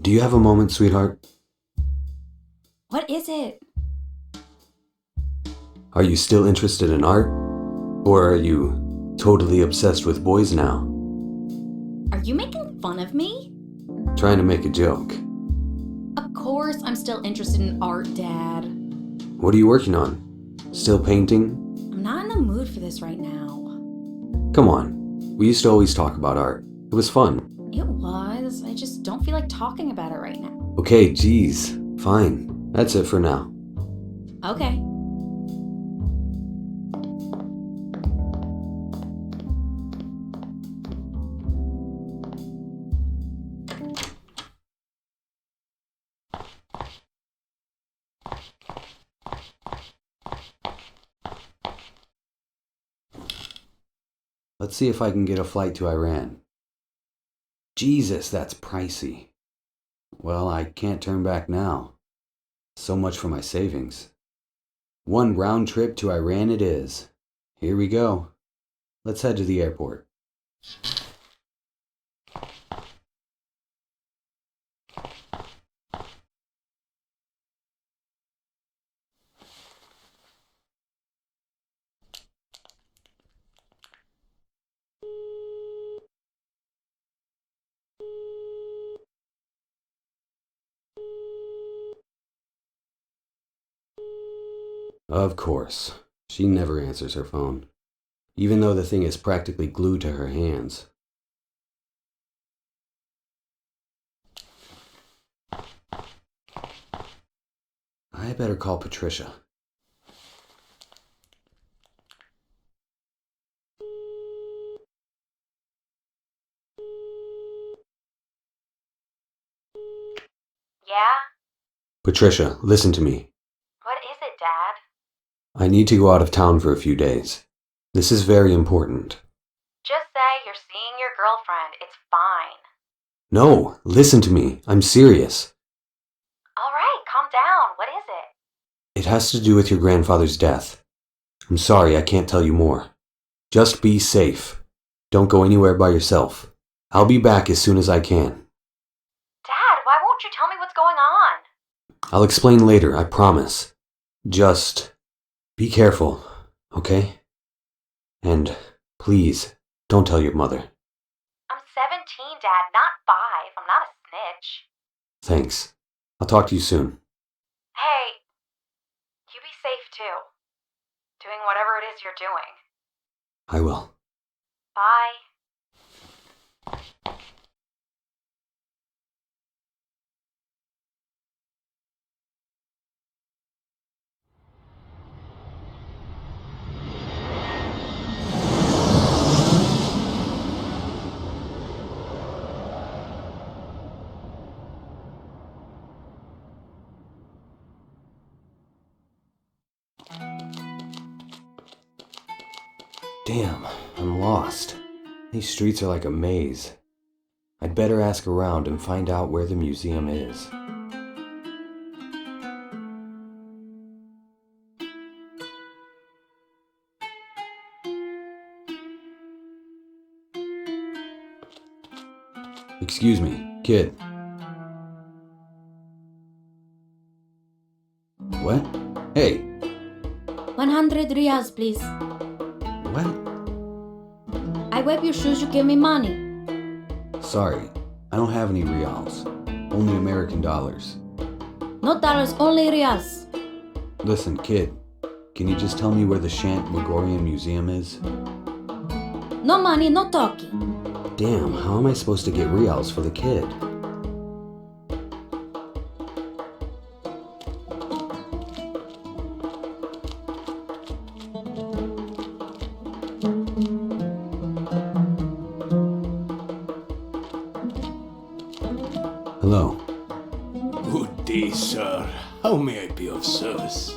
Do you have a moment, sweetheart? What is it? Are you still interested in art? Or are you totally obsessed with boys now? Are you making fun of me? Trying to make a joke. Of course I'm still interested in art, Dad. What are you working on? Still painting? I'm not in the mood for this right now. Come on. We used to always talk about art. It was fun. It was. I just don't feel like talking about it right now. Okay, geez. Fine. That's it for now. Okay. Let's see if I can get a flight to Iran. Jesus, that's pricey. Well, I can't turn back now. So much for my savings. One round trip to Iran it is. Here we go. Let's head to the airport. Of course. She never answers her phone, even though the thing is practically glued to her hands. I better call Patricia. Yeah? Patricia, listen to me. What is it, Dad? I need to go out of town for a few days. This is very important. Just say you're seeing your girlfriend. It's fine. No, listen to me. I'm serious. All right, calm down. What is it? It has to do with your grandfather's death. I'm sorry, I can't tell you more. Just be safe. Don't go anywhere by yourself. I'll be back as soon as I can. Dad, why won't you tell me what's going on? I'll explain later, I promise. Just be careful, okay? And please, don't tell your mother. I'm 17, Dad, not 5. I'm not a snitch. Thanks. I'll talk to you soon. Hey, you be safe too. Doing whatever it is you're doing. I will. Bye. Damn, I'm lost. These streets are like a maze. I'd better ask around and find out where the museum is. Excuse me, kid. What? Hey, 100 riyals, please. what? I wear your shoes, you give me money. Sorry, I don't have any reals. Only American dollars. No dollars, only riyals. Listen, kid, can you just tell me where the Shant Gregorian Museum is? No money, no talking. Damn, how am I supposed to get reals for the kid? Hello. Good day, sir. How may I be of service?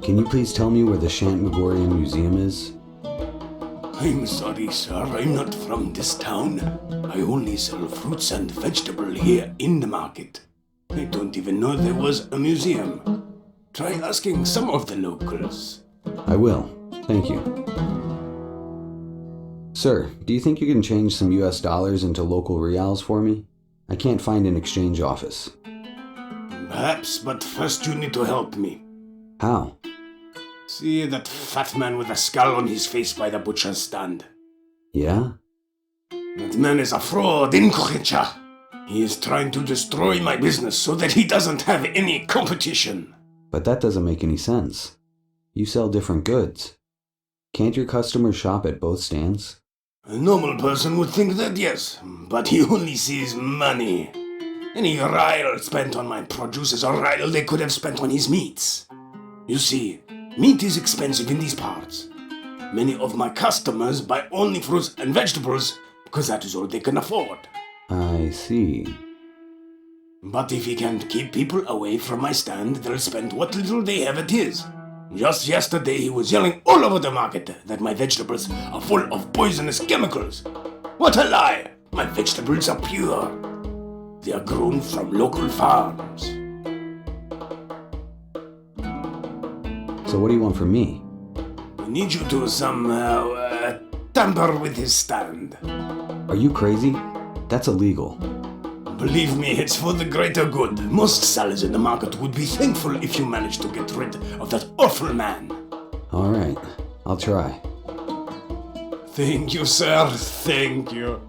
Can you please tell me where the Shant Gregorian Museum is? I'm sorry, sir. I'm not from this town. I only sell fruits and vegetables here in the market. I don't even know there was a museum. Try asking some of the locals. I will. Thank you. Sir, do you think you can change some US dollars into local reals for me? I can't find an exchange office. Perhaps, but first you need to help me. How? See that fat man with a skull on his face by the butcher's stand? Yeah? That man is a fraud in Korecha. He is trying to destroy my business so that he doesn't have any competition. But that doesn't make any sense. You sell different goods. Can't your customers shop at both stands? A normal person would think that, yes, but he only sees money. Any rile spent on my produce is a rile they could have spent on his meats. You see, meat is expensive in these parts. Many of my customers buy only fruits and vegetables because that is all they can afford. I see. But if he can keep people away from my stand, they'll spend what little they have at his. Just yesterday he was yelling all over the market that my vegetables are full of poisonous chemicals. What a lie! My vegetables are pure. They are grown from local farms. So what do you want from me? I need you to somehow tamper with his stand. Are you crazy? That's illegal. Believe me, it's for the greater good. Most sellers in the market would be thankful if you managed to get rid of that awful man. All right, I'll try. Thank you, sir. Thank you.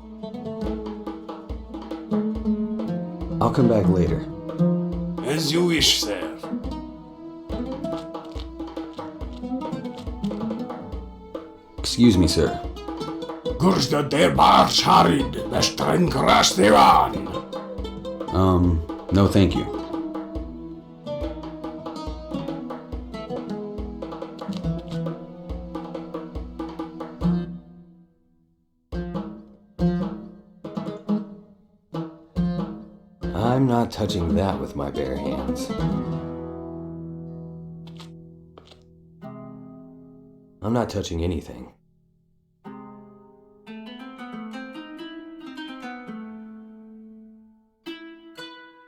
I'll come back later. As you wish, sir. Excuse me, sir. Gursta der Barsch Harid, Bestrein Krash Devan. No thank you. I'm not touching that with my bare hands. I'm not touching anything.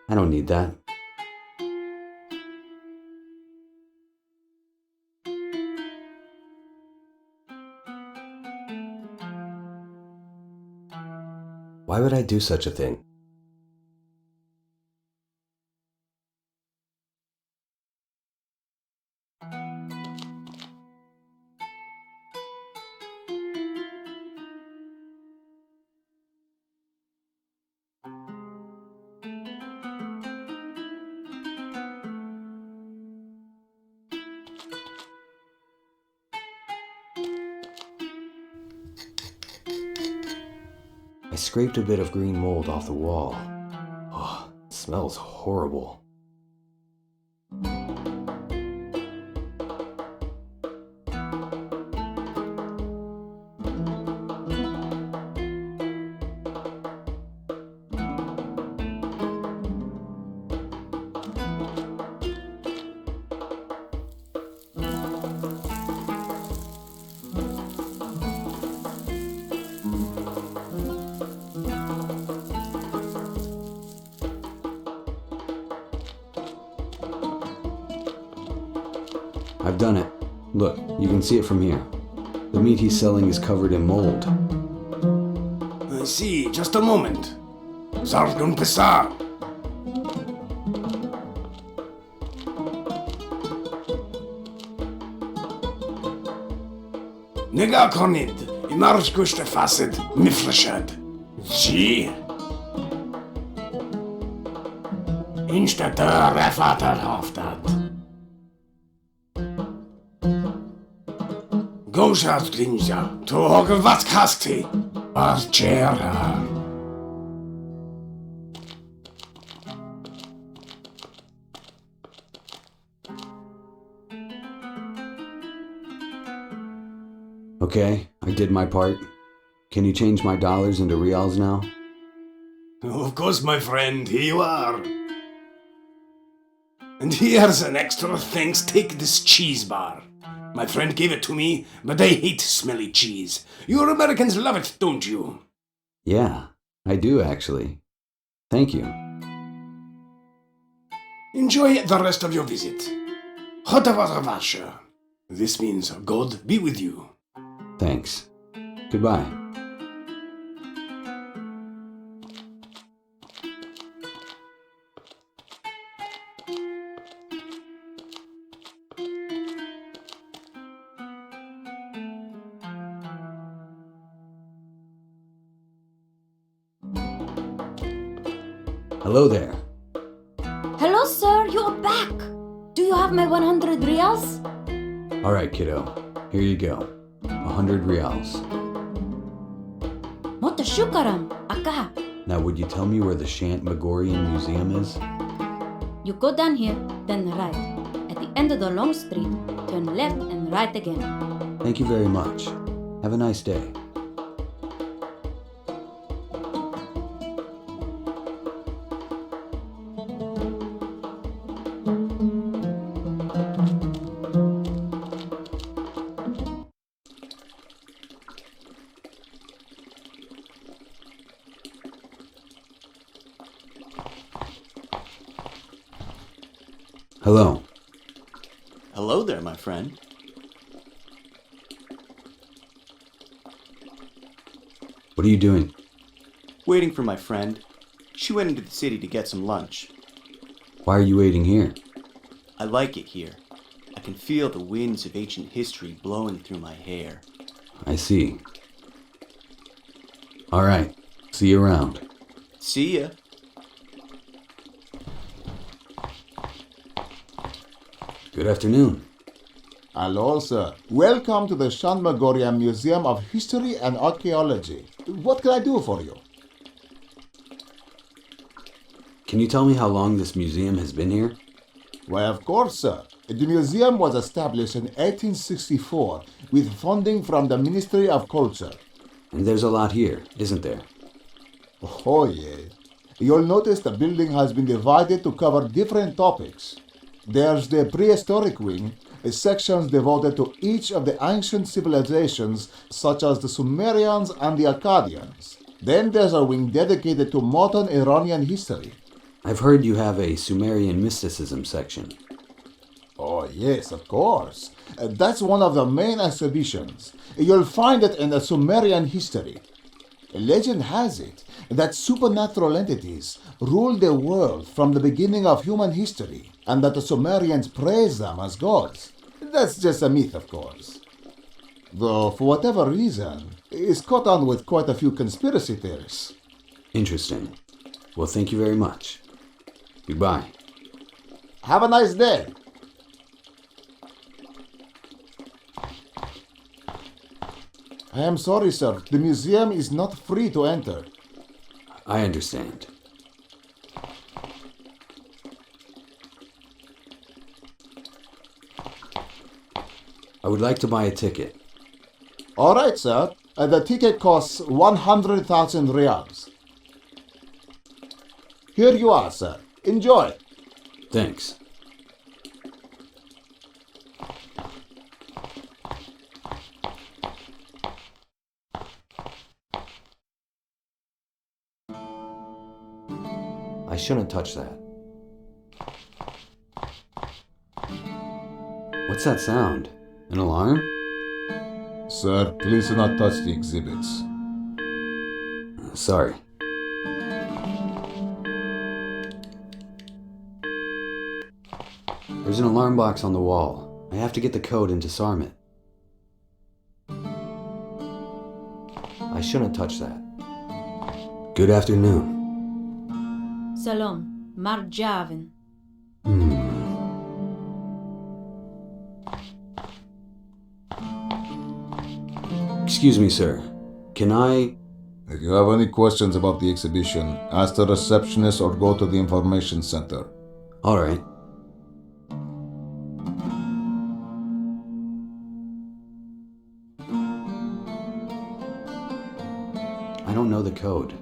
I don't need that. Why would I do such a thing? I scraped a bit of green mold off the wall. Oh, it smells horrible. I've done it. Look, you can see it from here. The meat he's selling is covered in mold. I see. Just a moment. Zargun Pesar. Nega Konid. Imarsh Gushte Fasid. Mifrashad. Gee. Instata Rafatar Haftat. Goshat Grinja. Tog Vatkasti. Archera. Okay, I did my part. Can you change my dollars into reals now? Of course, my friend, here you are. And here's an extra thanks. Take this cheese bar. My friend gave it to me, but I hate smelly cheese. You Americans love it, don't you? Yeah, I do actually. Thank you. Enjoy the rest of your visit. Hodavazavasha. This means God be with you. Thanks. Goodbye. Hello there. Hello, sir. You are back. Do you have my 100 reals? All right, kiddo. Here you go. 100 reals. Mota shukaram. Aka. Now, would you tell me where the Shant Megorian Museum is? You go down here, then right. At the end of the long street, turn left and right again. Thank you very much. Have a nice day. Hello. Hello there, my friend. What are you doing? Waiting for my friend. She went into the city to get some lunch. Why are you waiting here? I like it here. I can feel the winds of ancient history blowing through my hair. I see. All right. See you around. See ya. Good afternoon. Hello, sir. Welcome to the Shanmagorian Museum of History and Archaeology. What can I do for you? Can you tell me how long this museum has been here? Why, of course, sir. The museum was established in 1864 with funding from the Ministry of Culture. And there's a lot here, isn't there? Oh, yes. You'll notice the building has been divided to cover different topics. There's the prehistoric wing, sections devoted to each of the ancient civilizations such as the Sumerians and the Akkadians. Then there's a wing dedicated to modern Iranian history. I've heard you have a Sumerian mysticism section. Oh, yes, of course. That's one of the main exhibitions. You'll find it in the Sumerian history. Legend has it that supernatural entities ruled the world from the beginning of human history, and that the Sumerians praised them as gods. That's just a myth, of course. Though, for whatever reason, it's caught on with quite a few conspiracy theories. Interesting. Well, thank you very much. Goodbye. Have a nice day. I am sorry, sir. The museum is not free to enter. I understand. I would like to buy a ticket. All right, sir. The ticket costs 100,000 riyals. Here you are, sir. Enjoy. Thanks. I shouldn't touch that. What's that sound? An alarm? Sir, please do not touch the exhibits. Sorry. There's an alarm box on the wall. I have to get the code and disarm it. I shouldn't touch that. Good afternoon. Salom, Mar Javin. Excuse me, sir. Can I... If you have any questions about the exhibition, ask the receptionist or go to the information center. All right. I don't know the code.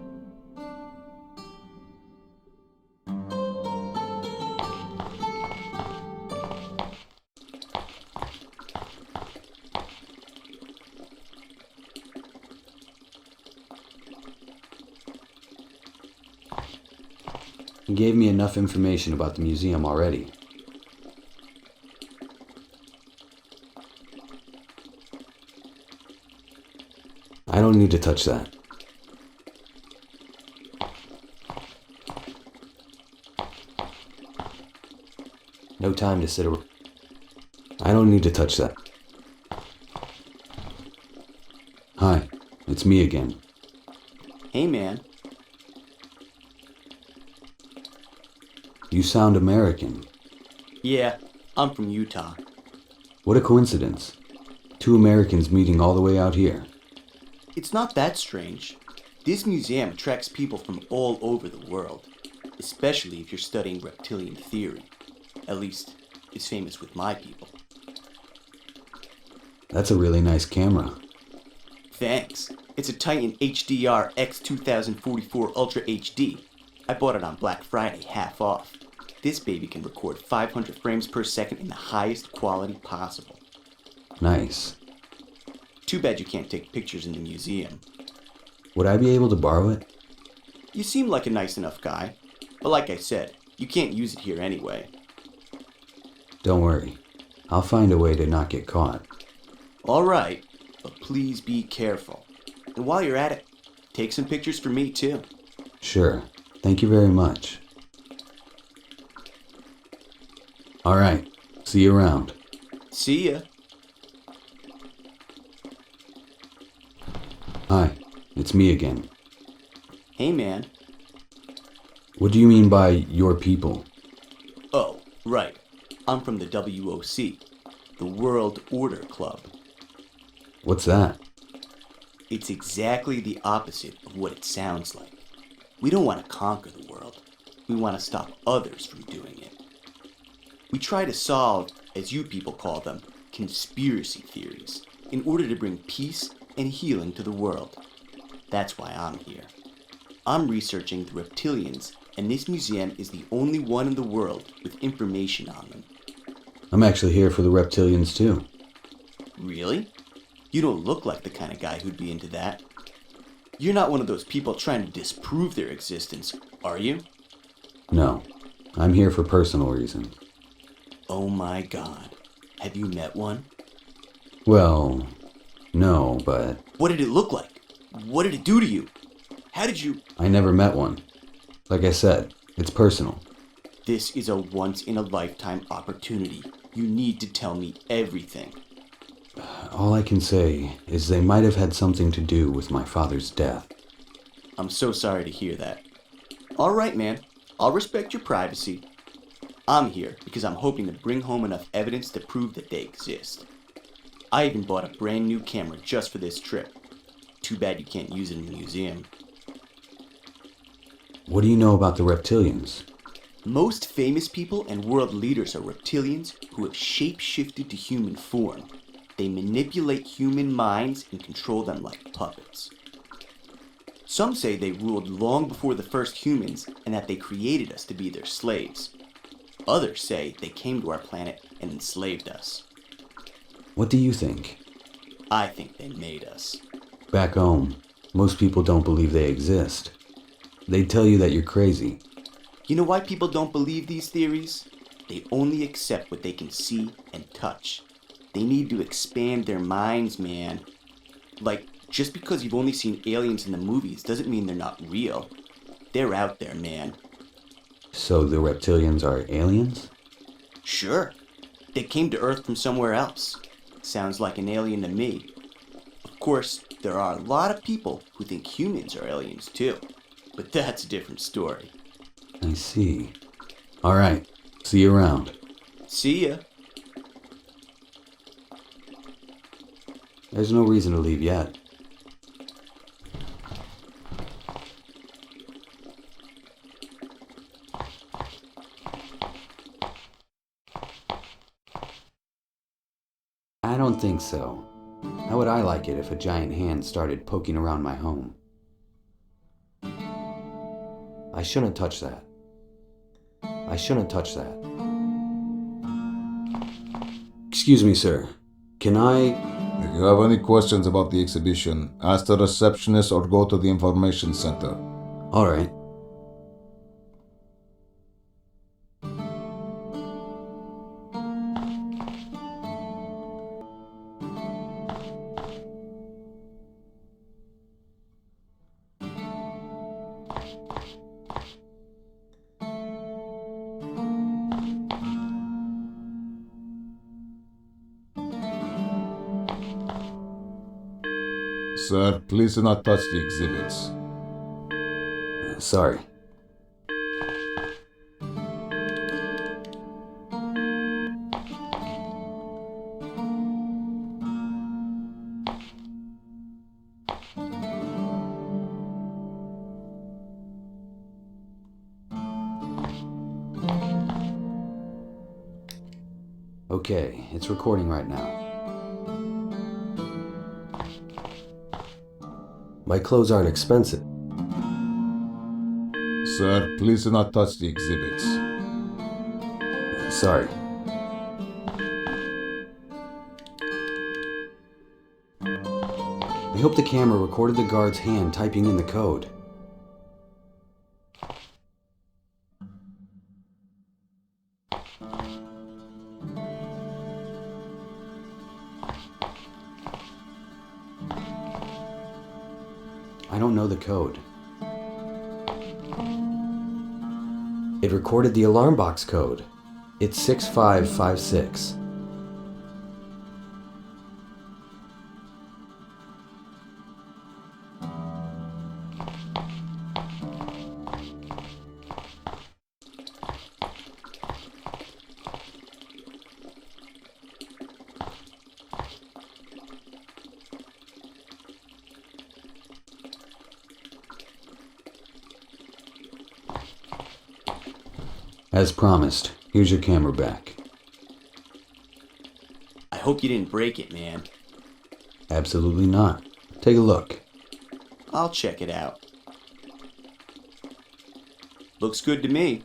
He gave me enough information about the museum already. I don't need to touch that. No time to sit around. I don't need to touch that. Hi, it's me again. Hey, man. You sound American. Yeah, I'm from Utah. What a coincidence. Two Americans meeting all the way out here. It's not that strange. This museum attracts people from all over the world, especially if you're studying reptilian theory. At least, it's famous with my people. That's a really nice camera. Thanks. It's a Titan HDR X2044 Ultra HD. I bought it on Black Friday, half off. This baby can record 500 frames per second in the highest quality possible. Nice. Too bad you can't take pictures in the museum. Would I be able to borrow it? You seem like a nice enough guy, but like I said, you can't use it here anyway. Don't worry. I'll find a way to not get caught. All right, but please be careful. And while you're at it, take some pictures for me too. Sure. Thank you very much. All right. See you around. See ya. Hi. It's me again. Hey, man. What do you mean by your people? Oh, right. I'm from the WOC, the World Order Club. What's that? It's exactly the opposite of what it sounds like. We don't want to conquer the world. We want to stop others from doing it. We try to solve, as you people call them, conspiracy theories in order to bring peace and healing to the world. That's why I'm here. I'm researching the reptilians, and this museum is the only one in the world with information on them. I'm actually here for the reptilians too. Really? You don't look like the kind of guy who'd be into that. You're not one of those people trying to disprove their existence, are you? No. I'm here for personal reasons. Oh my god. Have you met one? Well, no, but What did it look like? What did it do to you? How did you... I never met one. Like I said, it's personal. This is a once-in-a-lifetime opportunity. You need to tell me everything. All I can say is they might have had something to do with my father's death. I'm so sorry to hear that. All right, man. I'll respect your privacy. I'm here because I'm hoping to bring home enough evidence to prove that they exist. I even bought a brand new camera just for this trip. Too bad you can't use it in the museum. What do you know about the reptilians? Most famous people and world leaders are reptilians who have shape-shifted to human form. They manipulate human minds and control them like puppets. Some say they ruled long before the first humans and that they created us to be their slaves. Others say they came to our planet and enslaved us. What do you think? I think they made us. Back home, most people don't believe they exist. They tell you that you're crazy. You know why people don't believe these theories? They only accept what they can see and touch. They need to expand their minds, man. Like, just because you've only seen aliens in the movies doesn't mean they're not real. They're out there, man. So the reptilians are aliens? Sure. They came to Earth from somewhere else. Sounds like an alien to me. Of course, there are a lot of people who think humans are aliens too. But that's a different story. I see. All right. See you around. See ya. There's no reason to leave yet. I don't think so. How would I like it if a giant hand started poking around my home? I shouldn't touch that. I shouldn't touch that. Excuse me, sir. Can I... If you have any questions about the exhibition, ask the receptionist or go to the information center. All right. Sir, please do not touch the exhibits. Sorry. Okay, it's recording right now. My clothes aren't expensive. Sir, please do not touch the exhibits. Sorry. I hope the camera recorded the guard's hand typing in the code. I don't know the code. It recorded the alarm box code. It's 6556. As promised, here's your camera back. I hope you didn't break it, man. Absolutely not. Take a look. I'll check it out. Looks good to me.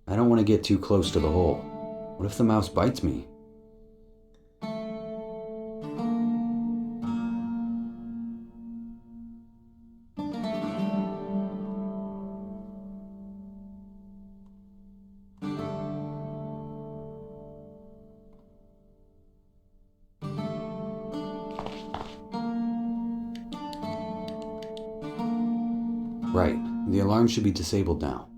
I don't want to get too close to the hole. What if the mouse bites me? Right. The alarm should be disabled now.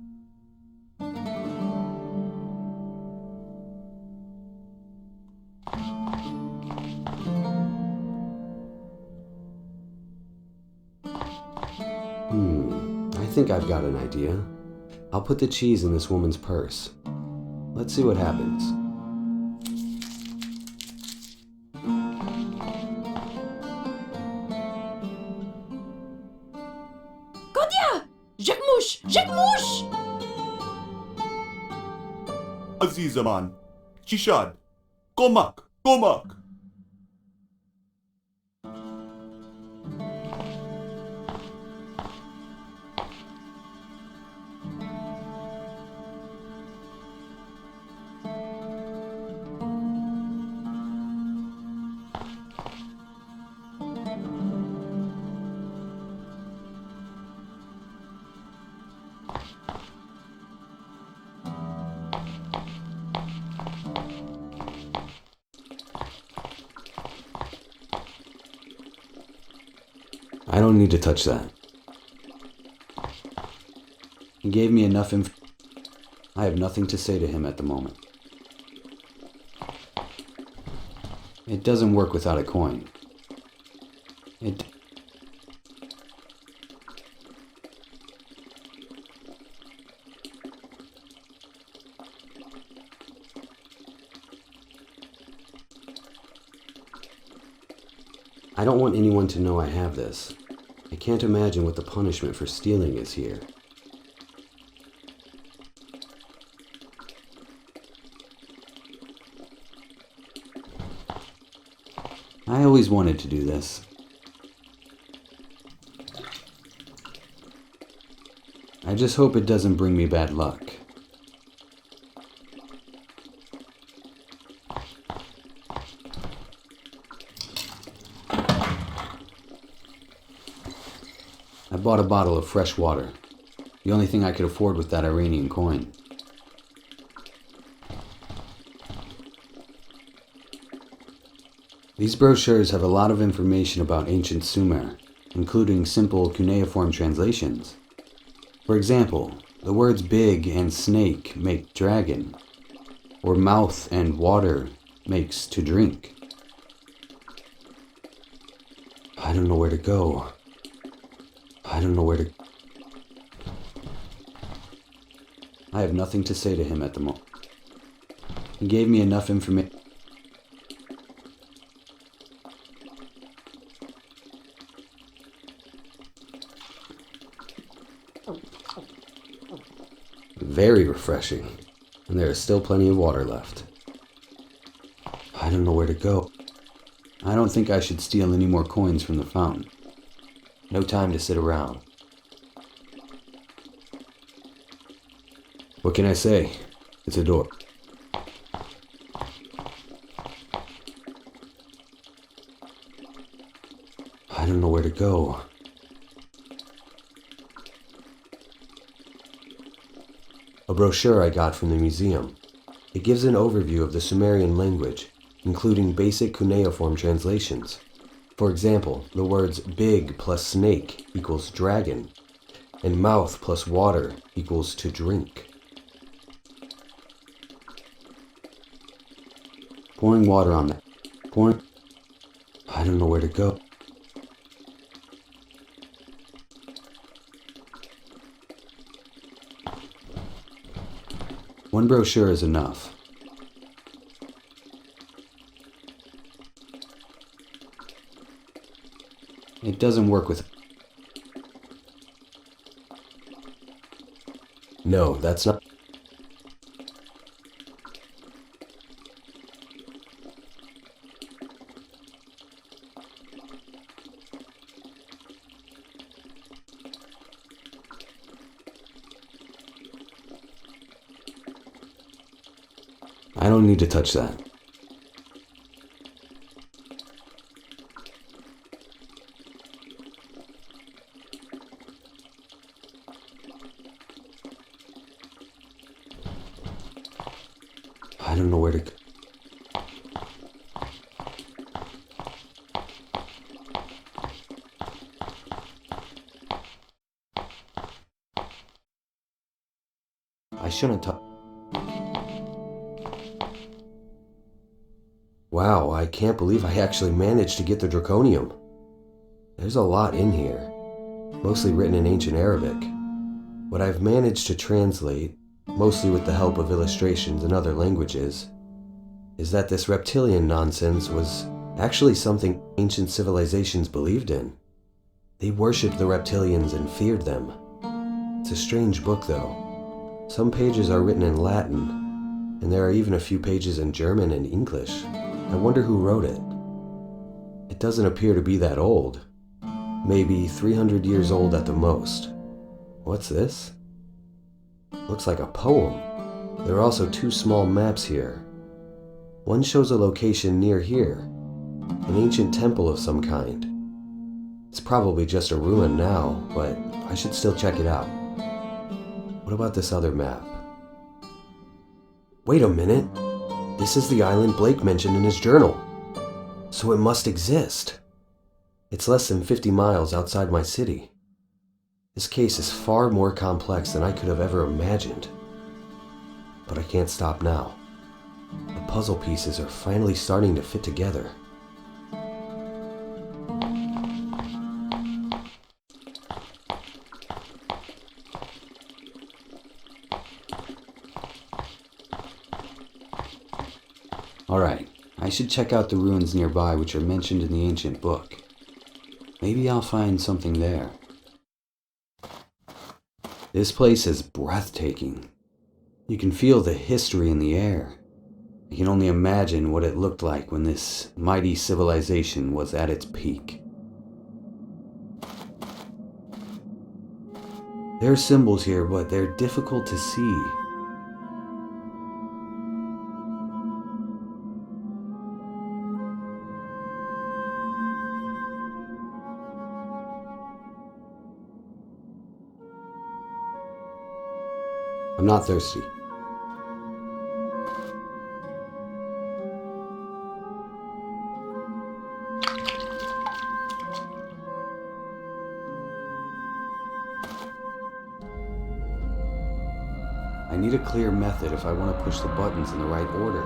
I think I've got an idea. I'll put the cheese in this woman's purse. Let's see what happens. Godia! Jekmush! Jekmush! Azizaman, Chishad, Komak, Komak. I don't need to touch that. He gave me enough I have nothing to say to him at the moment. It doesn't work without a coin. I don't want anyone to know I have this. I can't imagine what the punishment for stealing is here. I always wanted to do this. I just hope it doesn't bring me bad luck. I bought a bottle of fresh water. The only thing I could afford with that Iranian coin. These brochures have a lot of information about ancient Sumer, including simple cuneiform translations. For example, the words big and snake make dragon, or mouth and water makes to drink. I don't know where to go. I don't know where to... I have nothing to say to him at the moment. He gave me enough information. Very refreshing, and there is still plenty of water left. I don't know where to go. I don't think I should steal any more coins from the fountain. No time to sit around. What can I say? It's a door. don't know where to go. A brochure I got from the museum. It gives an overview of the Sumerian language, including basic cuneiform translations. For example, the words big plus snake equals dragon, and mouth plus water equals to drink. Pouring water on that. Pouring... I don't know where to go. One brochure is enough. It doesn't work with... No, that's not... I don't need to touch that. I don't know where to go. I shouldn't touch... Wow, I can't believe I actually managed to get the draconium. There's a lot in here, mostly written in ancient Arabic. What I've managed to translate, mostly with the help of illustrations in other languages, is that this reptilian nonsense was actually something ancient civilizations believed in. They worshipped the reptilians and feared them. It's a strange book, though. Some pages are written in Latin, and there are even a few pages in German and English. I wonder who wrote it. It doesn't appear to be that old. Maybe 300 years old at the most. What's this? Looks like a poem. There are also two small maps here. One shows a location near here, an ancient temple of some kind. It's probably just a ruin now, but I should still check it out. What about this other map? Wait a minute! This is the island Blake mentioned in his journal. So it must exist. It's less than 50 miles outside my city. This case is far more complex than I could have ever imagined. But I can't stop now. The puzzle pieces are finally starting to fit together. Alright, I should check out the ruins nearby which are mentioned in the ancient book. Maybe I'll find something there. This place is breathtaking. You can feel the history in the air. I can only imagine what it looked like when this mighty civilization was at its peak. There are symbols here, but they're difficult to see. I'm not thirsty. I need a clear method if I want to push the buttons in the right order.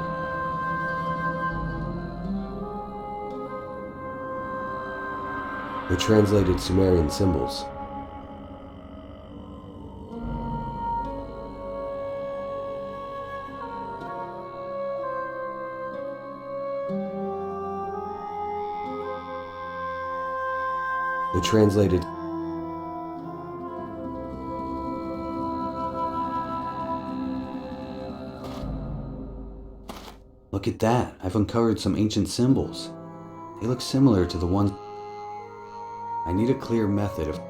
The translated Sumerian symbols. The translated... Look at that, I've uncovered some ancient symbols. They look similar to the ones... I need a clear method of...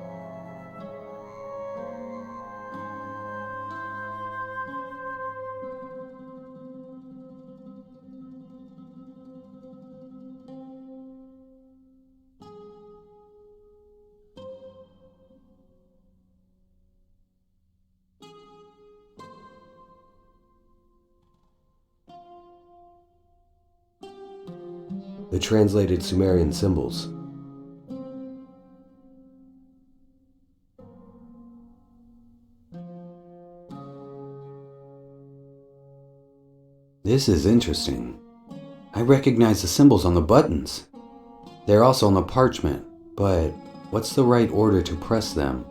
The translated Sumerian symbols. This is interesting. I recognize the symbols on the buttons. They're also on the parchment, but what's the right order to press them?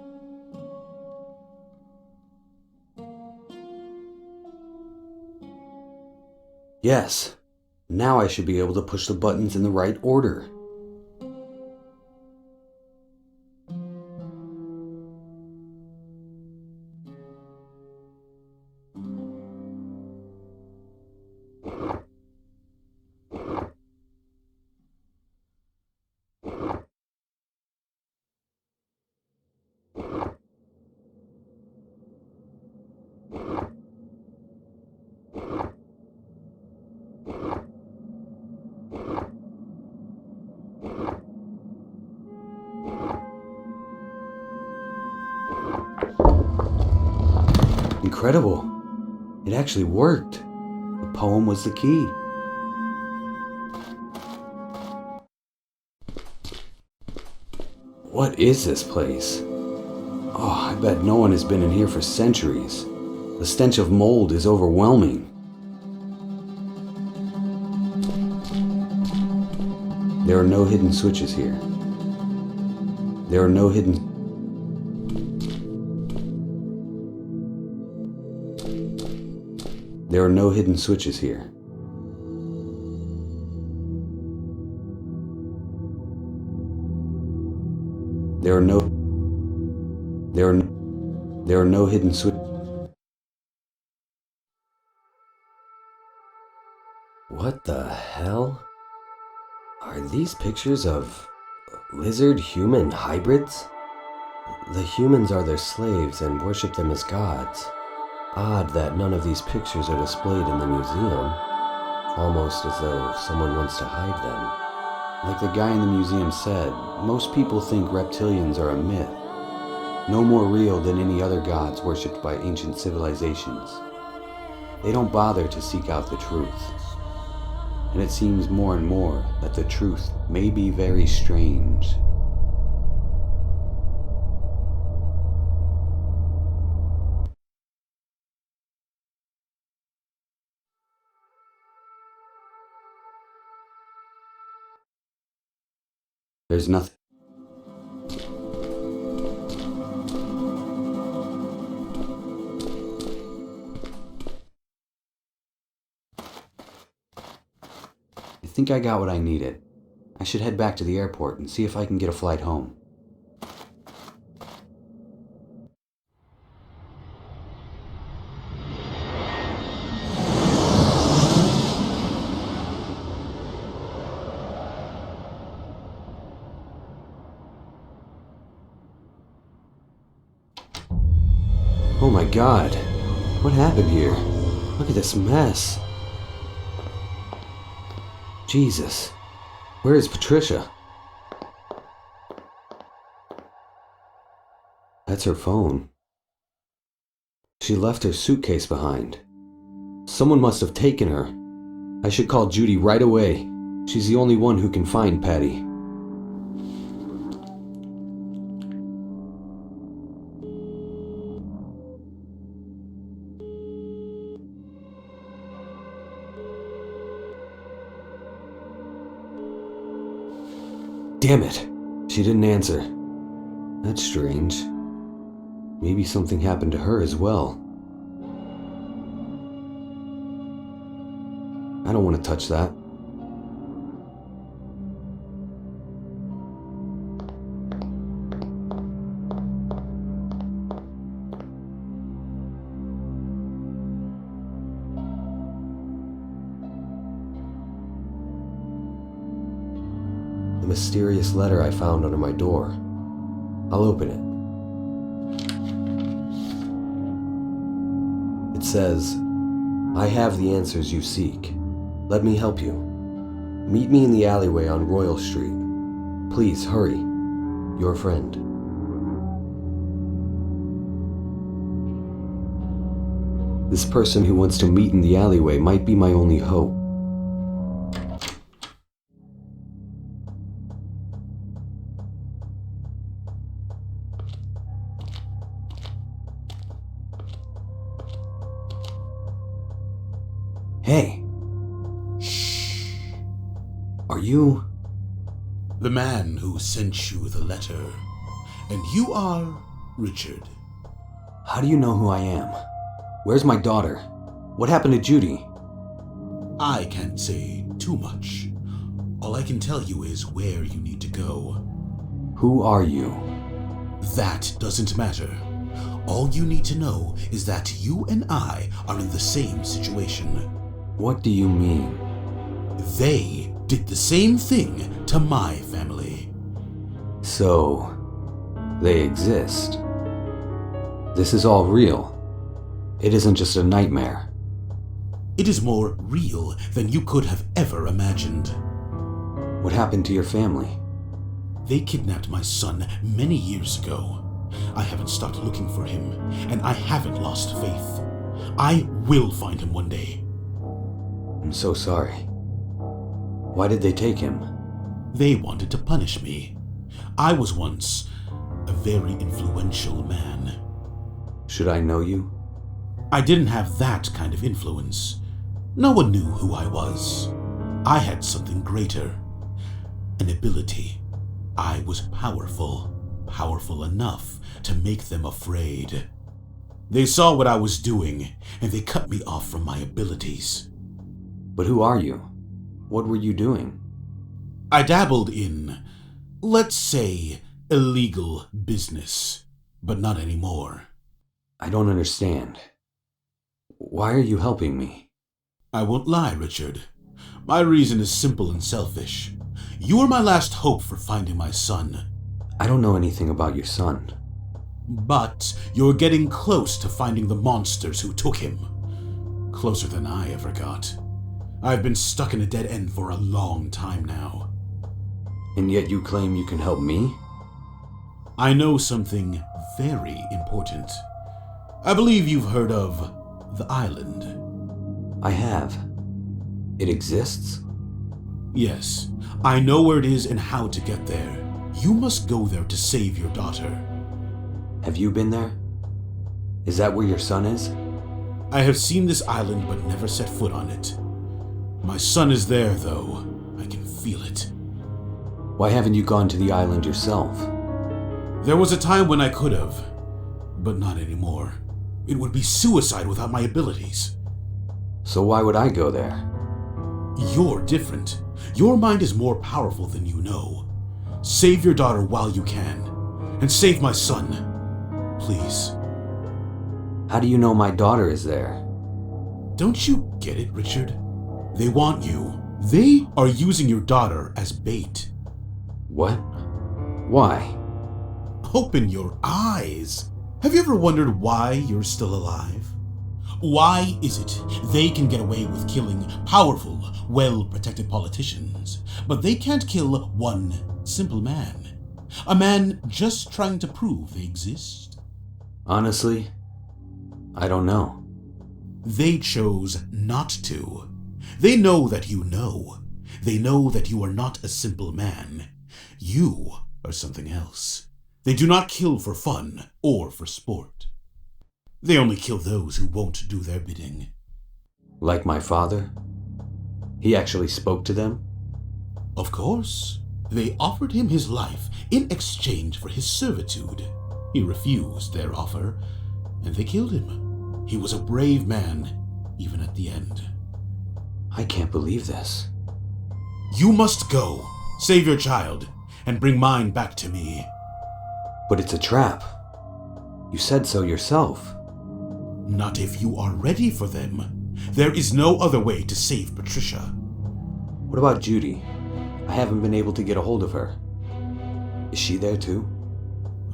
Yes, now I should be able to push the buttons in the right order. Incredible. It actually worked. The poem was the key. What is this place? Oh, I bet no one has been in here for centuries. The stench of mold is overwhelming. There are no hidden switches here. There are no hidden... There are no hidden switches here. There are no hidden switches. What the hell? Are these pictures of lizard-human hybrids? The humans are their slaves and worship them as gods. Odd that none of these pictures are displayed in the museum, almost as though someone wants to hide them. Like the guy in the museum said, most people think reptilians are a myth, no more real than any other gods worshipped by ancient civilizations. They don't bother to seek out the truth. And it seems more and more that the truth may be very strange. There's nothing. I think I got what I needed. I should head back to the airport and see if I can get a flight home. Oh my God, what happened here? Look at this mess. Jesus, where is Patricia? That's her phone. She left her suitcase behind. Someone must have taken her. I should call Judy right away. She's the only one who can find Patty. Damn it! She didn't answer. That's strange. Maybe something happened to her as well. I don't want to touch that. The mysterious letter I found under my door. I'll open it. It says, "I have the answers you seek. Let me help you. Meet me in the alleyway on Royal Street. Please hurry. Your friend." This person who wants to meet in the alleyway might be my only hope. Hey. Shh. Are you... The man who sent you the letter. And you are Richard. How do you know who I am? Where's my daughter? What happened to Judy? I can't say too much. All I can tell you is where you need to go. Who are you? That doesn't matter. All you need to know is that you and I are in the same situation. What do you mean? They did the same thing to my family. So, they exist. This is all real. It isn't just a nightmare. It is more real than you could have ever imagined. What happened to your family? They kidnapped my son many years ago. I haven't stopped looking for him, and I haven't lost faith. I will find him one day. I'm so sorry. Why did they take him? They wanted to punish me. I was once a very influential man. Should I know you? I didn't have that kind of influence. No one knew who I was. I had something greater. An ability. I was powerful. Powerful enough to make them afraid. They saw what I was doing, and they cut me off from my abilities. But who are you? What were you doing? I dabbled in, let's say, illegal business, but not anymore. I don't understand. Why are you helping me? I won't lie, Richard. My reason is simple and selfish. You are my last hope for finding my son. I don't know anything about your son. But you're getting close to finding the monsters who took him. Closer than I ever got. I've been stuck in a dead end for a long time now. And yet you claim you can help me? I know something very important. I believe you've heard of the island. I have. It exists? Yes, I know where it is and how to get there. You must go there to save your daughter. Have you been there? Is that where your son is? I have seen this island but never set foot on it. My son is there, though. I can feel it. Why haven't you gone to the island yourself? There was a time when I could have, but not anymore. It would be suicide without my abilities. So why would I go there? You're different. Your mind is more powerful than you know. Save your daughter while you can. And save my son. Please. How do you know my daughter is there? Don't you get it, Richard? They want you. They are using your daughter as bait. What? Why? Open your eyes. Have you ever wondered why you're still alive? Why is it they can get away with killing powerful, well-protected politicians, but they can't kill one simple man? A man just trying to prove they exist? Honestly, I don't know. They chose not to. They know that you know. They know that you are not a simple man. You are something else. They do not kill for fun or for sport. They only kill those who won't do their bidding. Like my father? He actually spoke to them? Of course. They offered him his life in exchange for his servitude. He refused their offer, and they killed him. He was a brave man, even at the end. I can't believe this. You must go, save your child, and bring mine back to me. But it's a trap. You said so yourself. Not if you are ready for them. There is no other way to save Patricia. What about Judy? I haven't been able to get a hold of her. Is she there too?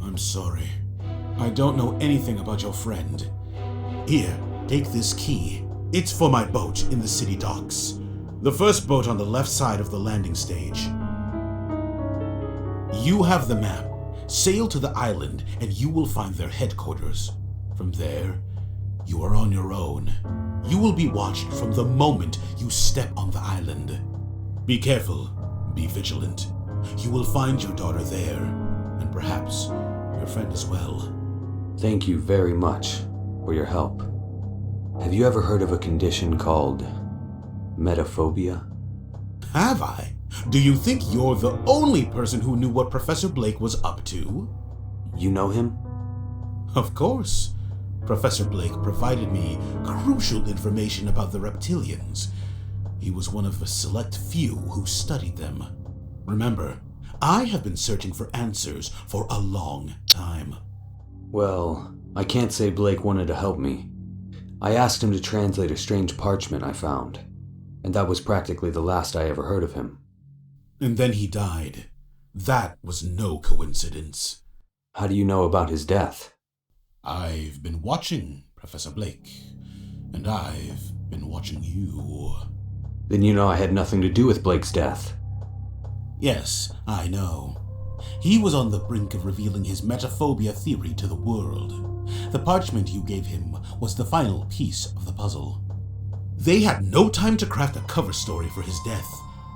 I'm sorry. I don't know anything about your friend. Here, take this key. It's for my boat in the city docks. The first boat on the left side of the landing stage. You have the map. Sail to the island and you will find their headquarters. From there, you are on your own. You will be watched from the moment you step on the island. Be careful. Be vigilant. You will find your daughter there, and perhaps your friend as well. Thank you very much for your help. Have you ever heard of a condition called Metaphobia? Have I? Do you think you're the only person who knew what Professor Blake was up to? You know him? Of course. Professor Blake provided me crucial information about the reptilians. He was one of a select few who studied them. Remember, I have been searching for answers for a long time. Well, I can't say Blake wanted to help me. I asked him to translate a strange parchment I found, and that was practically the last I ever heard of him. And then he died. That was no coincidence. How do you know about his death? I've been watching Professor Blake, and I've been watching you. Then you know I had nothing to do with Blake's death. Yes, I know. He was on the brink of revealing his metaphobia theory to the world. The parchment you gave him was the final piece of the puzzle. They had no time to craft a cover story for his death.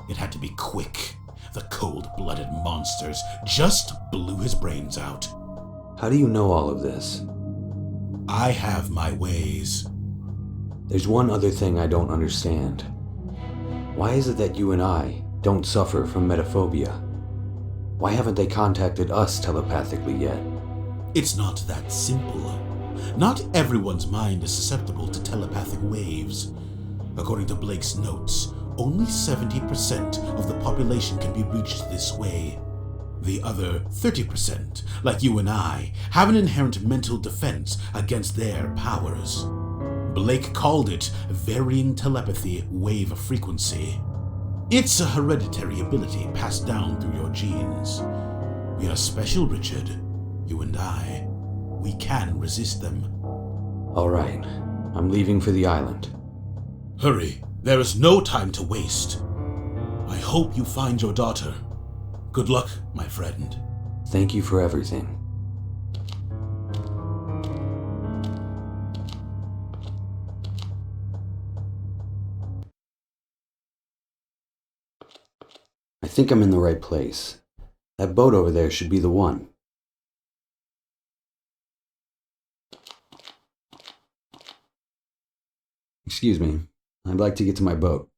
It had to be quick. The cold-blooded monsters just blew his brains out. How do you know all of this? I have my ways. There's one other thing I don't understand. Why is it that you and I don't suffer from metaphobia? Why haven't they contacted us telepathically yet? It's not that simple. Not everyone's mind is susceptible to telepathic waves. According to Blake's notes, only 70% of the population can be reached this way. The other 30%, like you and I, have an inherent mental defense against their powers. Blake called it varying telepathy wave frequency. It's a hereditary ability passed down through your genes. We are special, Richard. You and I. We can resist them. All right, I'm leaving for the island. Hurry, there is no time to waste. I hope you find your daughter. Good luck, my friend. Thank you for everything. I think I'm in the right place. That boat over there should be the one. Excuse me, I'd like to get to my boat.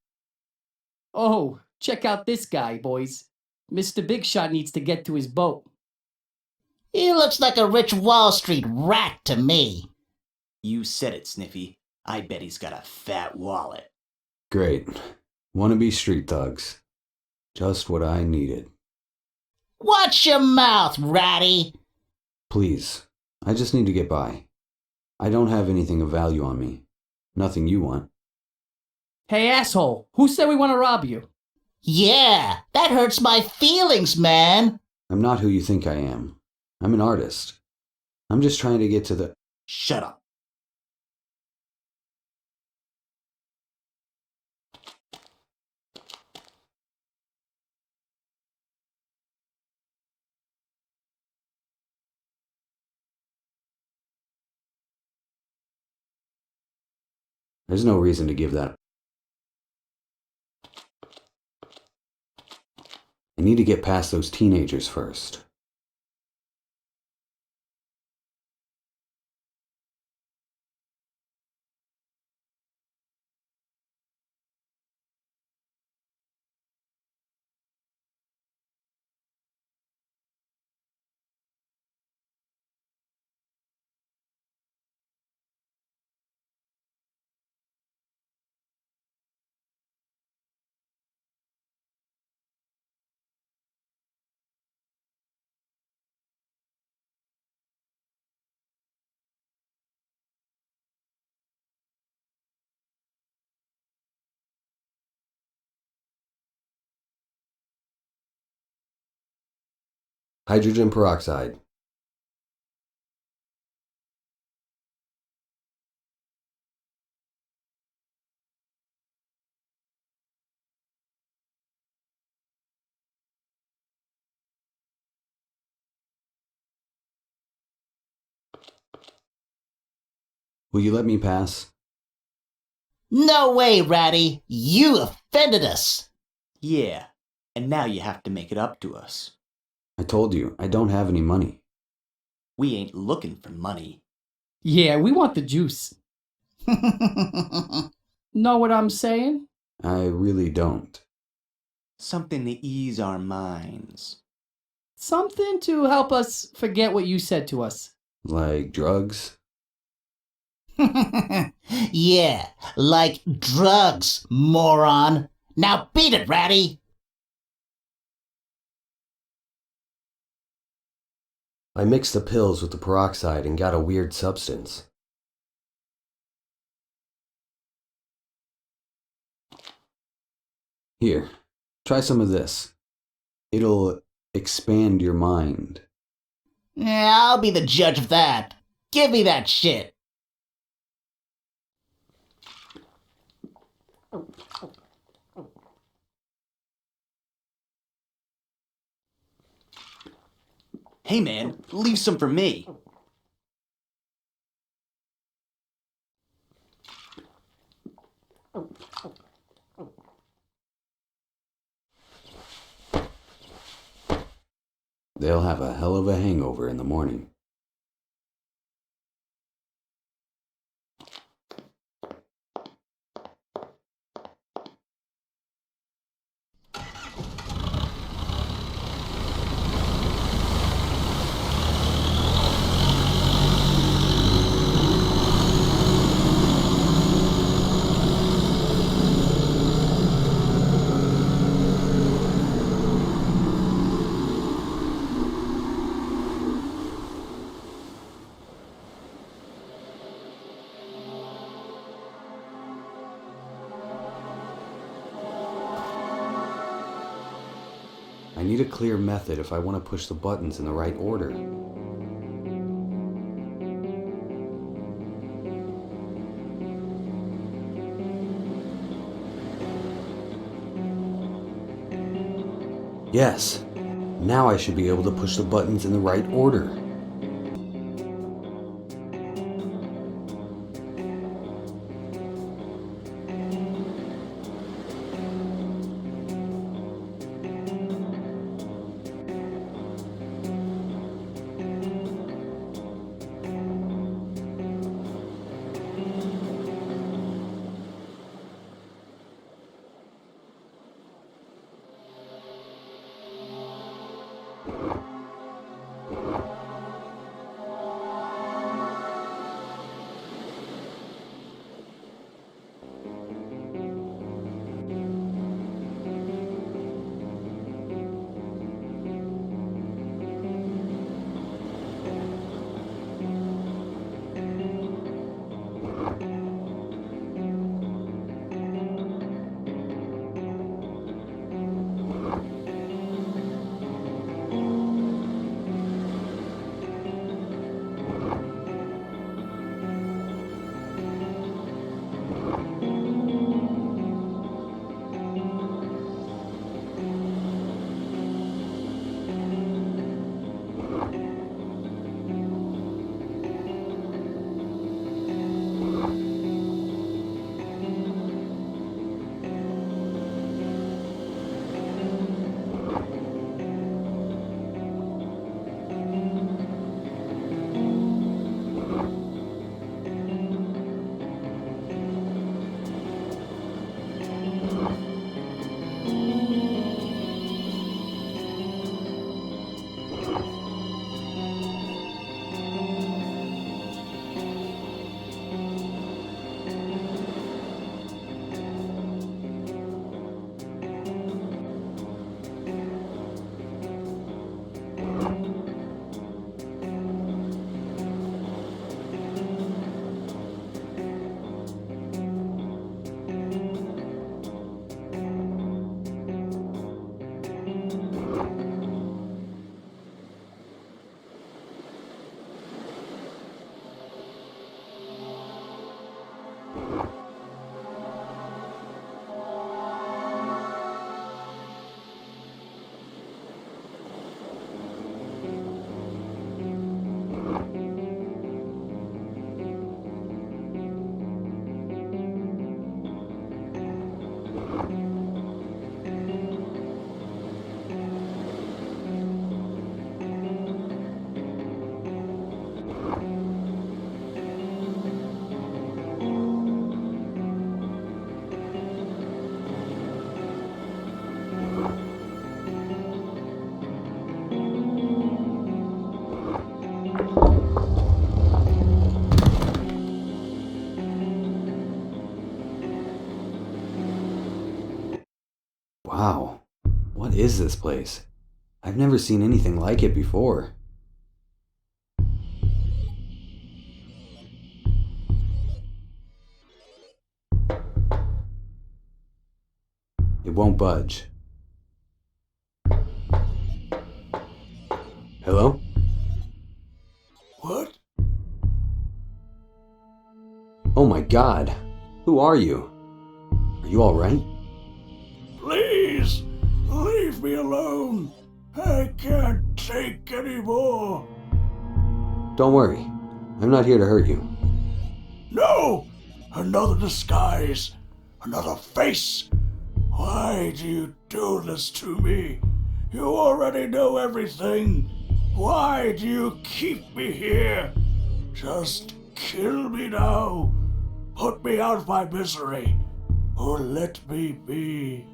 Oh, check out this guy, boys. Mr. Big Shot needs to get to his boat. He looks like a rich Wall Street rat to me. You said it, Sniffy. I bet he's got a fat wallet. Great. Wannabe street thugs. Just what I needed. Watch your mouth, ratty. Please, I just need to get by. I don't have anything of value on me. Nothing you want. Hey, asshole, who said we want to rob you? Yeah, that hurts my feelings, man. I'm not who you think I am. I'm an artist. I'm just trying to get to the... Shut up. There's no reason to give that. I need to get past those teenagers first. Hydrogen peroxide. Will you let me pass? No way, ratty. You offended us. Yeah, and now you have to make it up to us. I told you, I don't have any money. We ain't looking for money. Yeah, we want the juice. Know what I'm saying? I really don't. Something to ease our minds. Something to help us forget what you said to us. Like drugs? Yeah, like drugs, moron. Now beat it, Ratty. I mixed the pills with the peroxide and got a weird substance. Here, try some of this. It'll expand your mind. Yeah, I'll be the judge of that. Give me that shit. Hey man, leave some for me. They'll have a hell of a hangover in the morning. I need a clear method if I want to push the buttons in the right order. Yes, now I should be able to push the buttons in the right order. Wow. What is this place? I've never seen anything like it before. It won't budge. Hello? What? Oh my god. Who are you? Are you alright? Please, leave me alone. I can't take any more. Don't worry. I'm not here to hurt you. No! Another disguise. Another face. Why do you do this to me? You already know everything. Why do you keep me here? Just kill me now. Put me out of my misery. Or let me be.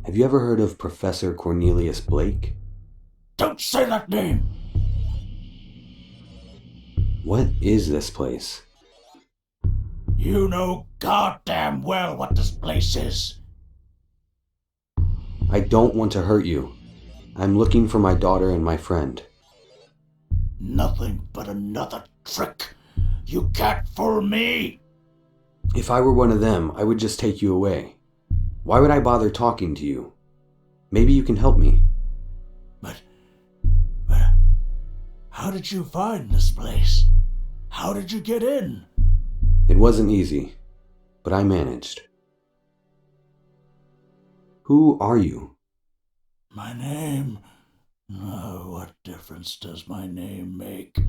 Have you ever heard of Professor Cornelius Blake? Don't say that name! What is this place? You know goddamn well what this place is. I don't want to hurt you. I'm looking for my daughter and my friend. Nothing but another trick. You can't fool me. If I were one of them, I would just take you away. Why would I bother talking to you? Maybe you can help me. But how did you find this place? How did you get in? It wasn't easy, but I managed. Who are you? My name? Oh, what difference does my name make?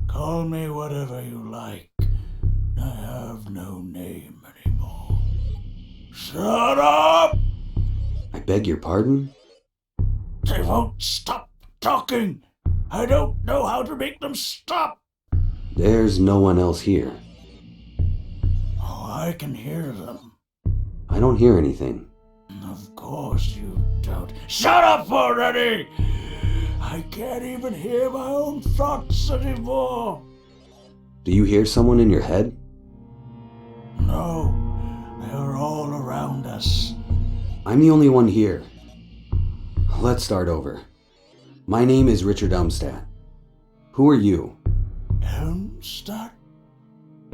Call me whatever you like. I have no name anymore. Shut up! I beg your pardon? They won't stop talking. I don't know how to make them stop. There's no one else here. Oh, I can hear them. I don't hear anything. Of course you don't. Shut up already! I can't even hear my own thoughts anymore. Do you hear someone in your head? No, they're all around us. I'm the only one here. Let's start over. My name is Richard Elmstat. Who are you? Elmstat?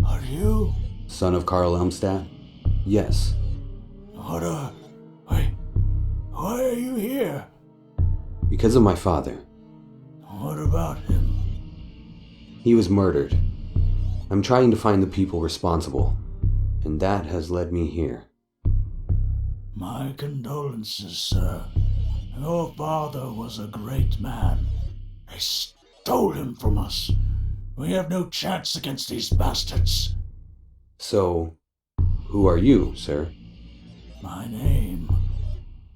Are you? Son of Carl Elmstat? Yes. Wait, why are you here? Because of my father. What about him? He was murdered. I'm trying to find the people responsible, and that has led me here. My condolences, sir. Your father was a great man. They stole him from us. We have no chance against these bastards. So, who are you, sir? My name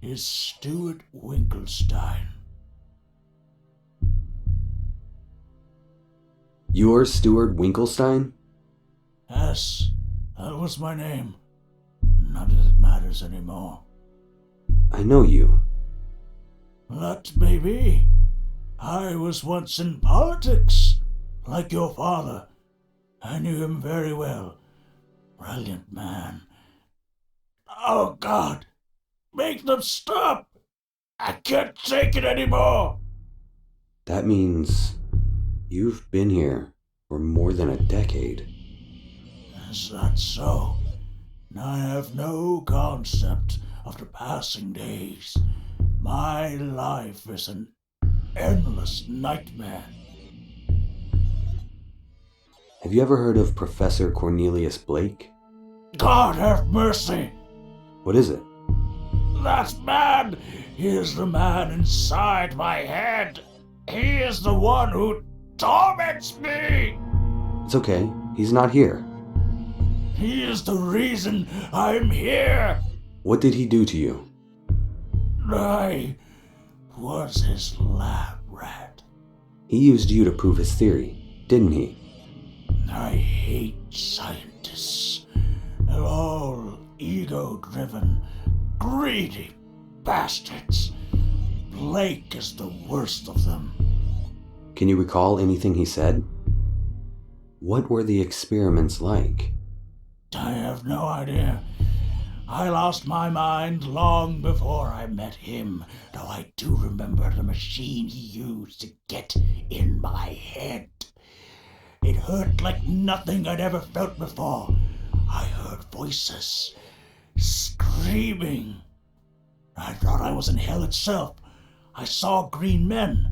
is Stuart Winkelstein. You're Stuart Winkelstein? Yes, that was my name. None of it matters anymore. I know you. Let me be. I was once in politics, like your father. I knew him very well. Brilliant man. Oh, God! Make them stop! I can't take it anymore! That means you've been here for more than a decade. Is that so? I have no concept of the passing days. My life is an endless nightmare. Have you ever heard of Professor Cornelius Blake? God have mercy! What is it? That man is the man inside my head. He is the one who torments me. It's okay. He's not here. He is the reason I'm here. What did he do to you? I was his lab rat. He used you to prove his theory, didn't he? I hate scientists. They're all ego-driven, greedy bastards. Blake is the worst of them. Can you recall anything he said? What were the experiments like? I have no idea. I lost my mind long before I met him, though I do remember the machine he used to get in my head. It hurt like nothing I'd ever felt before. I heard voices screaming. I thought I was in hell itself. I saw green men,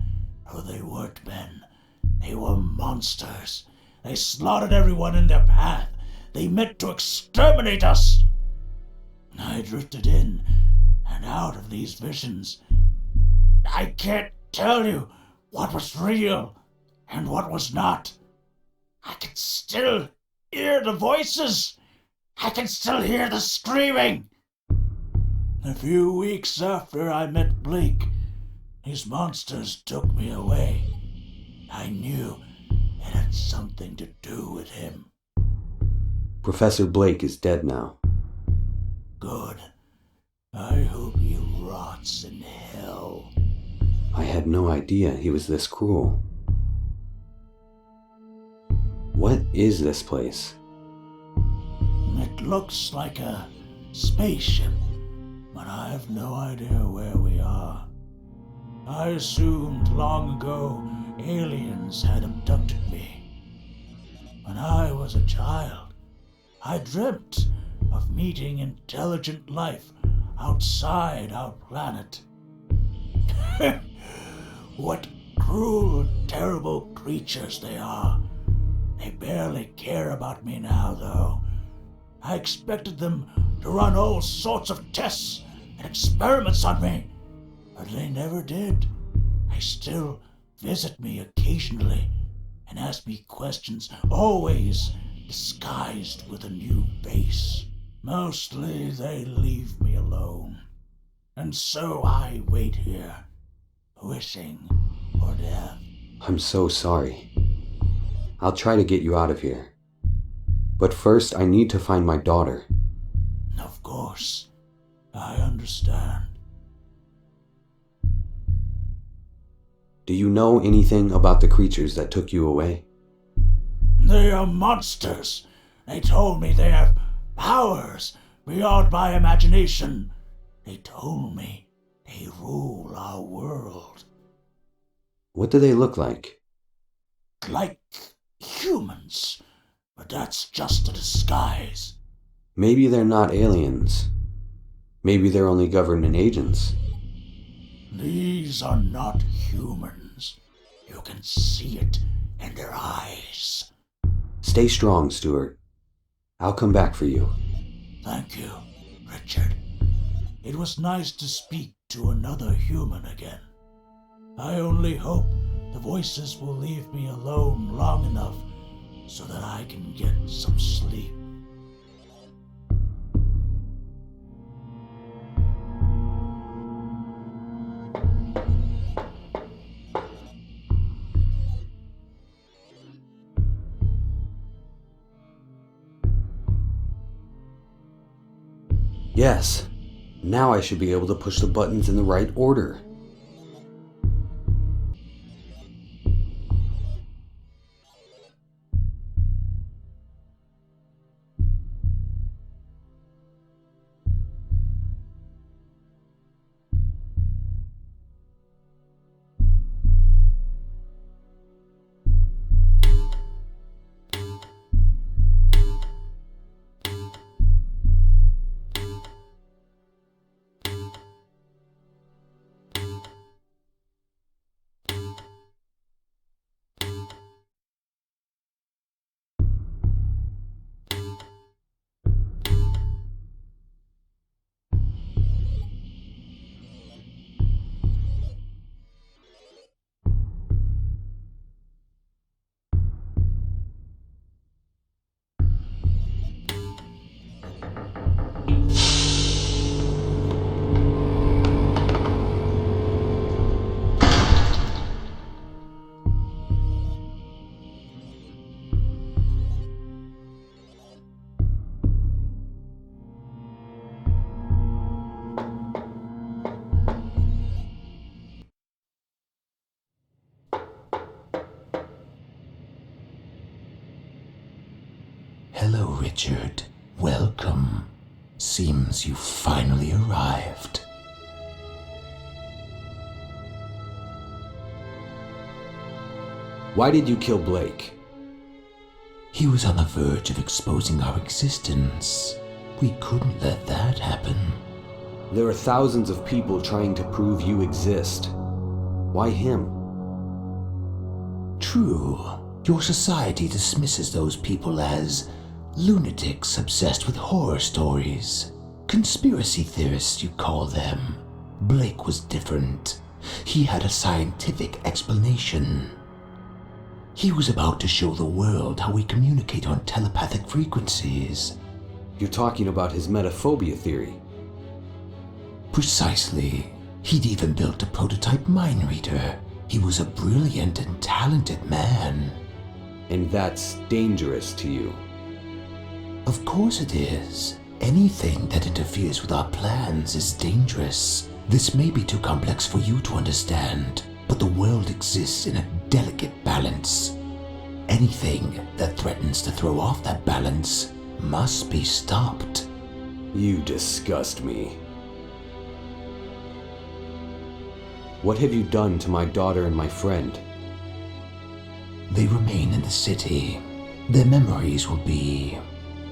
though they weren't men. They were monsters. They slaughtered everyone in their path. They meant to exterminate us. I drifted in and out of these visions. I can't tell you what was real and what was not. I can still hear the voices. I can still hear the screaming. A few weeks after I met Blake, these monsters took me away. I knew it had something to do with him. Professor Blake is dead now. Good. I hope he rots in hell. I had no idea he was this cruel. What is this place? It looks like a spaceship, but I have no idea where we are. I assumed long ago aliens had abducted me. When I was a child, I dreamt of meeting intelligent life outside our planet. What cruel, terrible creatures they are. They barely care about me now, though. I expected them to run all sorts of tests and experiments on me, but they never did. They still visit me occasionally and ask me questions, always disguised with a new face. Mostly they leave me alone. And so I wait here, wishing for death. I'm so sorry. I'll try to get you out of here. But first, I need to find my daughter. Of course, I understand. Do you know anything about the creatures that took you away? They are monsters. They told me they have powers beyond my imagination. They told me they rule our world. What do they look like? Like humans, but that's just a disguise. Maybe they're not aliens. Maybe they're only government agents. These are not humans. You can see it in their eyes. Stay strong, Stuart. I'll come back for you. Thank you, Richard. It was nice to speak to another human again. I only hope the voices will leave me alone long enough so that I can get some sleep. Yes. Now I should be able to push the buttons in the right order. Hello, Richard. Welcome. Seems you finally arrived. Why did you kill Blake? He was on the verge of exposing our existence. We couldn't let that happen. There are thousands of people trying to prove you exist. Why him? True. Your society dismisses those people as lunatics obsessed with horror stories. Conspiracy theorists, you call them. Blake was different. He had a scientific explanation. He was about to show the world how we communicate on telepathic frequencies. You're talking about his metaphobia theory. Precisely. He'd even built a prototype mind reader. He was a brilliant and talented man. And that's dangerous to you. Of course it is. Anything that interferes with our plans is dangerous. This may be too complex for you to understand, but the world exists in a delicate balance. Anything that threatens to throw off that balance must be stopped. You disgust me. What have you done to my daughter and my friend? They remain in the city. Their memories will be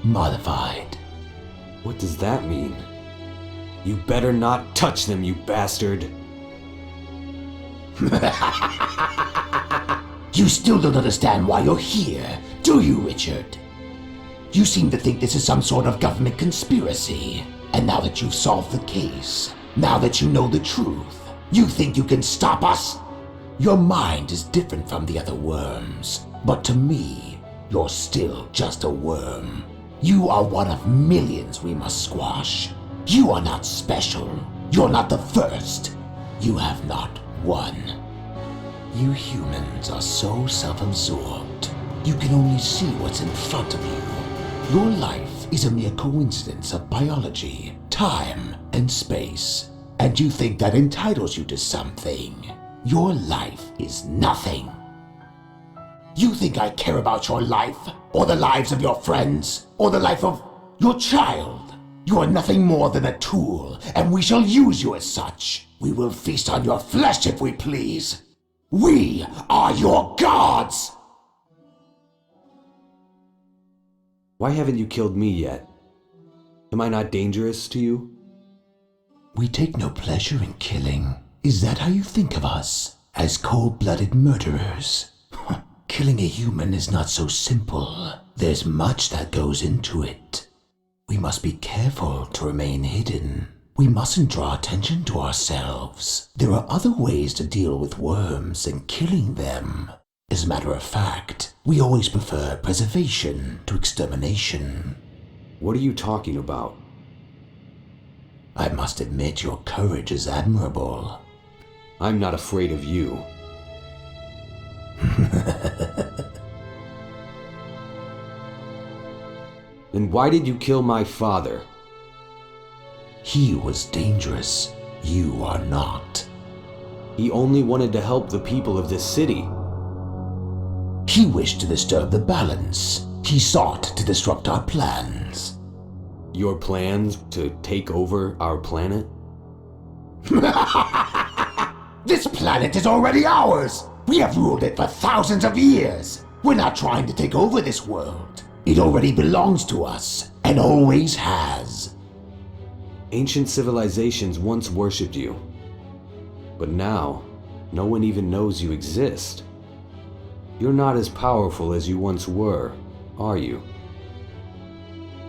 modified. What does that mean? You better not touch them, you bastard! You still don't understand why you're here, do you, Richard? You seem to think this is some sort of government conspiracy. And now that you've solved the case, now that you know the truth, you think you can stop us? Your mind is different from the other worms, but to me, you're still just a worm. You are one of millions we must squash. You are not special. You're not the first. You have not won. You humans are so self-absorbed. You can only see what's in front of you. Your life is a mere coincidence of biology, time, and space. And you think that entitles you to something. Your life is nothing. You think I care about your life, or the lives of your friends, or the life of your child? You are nothing more than a tool, and we shall use you as such. We will feast on your flesh if we please. We are your gods! Why haven't you killed me yet? Am I not dangerous to you? We take no pleasure in killing. Is that how you think of us? As cold-blooded murderers? Killing a human is not so simple. There's much that goes into it. We must be careful to remain hidden. We mustn't draw attention to ourselves. There are other ways to deal with worms than killing them. As a matter of fact, we always prefer preservation to extermination. What are you talking about? I must admit your courage is admirable. I'm not afraid of you. Then why did you kill my father? He was dangerous. You are not. He only wanted to help the people of this city. He wished to disturb the balance. He sought to disrupt our plans. Your plans to take over our planet? This planet is already ours! We have ruled it for thousands of years! We're not trying to take over this world. It already belongs to us, and always has. Ancient civilizations once worshipped you. But now, no one even knows you exist. You're not as powerful as you once were, are you?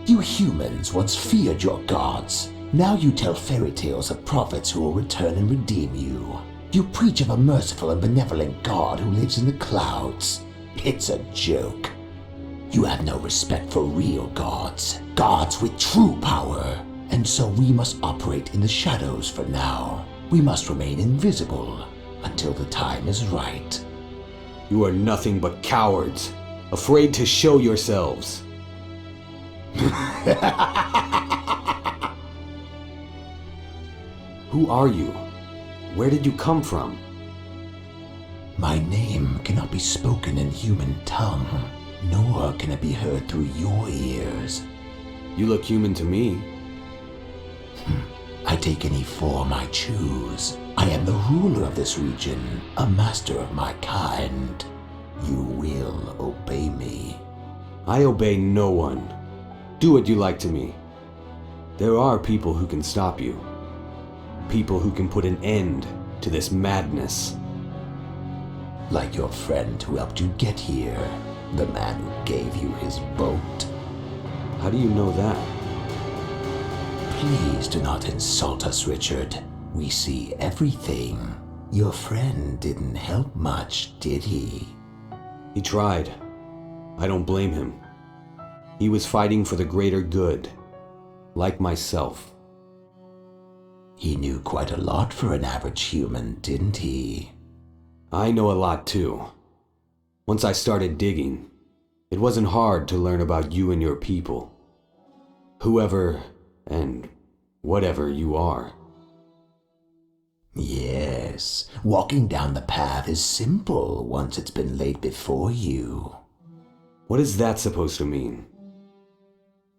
You humans once feared your gods. Now you tell fairy tales of prophets who will return and redeem you. You preach of a merciful and benevolent God who lives in the clouds. It's a joke. You have no respect for real gods, gods with true power. And so we must operate in the shadows for now. We must remain invisible until the time is right. You are nothing but cowards, afraid to show yourselves. Who are you? Where did you come from? My name cannot be spoken in human tongue. nor can it be heard through your ears. You look human to me. I take any form I choose. I am the ruler of this region, a master of my kind. You will obey me. I obey no one. Do what you like to me. There are people who can stop you. People who can put an end to this madness. Like your friend who helped you get here, the man who gave you his boat. How do you know that? Please do not insult us, Richard. We see everything. Your friend didn't help much, did he? He tried. I don't blame him. He was fighting for the greater good, like myself. He knew quite a lot for an average human, didn't he? I know a lot too. Once I started digging, it wasn't hard to learn about you and your people. Whoever and whatever you are. Yes, walking down the path is simple once it's been laid before you. What is that supposed to mean?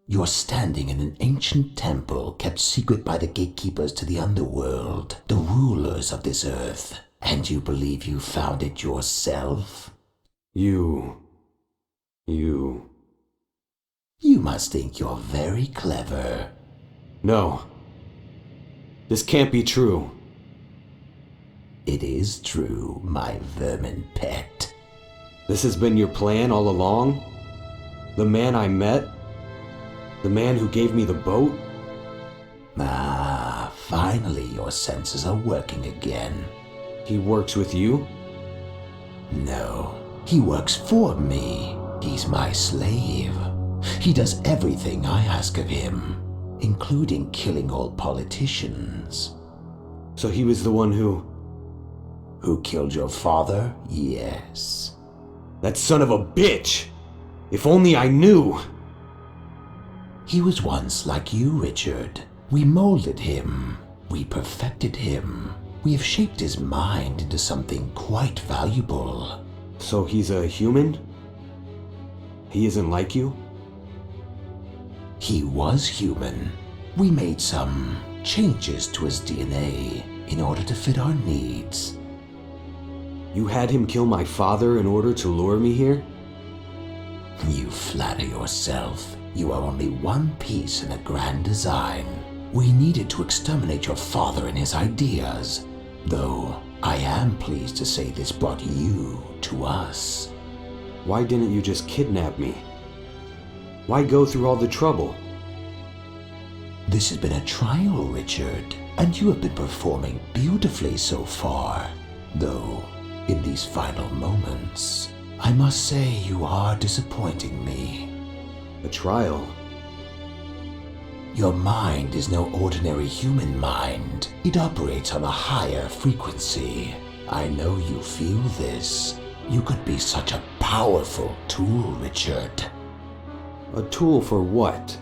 You're standing in an ancient temple kept secret by the gatekeepers to the underworld, the rulers of this earth, and you believe you found it yourself? You must think you're very clever. No. This can't be true. It is true, my vermin pet. This has been your plan all along? The man I met? The man who gave me the boat? Ah, finally your senses are working again. He works with you? No, he works for me. He's my slave. He does everything I ask of him, including killing all politicians. So he was the one who killed your father? Yes. That son of a bitch! If only I knew! He was once like you, Richard. We molded him. We perfected him. We have shaped his mind into something quite valuable. So he's a human? He isn't like you? He was human. We made some changes to his DNA in order to fit our needs. You had him kill my father in order to lure me here? You flatter yourself. You are only one piece in a grand design. We needed to exterminate your father and his ideas, though I am pleased to say this brought you to us. Why didn't you just kidnap me? Why go through all the trouble? This has been a trial, Richard, and you have been performing beautifully so far, though in these final moments, I must say you are disappointing me. A trial? Your mind is no ordinary human mind. It operates on a higher frequency. I know you feel this. You could be such a powerful tool, Richard. A tool for what?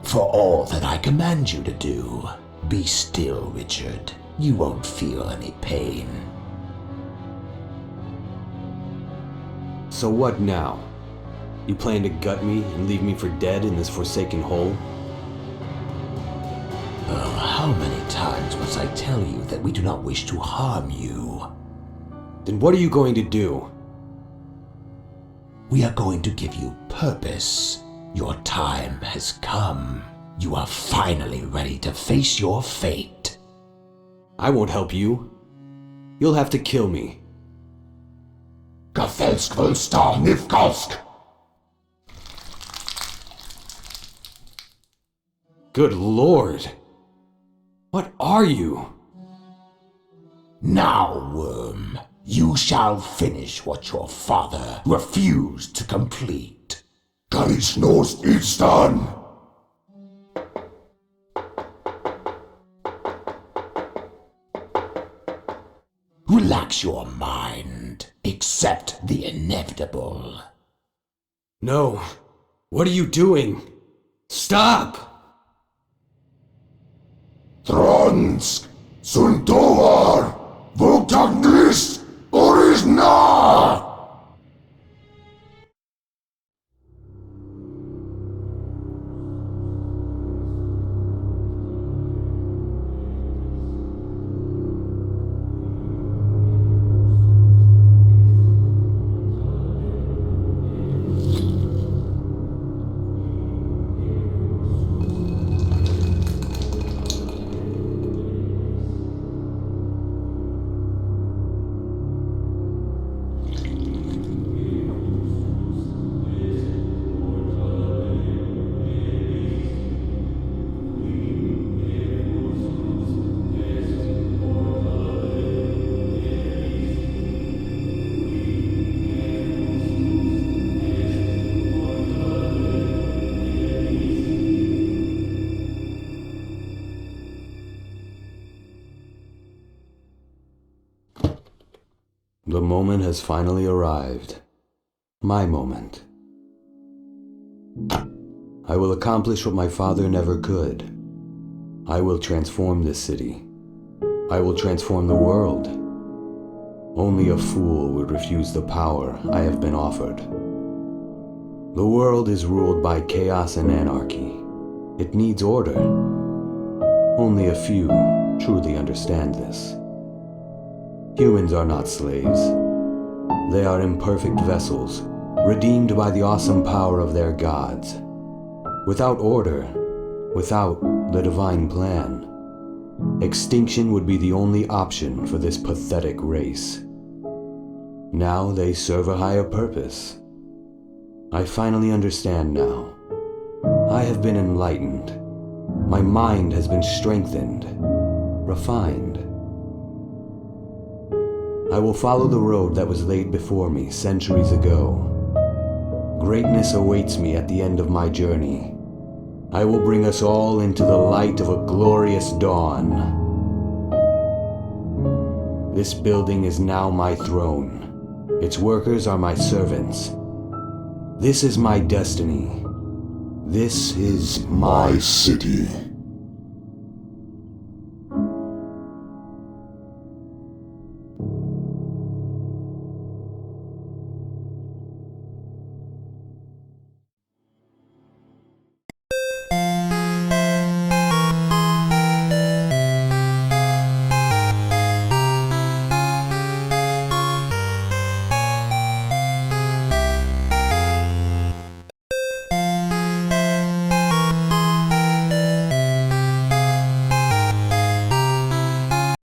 For all that I command you to do. Be still, Richard. You won't feel any pain. So what now? You plan to gut me and leave me for dead in this forsaken hole? Oh, how many times must I tell you that we do not wish to harm you? Then what are you going to do? We are going to give you purpose. Your time has come. You are finally ready to face your fate. I won't help you. You'll have to kill me. Good Lord! What are you? Now, worm, you shall finish what your father refused to complete. Karisnos Istan! Relax your mind. Accept the inevitable. No. What are you doing? Stop! Trans, Suntovar, Votagnis, Orisna! moment has finally arrived. My moment. I will accomplish what my father never could. I will transform this city. I will transform the world. Only a fool would refuse the power I have been offered. The world is ruled by chaos and anarchy. It needs order. Only a few truly understand this. Humans are not slaves. They are imperfect vessels, redeemed by the awesome power of their gods. Without order, without the divine plan, extinction would be the only option for this pathetic race. Now they serve a higher purpose. I finally understand now. I have been enlightened. My mind has been strengthened, refined. I will follow the road that was laid before me centuries ago. Greatness awaits me at the end of my journey. I will bring us all into the light of a glorious dawn. This building is now my throne. Its workers are my servants. This is my destiny. This is my city.